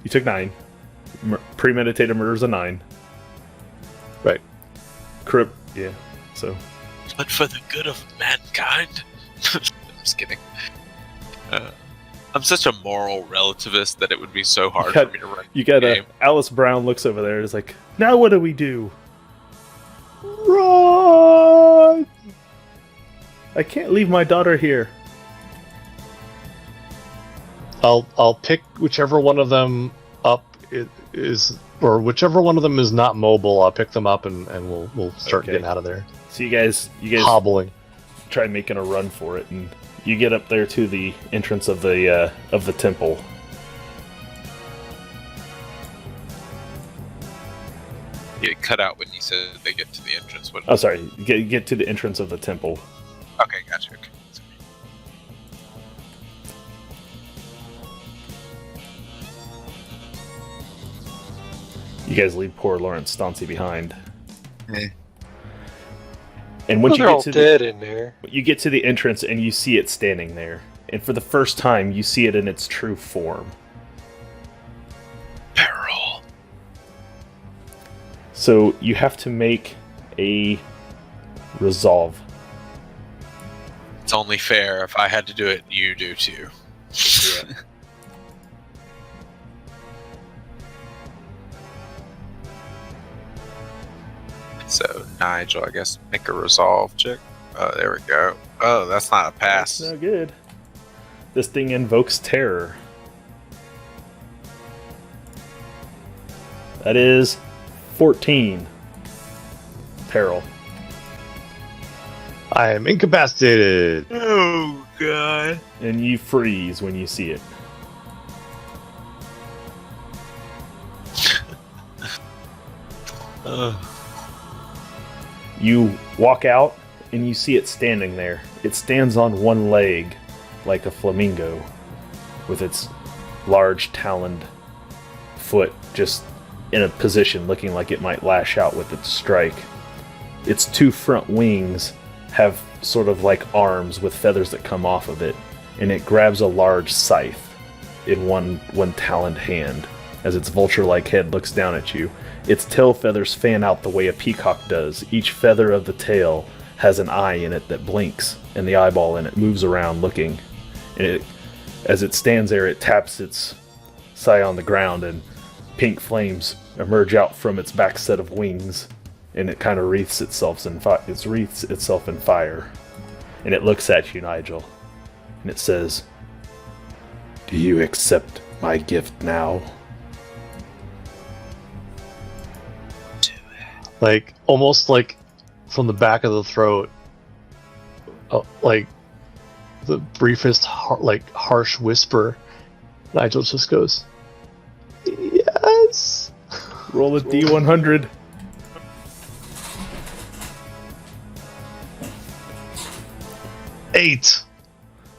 You took 9. Premeditated murder's a 9. Right. Yeah. So. But for the good of mankind. I'm just kidding. I'm such a moral relativist that it would be so hard for me to run. You got the game. Alice Brown looks over there and is like, now what do we do? Run! I can't leave my daughter here. I'll pick whichever one of them up is, or whichever one of them is not mobile. I'll pick them up and we'll start Okay. getting out of there. So you guys Hobbling. try making a run for it, and you get up there to the entrance of the temple. You cut out when you said they get to the entrance. What? Oh, sorry. You get to the entrance of the temple. Okay, gotcha. Okay. Sorry. You guys leave poor Lawrence Stancy behind. Eh. And once They're all dead in there. you get to the entrance and you see it standing there. And for the first time, you see it in its true form. Peril. So you have to make a resolve. It's only fair if I had to do it, you do too. Yeah. So Nigel, I guess, make a resolve check. Oh, there we go. Oh, that's not a pass. That's no good. This thing invokes terror. That is 14. Peril. I am incapacitated. Oh god. And you freeze when you see it. You walk out and you see it standing there. It stands on one leg like a flamingo with its large taloned foot just in a position looking like it might lash out with its strike. Its two front wings have sort of like arms with feathers that come off of it, and it grabs a large scythe in one taloned hand as its vulture-like head looks down at you. Its tail feathers fan out the way a peacock does. Each feather of the tail has an eye in it that blinks, and the eyeball in it moves around looking. And as it stands there, it taps its sai on the ground, and pink flames emerge out from its back set of wings, and it kind of wreaths itself in fire. And it looks at you, Nigel, and it says, "Do you accept my gift now?" Like, almost like from the back of the throat, like the briefest, harsh whisper, Nigel just goes, "Yes." Roll a D100. Eight.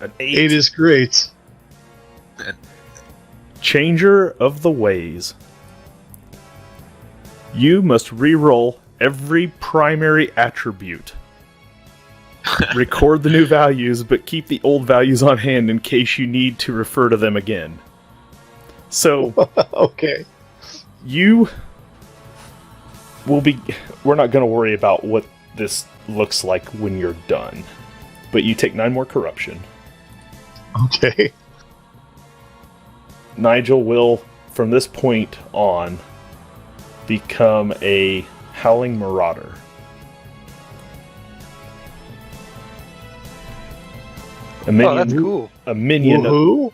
An 8 is great. Changer of the ways. You must re-roll every primary attribute. Record the new values, but keep the old values on hand in case you need to refer to them again. So, Okay. you will be... We're not going to worry about what this looks like when you're done. But you take 9 more corruption. Okay. Nigel will, from this point on, become a howling marauder. A minion, Oh, that's cool. A minion. Woohoo?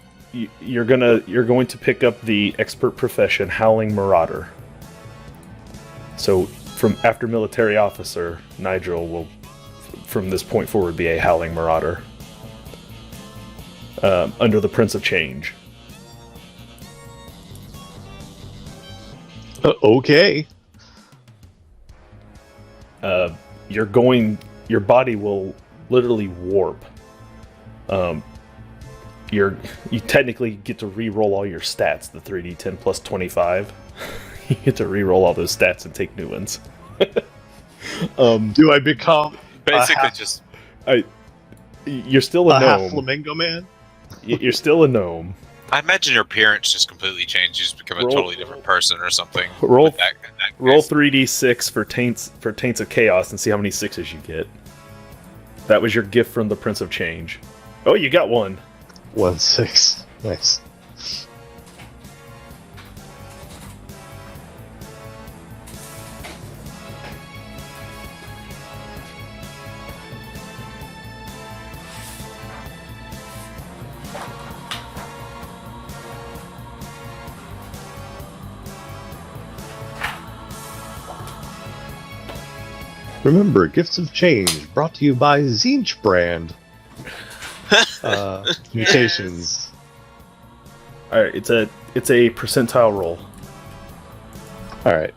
You're going to pick up the expert profession, howling marauder. So, from after military officer, Nigel will, from this point forward, be a howling marauder. Under the Prince of Change. Okay. Your body will literally warp. You technically get to re-roll all your stats, the 3d10 plus 25. You get to re-roll all those stats and take new ones. Do I become Basically, just you're still a a half gnome. flamingo man? You're still a gnome. I imagine your appearance just completely changes, become a totally different person or something. Roll with that roll case. 3d6 for taints of chaos and see how many 6s you get. That was your gift from the Prince of Change. Oh, you got one. 1, 6. Nice. Remember, Gifts of Change, brought to you by Zinch brand. Mutations. All right, it's a percentile roll. Alright.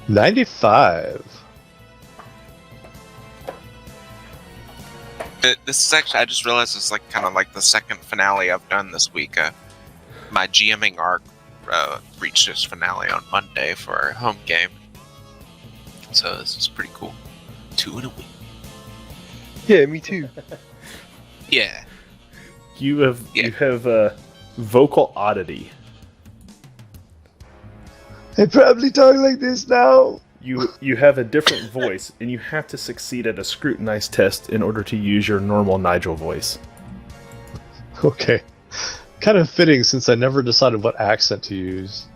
95. This is actually, I just realized it's like kind of like the second finale I've done this week. My GMing arc reached its finale on Monday for our home game. So this is pretty cool. 2 in a week. Yeah, me too. Yeah. You have vocal oddity. I probably talk like this now. You have a different voice, and you have to succeed at a scrutinized test in order to use your normal Nigel voice. Okay. Kind of fitting since I never decided what accent to use.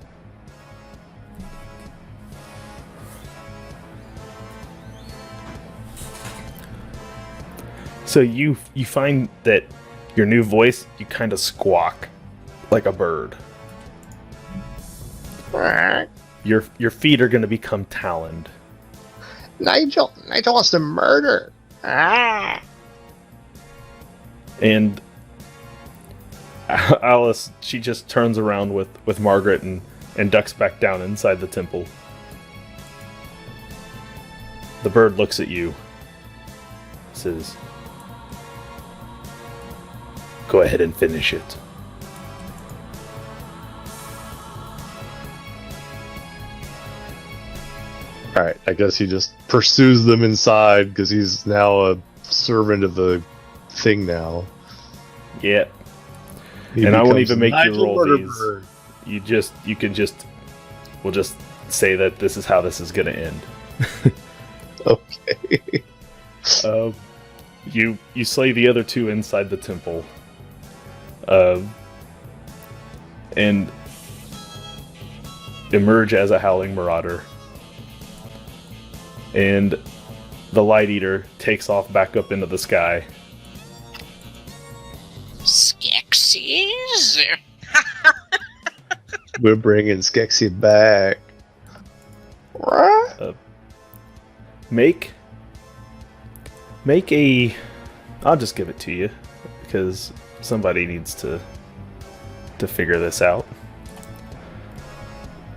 So you find that your new voice, you kind of squawk like a bird. Your feet are going to become taloned. Nigel wants to murder. Ah. And Alice, she just turns around with Margaret and ducks back down inside the temple. The bird looks at you, says, "Go ahead and finish it." Alright, I guess he just pursues them inside because he's now a servant of the thing now. Yeah. He And I won't becomes even make you Nigel roll Murderbird. these. We'll just say that this is how this is going to end. Okay. You slay the other two inside the temple. And emerge as a howling marauder. And the Light Eater takes off back up into the sky. Skeksis? We're bringing Skeksis back. Make a... I'll just give it to you, because somebody needs to figure this out.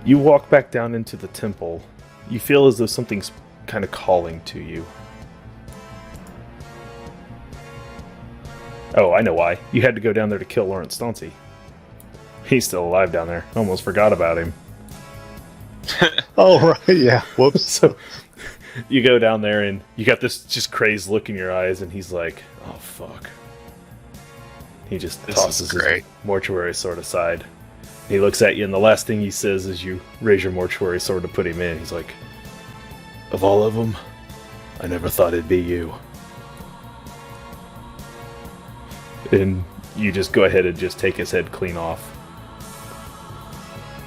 You walk back down into the temple. You feel as though something's kind of calling to you. Oh, I know why. You had to go down there to kill Lawrence Stauncy. He's still alive down there. Almost forgot about him. Oh, right, yeah. Whoops. So you go down there and you got this just crazed look in your eyes, and he's like, "Oh fuck." He just tosses his mortuary sword aside. He looks at you, and the last thing he says is you raise your mortuary sword to put him in. He's like, "Of all of them, I never thought it'd be you." And you just go ahead and just take his head clean off.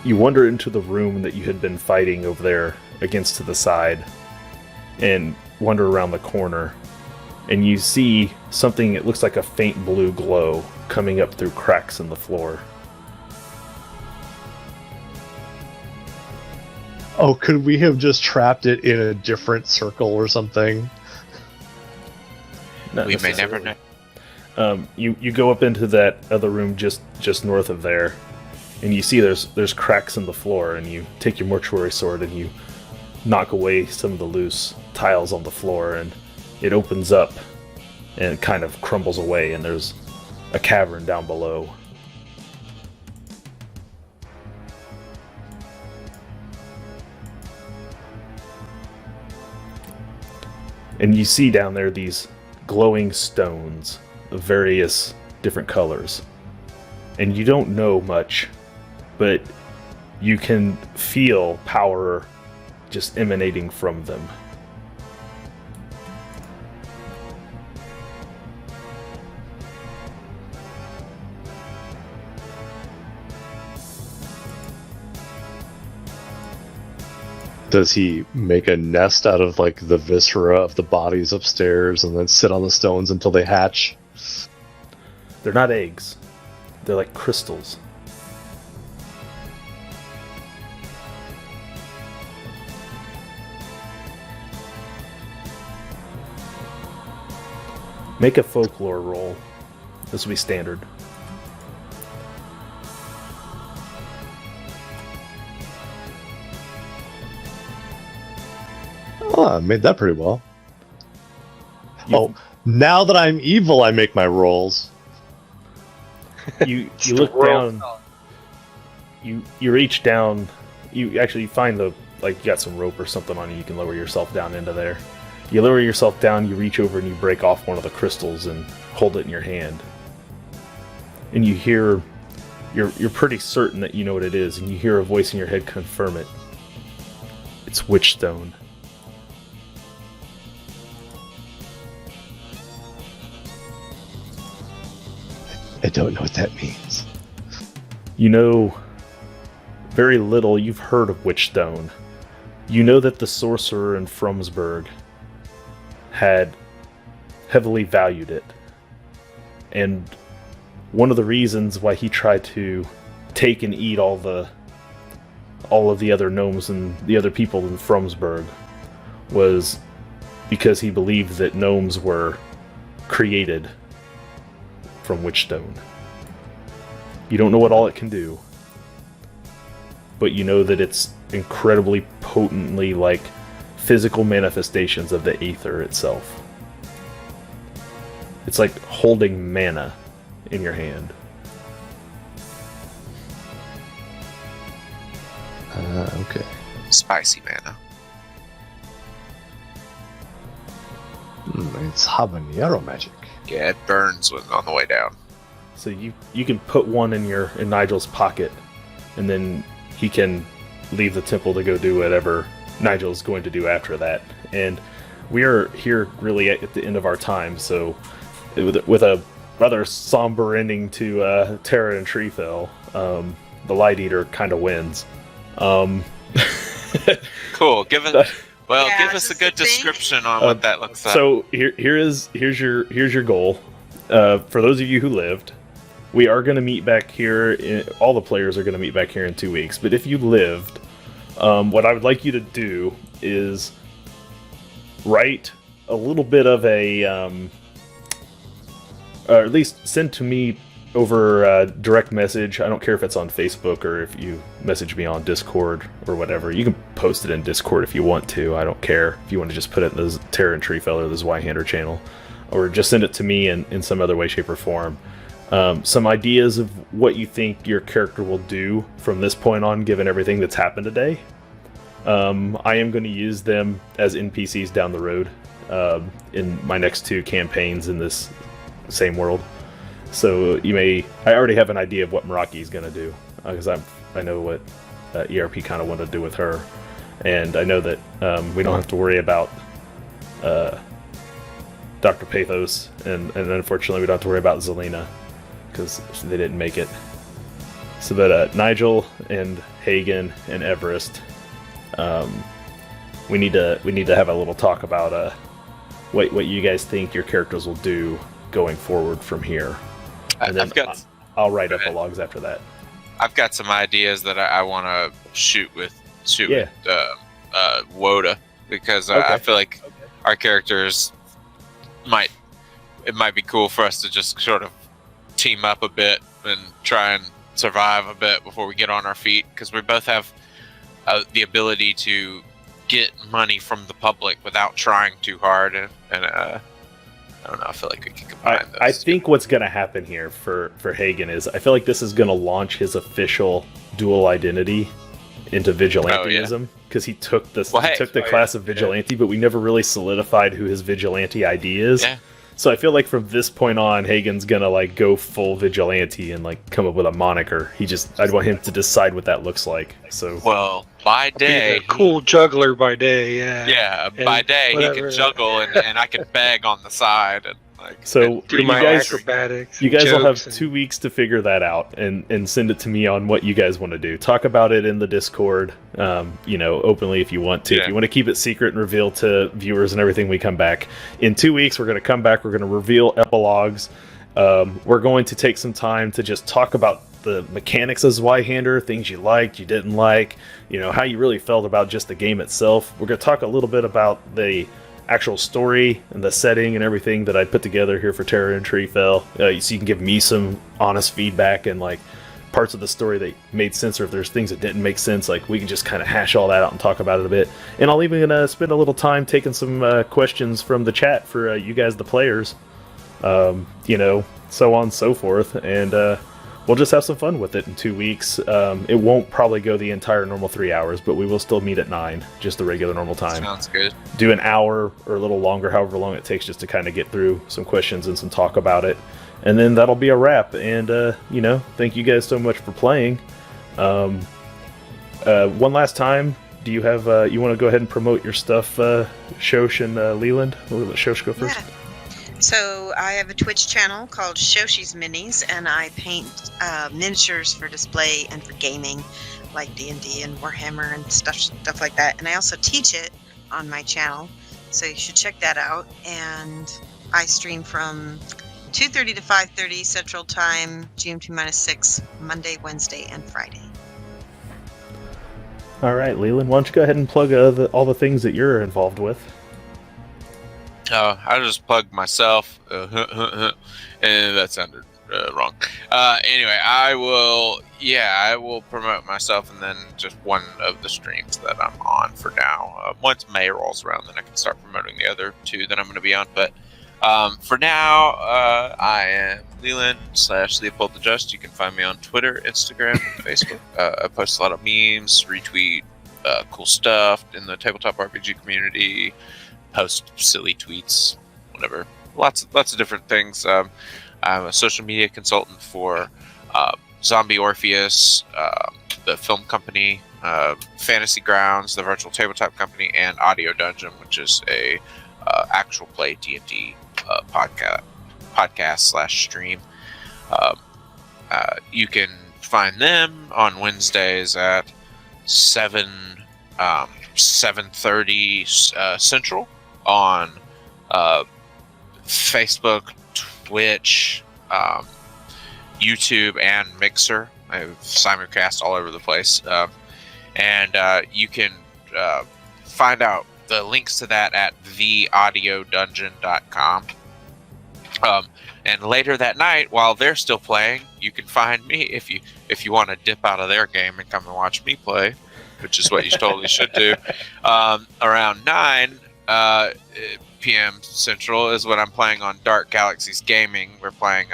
You wander into the room that you had been fighting over there against to the side, and wander around the corner, and you see something that looks like a faint blue glow coming up through cracks in the floor. Oh, could we have just trapped it in a different circle or something? Not We may necessarily. never know. You go up into that other room just north of there, and you see there's cracks in the floor, and you take your mortuary sword and you knock away some of the loose tiles on the floor, and it opens up and it kind of crumbles away, and there's a cavern down below. And you see down there these glowing stones of various different colors. And you don't know much, but you can feel power just emanating from them. Does he make a nest out of like the viscera of the bodies upstairs and then sit on the stones until they hatch? They're not eggs. They're like crystals. Make a folklore roll. This will be standard. Oh, I made that pretty well. You- Oh, now that I'm evil, I make my rolls. You look down. You reach down. You actually find you got some rope or something on you. You can lower yourself down into there. You lower yourself down. You reach over and you break off one of the crystals and hold it in your hand. And you hear. You're pretty certain that you know what it is, and you hear a voice in your head confirm it. It's Witchstone. I don't know what that means. You know very little. You've heard of Witchstone. You know that the sorcerer in Frumsburg had heavily valued it. And one of the reasons why he tried to take and eat all of the other gnomes and the other people in Fromsburg was because he believed that gnomes were created from witchstone. You don't know what all it can do, but you know that it's incredibly potently like physical manifestations of the aether itself. It's like holding mana in your hand. Okay. Spicy mana. It's habanero magic. Yeah, it burns when on the way down. So you can put one in Nigel's pocket, and then he can leave the temple to go do whatever Nigel's going to do after that. And we are here really at the end of our time, so with a rather somber ending to Terra and Treefell, the Light Eater kind of wins. Cool. Give us a good think. description on what that looks like. So here's your goal. For those of you who lived, we are going to meet back here. All the players are going to meet back here in 2 weeks. But if you lived, what I would like you to do is write a little bit of a, or at least send to me over direct message. I don't care if it's on Facebook or if you message me on Discord or whatever. You can post it in Discord if you want to. I don't care if you want to just put it in the Terra and Treefell or the Zweihander channel, or just send it to me in some other way, shape, or form. Some ideas of what you think your character will do from this point on, given everything that's happened today. I am going to use them as NPCs down the road in my next 2 campaigns in this same world. So I already have an idea of what Meraki's going to do, because I know what ERP kind of wanted to do with her, and I know that we don't have to worry about Dr. Pathos, and unfortunately we don't have to worry about Zelina, because they didn't make it. So that Nigel and Hagen and Everest, we need to have a little talk about what you guys think your characters will do going forward from here. And then I'll write epilogues after that. I've got some ideas that I want to shoot with Woda, because I feel like our characters it might be cool for us to just sort of team up a bit and try and survive a bit before we get on our feet, because we both have the ability to get money from the public without trying too hard, and I don't know, I feel like we can combine those. I think what's going to happen here for Hagen is, I feel like this is going to launch his official dual identity into vigilantism, because he took the class of vigilante, but we never really solidified who his vigilante ID is. Yeah. So I feel like from this point on, Hagen's gonna like go full vigilante and like come up with a moniker. I'd want him to decide what that looks like. So by day, cool juggler by day, yeah. Yeah, by day he can juggle and I can beg on the side and like. So do my acrobatics. You guys will have 2 weeks to figure that out and send it to me on what you guys want to do. Talk about it in the Discord, openly if you want to. Yeah. If you want to keep it secret and reveal to viewers and everything, we come back. In 2 weeks, we're going to come back. We're going to reveal epilogues. We're going to take some time to just talk about the mechanics of Zweihander, things you liked, you didn't like, how you really felt about just the game itself. We're going to talk a little bit about the actual story and the setting and everything that I put together here for Terra and Treefell, so you can give me some honest feedback and like parts of the story that made sense, or if there's things that didn't make sense, like we can just kind of hash all that out and talk about it a bit. And I'll even spend a little time taking some questions from the chat for you guys, the players, so on and so forth, and we'll just have some fun with it in 2 weeks. It won't probably go the entire normal 3 hours, but we will still meet at 9, just the regular normal time. Sounds good. Do an hour or a little longer, however long it takes, just to kind of get through some questions and some talk about it. And then that'll be a wrap. And, thank you guys so much for playing. One last time, do you have, you want to go ahead and promote your stuff, Shosh and Leland? We'll let Shosh go first. Yeah. So I have a Twitch channel called Shoshi's Minis, and I paint miniatures for display and for gaming, like D&D and Warhammer and stuff like that. And I also teach it on my channel, so you should check that out. And I stream from 2:30 to 5:30 Central Time, GMT-6, Monday, Wednesday, and Friday. All right, Leland, why don't you go ahead and plug all the things that you're involved with? I just plugged myself, and that sounded wrong. Anyway, I will promote myself, and then just one of the streams that I'm on for now. Once May rolls around, then I can start promoting the other two that I'm going to be on. But for now, I am Leland /Leopold the Just. You can find me on Twitter, Instagram, and Facebook. I post a lot of memes, retweet cool stuff in the tabletop RPG community, post silly tweets, whatever. Lots of different things. I'm a social media consultant for Zombie Orpheus, the film company, Fantasy Grounds, the virtual tabletop company, and Audio Dungeon, which is a actual play D&D podcast/stream. You can find them on Wednesdays at 7:30 Central on Facebook, Twitch, YouTube, and Mixer. I have simulcast all over the place. And you can find out the links to that at theaudiodungeon.com. And later that night, while they're still playing, you can find me if you want to dip out of their game and come and watch me play, which is what you totally should do. Around 9 p.m. Central is what I'm playing on Dark Galaxies Gaming. We're playing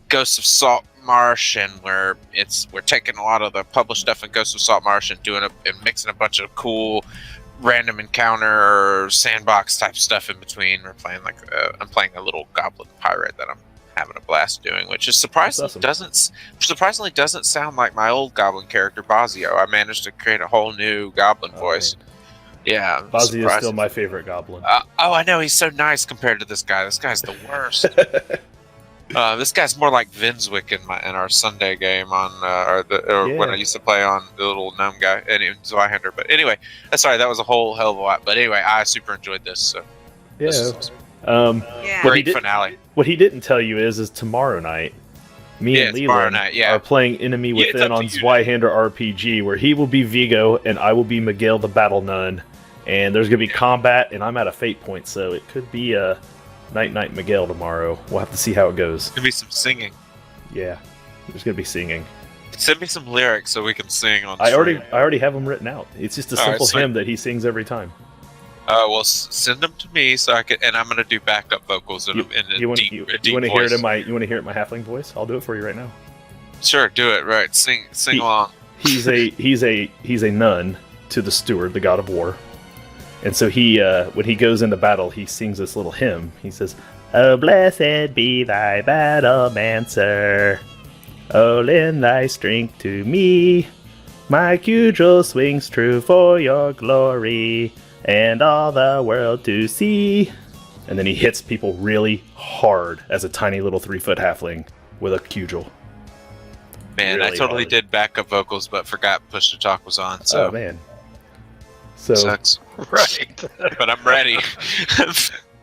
Ghosts of Salt Marsh, and we're taking a lot of the published stuff in Ghosts of Salt Marsh and mixing a bunch of cool random encounter sandbox type stuff in between. We're playing I'm playing a little goblin pirate that I'm having a blast doing, which is surprisingly doesn't sound like my old goblin character Bazio. I managed to create a whole new goblin voice. Man. Yeah, Bazio is still my favorite goblin. I know, he's so nice compared to this guy. This guy's the worst. This guy's more like Vinswick in our Sunday game on when I used to play on the little gnome guy and Zweihander. But anyway, sorry, that was a whole hell of a lot. But anyway, I super enjoyed this. So yeah, this is awesome. Great finale. What he didn't tell you is tomorrow night, me and Leland are playing Enemy Within on Zweihander RPG, where he will be Vigo and I will be Miguel the Battle Nun. And there's going to be combat, and I'm at a fate point, so it could be a Night Miguel tomorrow. We'll have to see how it goes. There's going to be some singing. Yeah, there's going to be singing. Send me some lyrics so we can sing on I already have them written out. It's just a simple hymn that he sings every time. Well, send them to me so I can, and I'm going to do backup vocals in a deep voice. You want to hear it in my halfling voice? I'll do it for you right now. Sure, do it. Right, sing along. He's a nun to the steward, the god of war. And so he, when he goes into battle, he sings this little hymn. He says, "Oh, blessed be thy battlemancer. Oh, lend thy strength to me. My cudgel swings true for your glory, and all the world to see." And then he hits people really hard as a tiny little 3-foot halfling with a cudgel. Man, really I totally did backup vocals, but forgot Push to Talk was on. So. Oh, man. So, sucks. Right. But I'm ready.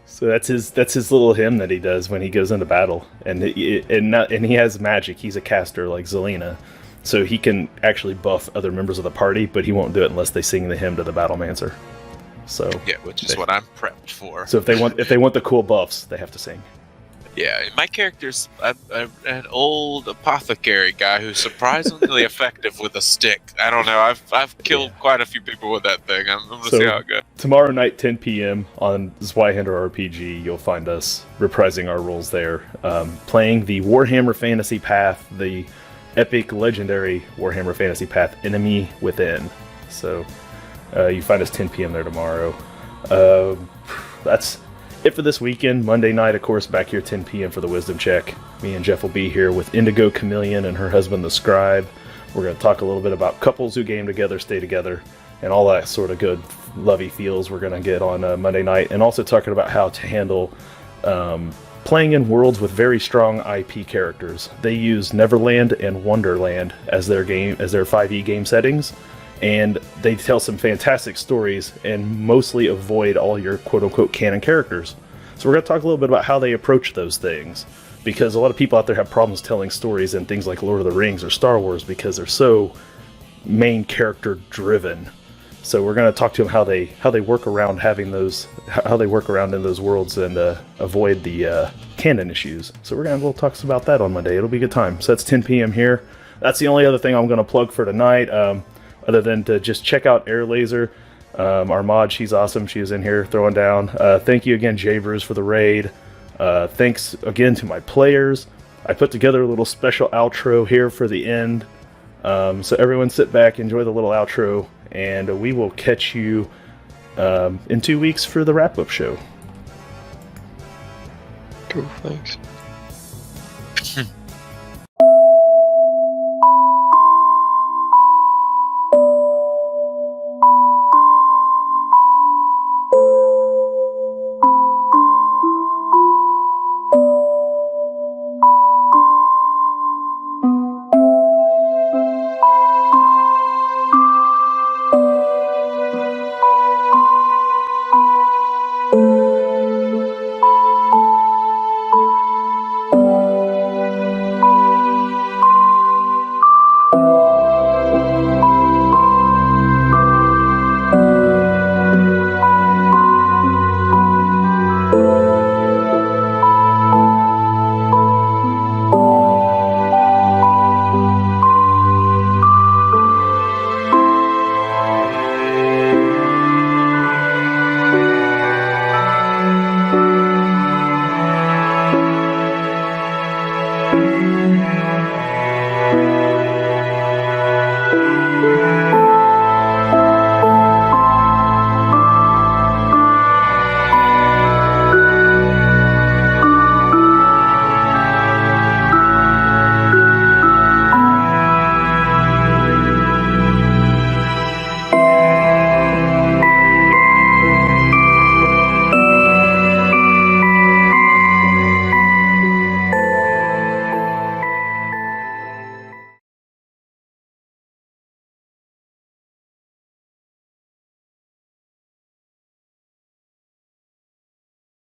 So that's his little hymn that he does when he goes into battle, and he has magic. He's a caster like Zelina, so he can actually buff other members of the party, but he won't do it unless they sing the hymn to the Battlemancer. So yeah, which is what I'm prepped for. So if they want the cool buffs, they have to sing. Yeah, my character's an old apothecary guy who's surprisingly effective with a stick. I don't know. I've killed quite a few people with that thing. I'm going to see how it goes. Tomorrow night, 10 p.m. on Zweihander RPG, you'll find us reprising our roles there, playing the Warhammer Fantasy Path, the epic, legendary Warhammer Fantasy Path, Enemy Within. So you find us 10 p.m. there tomorrow. That's it for this weekend. Monday night, of course, back here 10 p.m. for the Wisdom Check. Me and Jeff will be here with Indigo Chameleon and her husband, the Scribe. We're going to talk a little bit about couples who game together, stay together, and all that sort of good, lovey feels we're going to get on Monday night. And also talking about how to handle playing in worlds with very strong IP characters. They use Neverland and Wonderland as their 5e game settings. And they tell some fantastic stories and mostly avoid all your quote-unquote canon characters. So we're going to talk a little bit about how they approach those things, because a lot of people out there have problems telling stories in things like Lord of the Rings or Star Wars because they're so main character driven. So we're going to talk to them how they work around having those, how they work around in those worlds and avoid the canon issues. So we're going to have little talks about that on Monday. It'll be a good time. So that's 10 p.m. here. That's the only other thing I'm going to plug for tonight, other than to just check out Air Laser. Our mod, she's awesome. She is in here throwing down. Thank you again, Jay Bruce, for the raid. Thanks again to my players. I put together a little special outro here for the end. So everyone sit back, enjoy the little outro, and we will catch you in 2 weeks for the wrap-up show. Cool, thanks.